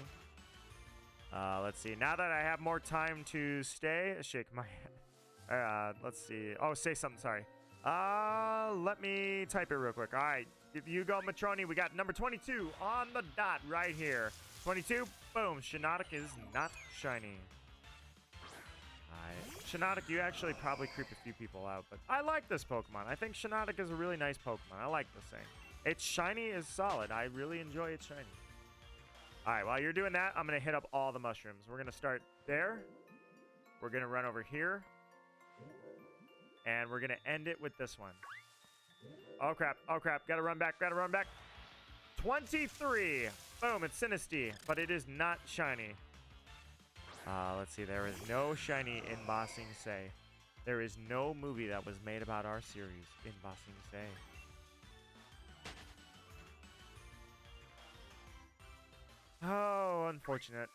Let's see. Now that I have more time to stay, shake my head. Let's see. Oh, say something. Sorry. Let me type it real quick. All right. If you go, Matroni, we got number 22 on the dot right here. 22. Boom. Shiinotic is not shiny. All right. Shiinotic, you actually probably creep a few people out, but I like this Pokemon. I think Shiinotic is a really nice Pokemon. I like this thing. Its shiny is solid. I really enjoy its shiny. All right, while you're doing that, I'm going to hit up all the mushrooms. We're going to start there. We're going to run over here. And we're going to end it with this one. Oh, crap. Oh, crap. Got to run back. Got to run back. 23. Boom. It's Sinistea, but it is not shiny. Let's see. There is no shiny in Ba Sing Se. There is no movie that was made about our series in Ba Sing Se. Oh, unfortunate.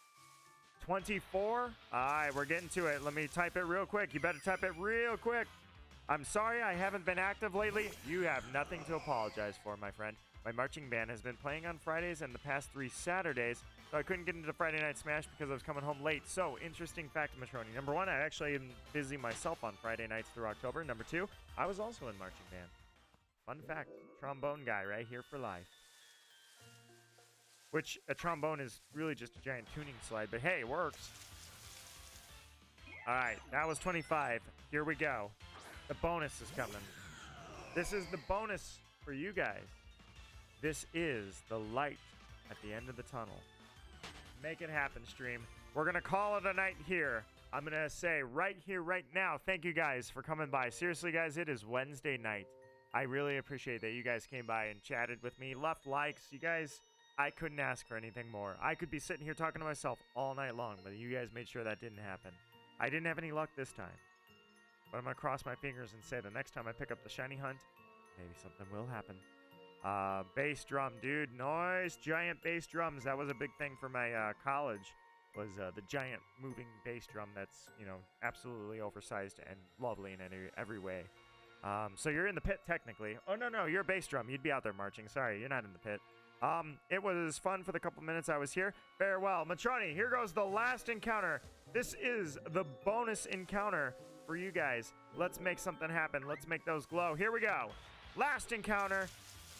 24? Alright, we're getting to it. Let me type it real quick. You better type it real quick. I'm sorry I haven't been active lately. You have nothing to apologize for, my friend. My marching band has been playing on Fridays and the past 3 Saturdays, so I couldn't get into Friday Night Smash because I was coming home late. So, interesting fact, Matroni. Number 1, I actually am busy myself on Friday nights through October. Number 2, I was also in marching band. Fun fact, trombone guy right here for life. Which, a trombone is really just a giant tuning slide, but hey, it works. Alright, that was 25. Here we go. The bonus is coming. This is the bonus for you guys. This is the light at the end of the tunnel. Make it happen, stream. We're going to call it a night here. I'm going to say right here, right now, thank you guys for coming by. Seriously, guys, it is Wednesday night. I really appreciate that you guys came by and chatted with me, left likes. You guys... I couldn't ask for anything more. I could be sitting here talking to myself all night long, but you guys made sure that didn't happen. I didn't have any luck this time. But I'm going to cross my fingers and say the next time I pick up the shiny hunt, maybe something will happen. Bass drum, dude. Nice giant bass drums. That was a big thing for my college. was the giant moving bass drum that's, absolutely oversized and lovely in every way. So you're in the pit technically. Oh, no, you're a bass drum. You'd be out there marching. Sorry, you're not in the pit. It was fun for the couple minutes I was here. Farewell. Matroni, here goes the last encounter. This is the bonus encounter for you guys. Let's make something happen. Let's make those glow. Here we go. Last encounter.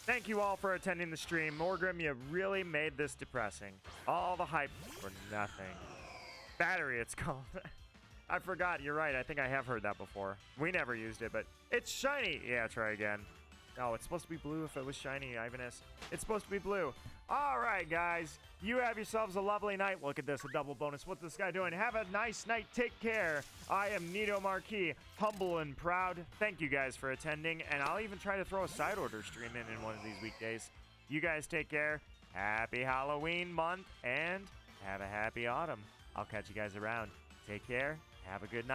Thank you all for attending the stream. Morgrim, you really made this depressing. All the hype for nothing. Battery, it's called. I forgot. You're right. I think I have heard that before. We never used it, but it's shiny. Yeah, try again. No, it's supposed to be blue if it was shiny, Ivanus. It's supposed to be blue. All right, guys. You have yourselves a lovely night. Look at this, a double bonus. What's this guy doing? Have a nice night. Take care. I am Nito Marquis, humble and proud. Thank you guys for attending, and I'll even try to throw a side order stream in one of these weekdays. You guys take care. Happy Halloween month, and have a happy autumn. I'll catch you guys around. Take care. Have a good night.